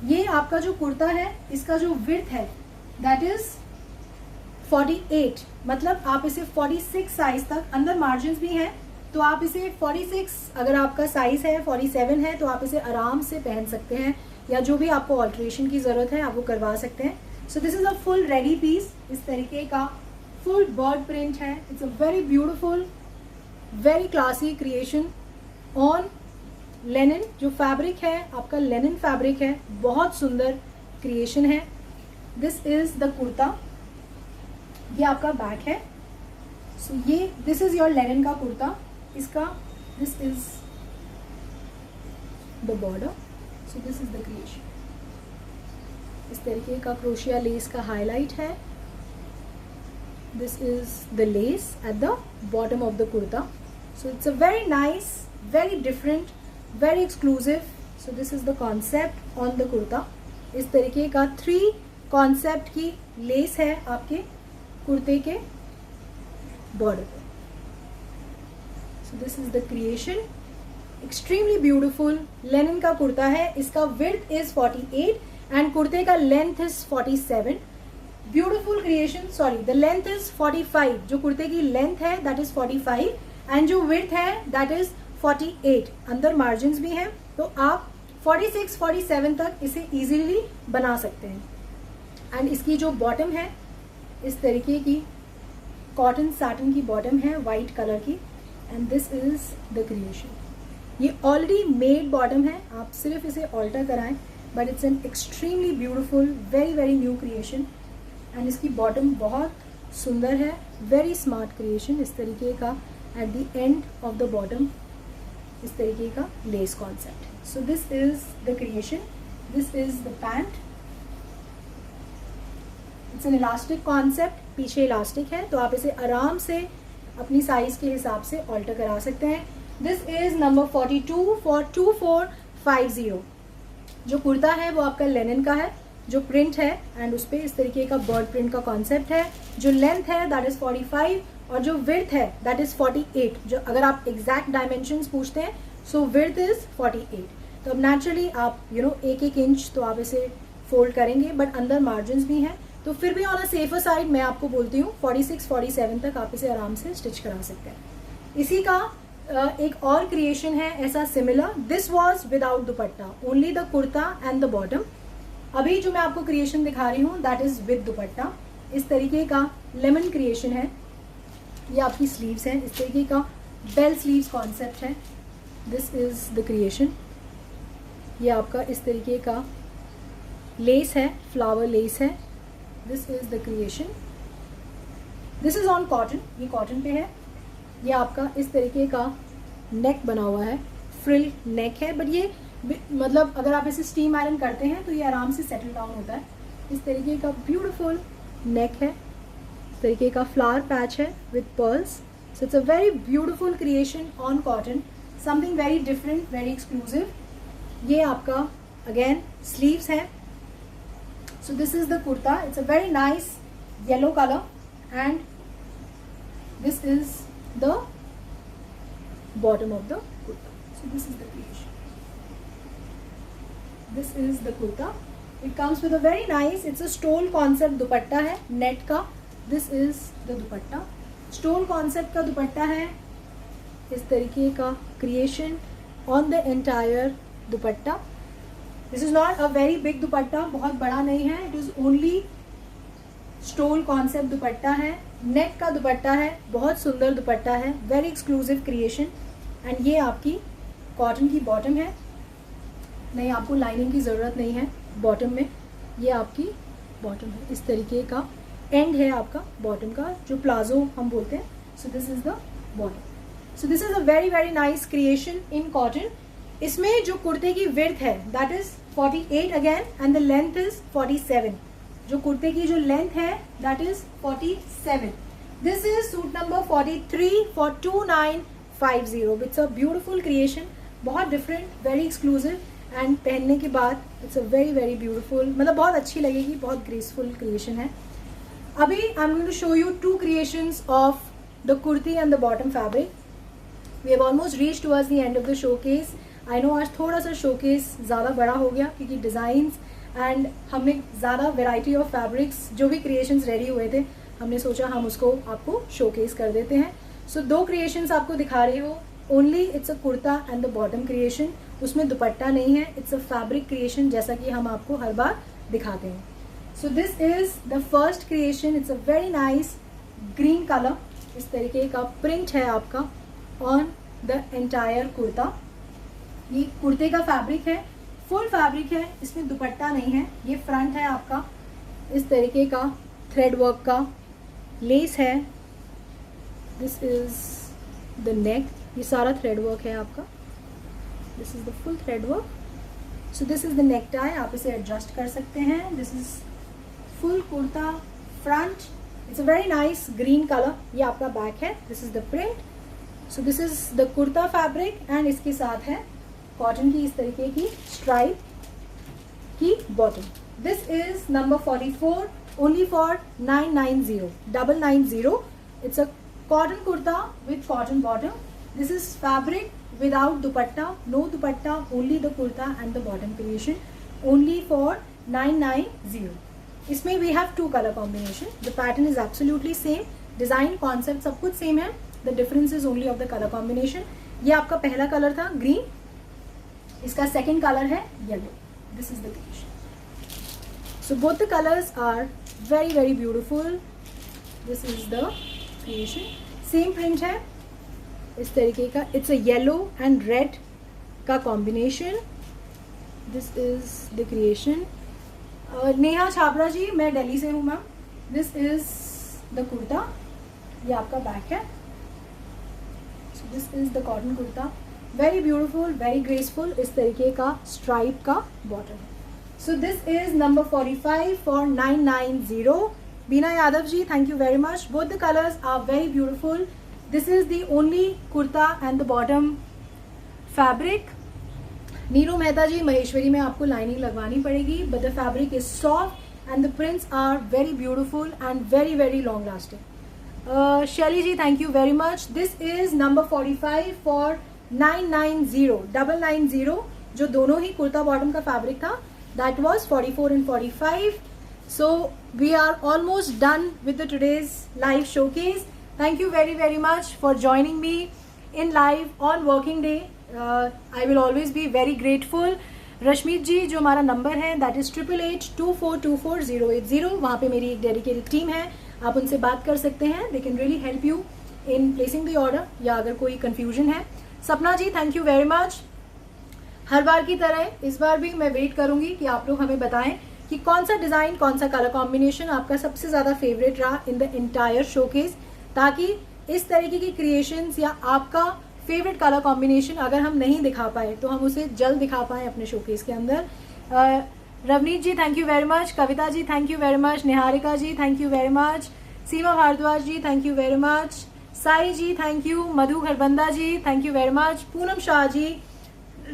ये आपका जो कुर्ता है, इसका जो विड्थ है दैट इज 48, मतलब आप इसे 46 साइज तक, अंदर मार्जिन भी हैं, तो आप इसे 46, अगर आपका साइज है 47 है तो आप इसे आराम से पहन सकते हैं, या जो भी आपको ऑल्ट्रेशन की ज़रूरत है आप वो करवा सकते हैं. So this is a full ready piece. इस तरीके का फुल बर्ड प्रिंट है. It's a very beautiful, very classy creation on linen. जो फैब्रिक है आपका लेनिन फैब्रिक है, बहुत सुंदर क्रिएशन है. This is the kurta. ये आपका बैक है. सो ये दिस इज़ योर लेनिन का कुर्ता. इसका this is the border. So this is the creation. इस तरीके का क्रोशिया लेस का हाईलाइट है. This is the less at the bottom of the kurta. So it's a very nice, very different, very exclusive. So this is the concept on the kurta. इस तरीके का 3 concept की less है आपके कुर्ते के बॉर्डर पे. So this is the creation. Extremely beautiful Lenin का कुर्ता है. इसका विड्थ इज 48 एंड कुर्ते का length is 47. Beautiful creation. Sorry, the length is 45. जो कुर्ते की लेंथ है दैट इज 45 एंड जो विड्थ है दैट इज 48. अंदर मार्जिन भी हैं, तो आप 46, 47 तक इसे इजीली बना सकते हैं. एंड इसकी जो बॉटम है, इस तरीके की कॉटन सैटिन की बॉटम है, वाइट कलर की. And this is the creation. ये ऑलरेडी मेड बॉटम है, आप सिर्फ इसे ऑल्टर कराएं, but it's an extremely beautiful, very very new creation. And इसकी बॉटम बहुत सुंदर है, वेरी स्मार्ट क्रिएशन. इस तरीके का at the end of the bottom इस तरीके का less concept. So this is the creation. This is the pant. It's an elastic concept. पीछे इलास्टिक है, तो आप इसे आराम से अपनी साइज के हिसाब से ऑल्टर करा सकते हैं. This is number 42 for 2450. जो कुर्ता है वो आपका लेनिन का है, जो प्रिंट है एंड उस पर इस तरीके का बर्ड प्रिंट का कॉन्सेप्ट है. जो लेंथ है दैट इज 45 और जो विड्थ है दैट इज 48. जो अगर आप एग्जैक्ट डायमेंशंस पूछते हैं, सो विड्थ इज 48. तो अब नेचुरली आप एक इंच तो आप इसे फोल्ड करेंगे, बट अंदर मार्जिन भी हैं, तो फिर भी ऑन अ सेफर साइड मैं आपको बोलती हूँ 46, 47 तक आप इसे आराम से स्टिच करा सकते हैं. इसी का एक और क्रिएशन है ऐसा similar. This was without dupatta, only the kurta and the bottom. अभी जो मैं आपको क्रिएशन दिखा रही हूँ दैट इज विद दुपट्टा. इस तरीके का लेमन क्रिएशन है. ये आपकी स्लीव्स हैं, इस तरीके का बेल स्लीव्स कॉन्सेप्ट है. This is the creation. ये आपका इस तरीके का लेस है, फ्लावर लेस है. This is the creation. This is on cotton. ये कॉटन पे है. ये आपका इस तरीके का नेक बना हुआ है, फ्रिल नेक है, बट ये मतलब अगर आप इसे स्टीम आयरन करते हैं तो ये आराम से सेटल डाउन होता है. इस तरीके का ब्यूटीफुल नेक है. इस तरीके का फ्लावर पैच है with pearls. So it's a very beautiful creation on cotton, something very different, very exclusive. ये आपका अगेन स्लीव्स है. So this is the kurta. It's a very nice yellow colour and this is the bottom of the kurta. So this is the creation. This is the kurta. It comes with a very nice, it's a stole concept dupatta है net का. This is the dupatta. Stole concept का दुपट्टा है. इस तरीके का creation on the entire dupatta. This is not a very big dupatta, बहुत बड़ा नहीं है. It is only stole concept dupatta है. नेट का दुपट्टा है, बहुत सुंदर दुपट्टा है, वेरी एक्सक्लूसिव क्रिएशन. एंड ये आपकी कॉटन की बॉटम है. नहीं, आपको लाइनिंग की ज़रूरत नहीं है बॉटम में. ये आपकी बॉटम है. इस तरीके का एंड है आपका बॉटम का, जो प्लाजो हम बोलते हैं. So this is the bottom. So this is a very very nice creation in cotton. इसमें जो कुर्ते की विड्थ है that is 48 again and the length is 47. जो कुर्ते की जो लेंथ है that is 47. This is suit number 43 for 2950. It's a beautiful creation, बहुत डिफरेंट, वेरी एक्सक्लूसिव. एंड पहनने के बाद it's a very very beautiful, मतलब बहुत अच्छी लगेगी, बहुत ग्रेसफुल क्रिएशन है. अभी I am going to show you 2 creations of the kurti and the bottom fabric. We have almost reach towards the end of the showcase. I know आज थोड़ा सा शोकेस ज़्यादा बड़ा हो गया क्योंकि डिज़ाइंस एंड हमने ज़्यादा वेराइटी ऑफ फैब्रिक्स, जो भी क्रिएशंस रेडी हुए थे, हमने सोचा हम उसको आपको शोकेस कर देते हैं. सो 2 क्रिएशंस आपको दिखा रही हो. Only it's a kurta and the bottom creation. उसमें दुपट्टा नहीं है, इट्स अ फैब्रिक क्रिएशन, जैसा कि हम आपको हर बार दिखाते हैं. So this is the first creation. It's a very nice green colour. इस तरीके का प्रिंट है आपका ऑन द एंटायर कुर्ता. ये कुर्ते का फैब्रिक है, फुल फैब्रिक है, इसमें दुपट्टा नहीं है. ये फ्रंट है आपका, इस तरीके का थ्रेड वर्क का लेस है. दिस इज द नेक. ये सारा थ्रेड वर्क है आपका. This is the full thread work. So this is the neck tie. आप इसे एडजस्ट कर सकते हैं. This is full kurta front. It's a very nice green colour. ये आपका बैक है. This is the print. So this is the kurta fabric and इसके साथ है कॉटन की इस तरीके की स्ट्राइप की bottom. This is number 44 only for 990. It's a cotton kurta with cotton bottom. This is fabric without dupatta, no dupatta, only the kurta and the bottom creation, only for 990. इसमें we have 2 color combination. The pattern is absolutely same, design concept सब कुछ same है. The difference is only of the color combination. ये आपका पहला colour था green, इसका second color है yellow. This is the creation. So both the colors are very very beautiful. This is the creation. Same print है इस तरीके का. It's a yellow and red का combination. This is the creation. Neha Chhabra ji, मैं दिल्ली से हूँ ma'am. This is the kurta. ये आपका बैक है. So this is the cotton kurta. Very beautiful, very graceful. इस तरीके का स्ट्राइप का बॉटम है. So this is number 45 for 990. Beena Yadav ji, thank you very much. Both the colours are very beautiful. This is the only kurta and the bottom fabric. Neeru Mehta ji, Maheshwari में आपको lining लगवानी पड़ेगी, but the fabric is soft and the prints are very beautiful and very very long lasting. Shelly ji, thank you very much. This is number 45 for 990. जो दोनों ही kurta bottom का fabric था that was 44 and 45. So we are almost done with the today's live showcase. Thank you very very much for joining me in live on working day. I will always be very grateful. Rashmeet ji, जो हमारा number है that is 8882424080. वहाँ पे मेरी एक dedicated team है, आप उनसे बात कर सकते हैं. They can really help you in placing the order, या अगर कोई कंफ्यूजन है. सपना जी, थैंक यू वेरी मच. हर बार की तरह इस बार भी मैं वेट करूंगी कि आप लोग हमें बताएं कि कौन सा डिज़ाइन, कौन सा कलर कॉम्बिनेशन आपका सबसे ज़्यादा फेवरेट रहा इन द एंटायर शोकेस, ताकि इस तरीके की क्रिएशंस या आपका फेवरेट कलर कॉम्बिनेशन अगर हम नहीं दिखा पाए तो हम उसे जल्द दिखा पाए अपने शोकेस के अंदर. Ravneet ji, thank you very much. Kavita ji, thank you very much. Niharika ji, thank you very much. Seema Bhardwaj ji, thank you very much. Sai ji, thank you. Madhu Gharbanda ji, thank you very much. Poonam Shah ji,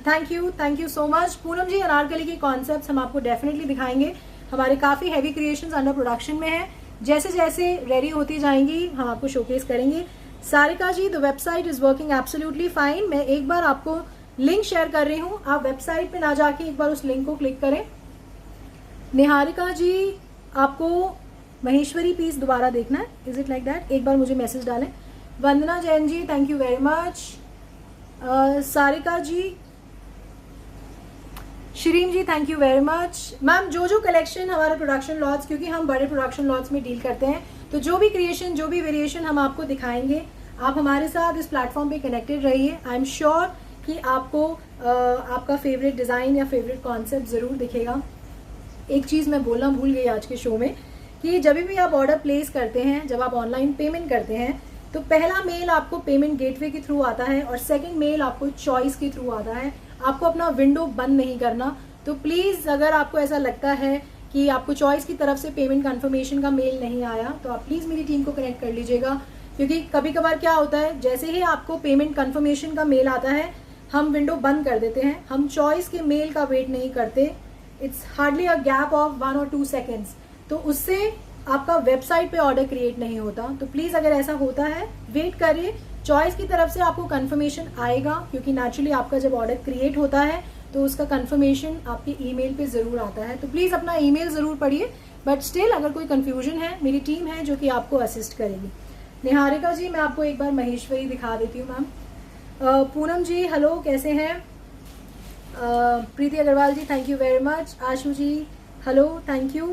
thank you so much. Poonam ji, Anarkali के कॉन्सेप्ट्स हम आपको डेफिनेटली दिखाएंगे. हमारे काफ़ी हैवी क्रिएशंस अंडर प्रोडक्शन में है. जैसे जैसे रेडी होती जाएंगी हम आपको शोकेस करेंगे. Sarika ji, the website is working absolutely fine. मैं एक बार आपको लिंक शेयर कर रही हूँ, आप वेबसाइट पे ना जाके एक बार उस लिंक को क्लिक करें। निहारिका जी, आपको महेश्वरी पीस दोबारा देखना है, इज इट लाइक दैट? एक बार मुझे मैसेज डालें। Vandana Jain ji, thank you very much. Sarika ji, Shreem ji, thank you very much. Ma'am, जो कलेक्शन हमारे प्रोडक्शन लॉट्स, क्योंकि हम बड़े प्रोडक्शन लॉट्स में डील करते हैं, तो जो भी क्रिएशन, जो भी वेरिएशन हम आपको दिखाएंगे, आप हमारे साथ इस प्लेटफॉर्म पे कनेक्टेड रहिए। आई एम श्योर कि आपको आपका फेवरेट डिज़ाइन या फेवरेट कॉन्सेप्ट ज़रूर दिखेगा। एक चीज़ मैं बोलना भूल गई आज के शो में कि जब भी आप ऑर्डर प्लेस करते हैं, जब आप ऑनलाइन पेमेंट करते हैं, तो पहला मेल आपको पेमेंट गेटवे के थ्रू आता है और सेकंड मेल आपको चॉइस के थ्रू आता है। आपको अपना विंडो बंद नहीं करना। तो प्लीज़, अगर आपको ऐसा लगता है कि आपको चॉइस की तरफ से पेमेंट कंफर्मेशन का मेल नहीं आया, तो आप प्लीज़ मेरी टीम को कनेक्ट कर लीजिएगा, क्योंकि कभी कभार क्या होता है, जैसे ही आपको पेमेंट कंफर्मेशन का मेल आता है, हम विंडो बंद कर देते हैं, हम चॉइस के मेल का वेट नहीं करते। It's hardly a gap of 1 और 2 सेकेंड्स, तो उससे आपका वेबसाइट पे ऑर्डर क्रिएट नहीं होता। तो प्लीज़, अगर ऐसा होता है, वेट करिए, चॉइस की तरफ से आपको कंफर्मेशन आएगा, क्योंकि नेचुरली आपका जब ऑर्डर क्रिएट होता है तो उसका कंफर्मेशन आपके ईमेल पे ज़रूर आता है। तो प्लीज़ अपना ईमेल ज़रूर पढ़िए, बट स्टिल अगर कोई कन्फ्यूजन है, मेरी टीम है जो कि आपको असिस्ट करेगी। निहारिका जी, मैं आपको एक बार महेश्वरी दिखा देती हूँ मैम। पूनम जी, हेलो, कैसे हैं? Preeti Agarwal ji, thank you very much. Ashu ji, hello, thank you.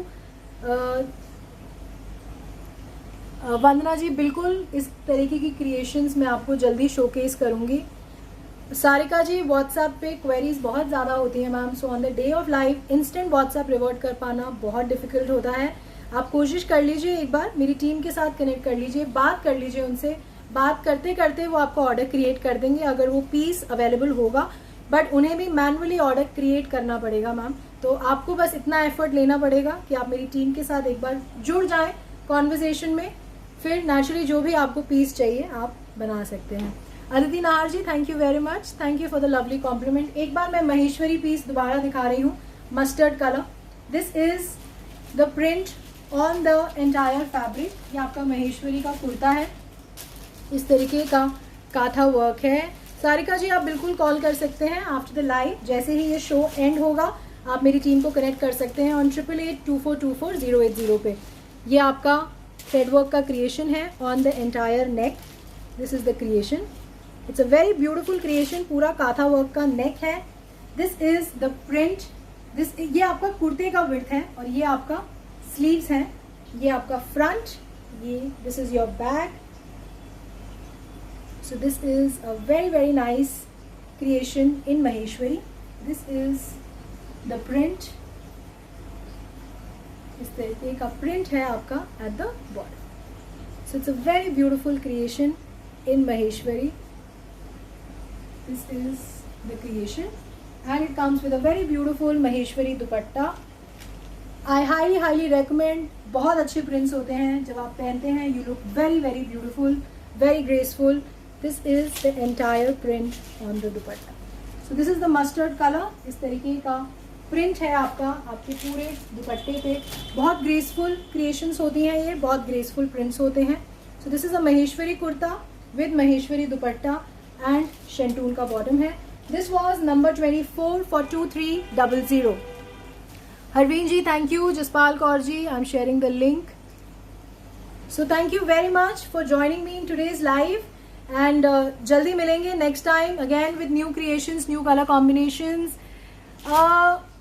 Vandana ji, बिल्कुल इस तरीके की क्रिएशंस मैं आपको जल्दी शोकेस करूँगी। सारिका जी, व्हाट्सएप पे क्वेरीज बहुत ज़्यादा होती हैं ma'am, so on the day of live instant WhatsApp revert कर पाना बहुत डिफिकल्ट होता है। आप कोशिश कर लीजिए, एक बार मेरी टीम के साथ कनेक्ट कर लीजिए, बात कर लीजिए उनसे। बात करते करते वो आपको ऑर्डर क्रिएट कर देंगे अगर वो पीस अवेलेबल होगा, बट उन्हें भी मैनुअली ऑर्डर क्रिएट करना पड़ेगा मैम। तो आपको बस इतना एफर्ट लेना पड़ेगा कि आप मेरी टीम के साथ एक बार जुड़ जाएं कॉन्वर्जेशन में, फिर नेचुरली जो भी आपको पीस चाहिए आप बना सकते हैं। Aditi Nahar ji, thank you very much, thank you for the lovely compliment. एक बार मैं महेश्वरी पीस दोबारा दिखा रही हूँ, mustard colour. This is the print on the entire fabric. ये आपका महेश्वरी का कुर्ता है, इस तरीके का काथा वर्क है। सारिका जी, आप बिल्कुल कॉल कर सकते हैं आफ्टर द लाइव, जैसे ही ये शो एंड होगा आप मेरी टीम को कनेक्ट कर सकते हैं ऑन 8882424080 पे। ये आपका थ्रेड वर्क का क्रिएशन है on the entire neck. This is the creation, it's a very beautiful creation, पूरा काथा वर्क का नेक है। This is the print. ये आपका कुर्ते का विड्थ है और ये आपका स्लीव्स हैं। ये आपका फ्रंट, ये this is your back. So this is a very very nice creation in Maheshwari. This is the print, इस तरीके का प्रिंट है आपका at the border. So it's a very beautiful creation in Maheshwari. This is the creation and it comes with a very beautiful Maheshwari dupatta. I highly recommend, बहुत अच्छे prints होते हैं, जब आप पहनते हैं you look very very beautiful, very graceful. This is the entire print on the dupatta. So this is the mustard color, इस तरीके का print है आपका आपके पूरे दुपट्टे पे। बहुत graceful creations होती हैं, ये बहुत graceful prints होते हैं। So this is a Maheshwari kurta with Maheshwari dupatta and shantoon का बॉटम है। This was number 24 for 2300। Harveen ji, thank you. Jaspal Kaur ji, I am sharing the link. So thank you very much for joining me in today's live and जल्दी मिलेंगे next time again with new creations, new colour combinations.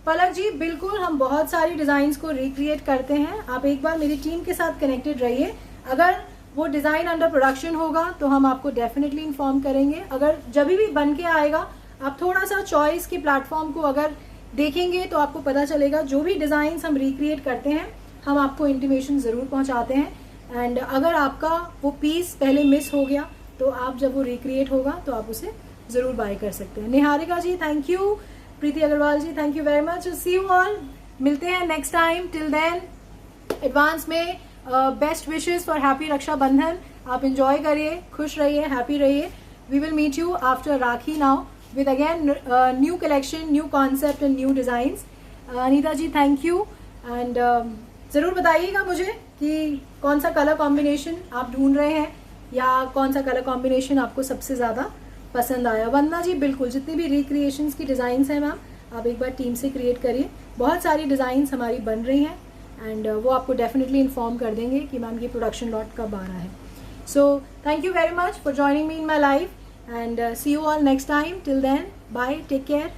Palak ji, बिल्कुल हम बहुत सारी designs को recreate करते हैं, आप एक बार मेरी टीम के साथ कनेक्टेड रहिए। अगर वो डिज़ाइन अंडर प्रोडक्शन होगा तो हम आपको डेफिनेटली इन्फॉर्म करेंगे। अगर जब भी बन के आएगा, आप थोड़ा सा चॉइस के प्लेटफॉर्म को अगर देखेंगे तो आपको पता चलेगा, जो भी डिज़ाइंस हम रिक्रिएट करते हैं हम आपको इंटीमेशन ज़रूर पहुंचाते हैं। एंड अगर आपका वो पीस पहले मिस हो गया तो आप जब वो रिक्रिएट होगा तो आप उसे ज़रूर बाय कर सकते हैं। Niharika ji, thank you. Preeti Agarwal ji, thank you very much. See you all, मिलते हैं next time. Till then advance में best wishes for happy Rakshabandhan. आप इंजॉय करिए, खुश रहिए, हैप्पी रहिए। We will meet you after Rakhi now with again new collection, new concept and new designs. Anita ji, thank you. And ज़रूर बताइएगा मुझे कि कौन सा कलर कॉम्बिनेशन आप ढूंढ रहे हैं या कौन सा कलर कॉम्बिनेशन आपको सबसे ज़्यादा पसंद आया। वंदना जी बिल्कुल, जितनी भी रिक्रिएशंस की डिज़ाइंस हैं मैम, आप एक बार टीम से क्रिएट करिए। बहुत सारी डिज़ाइंस हमारी बन रही हैं एंड वो आपको डेफिनेटली इन्फॉर्म कर देंगे कि मैम ये प्रोडक्शन लॉट कब आ रहा है। सो thank you very much for joining me in my life and see you all next time. Till then, bye, take care.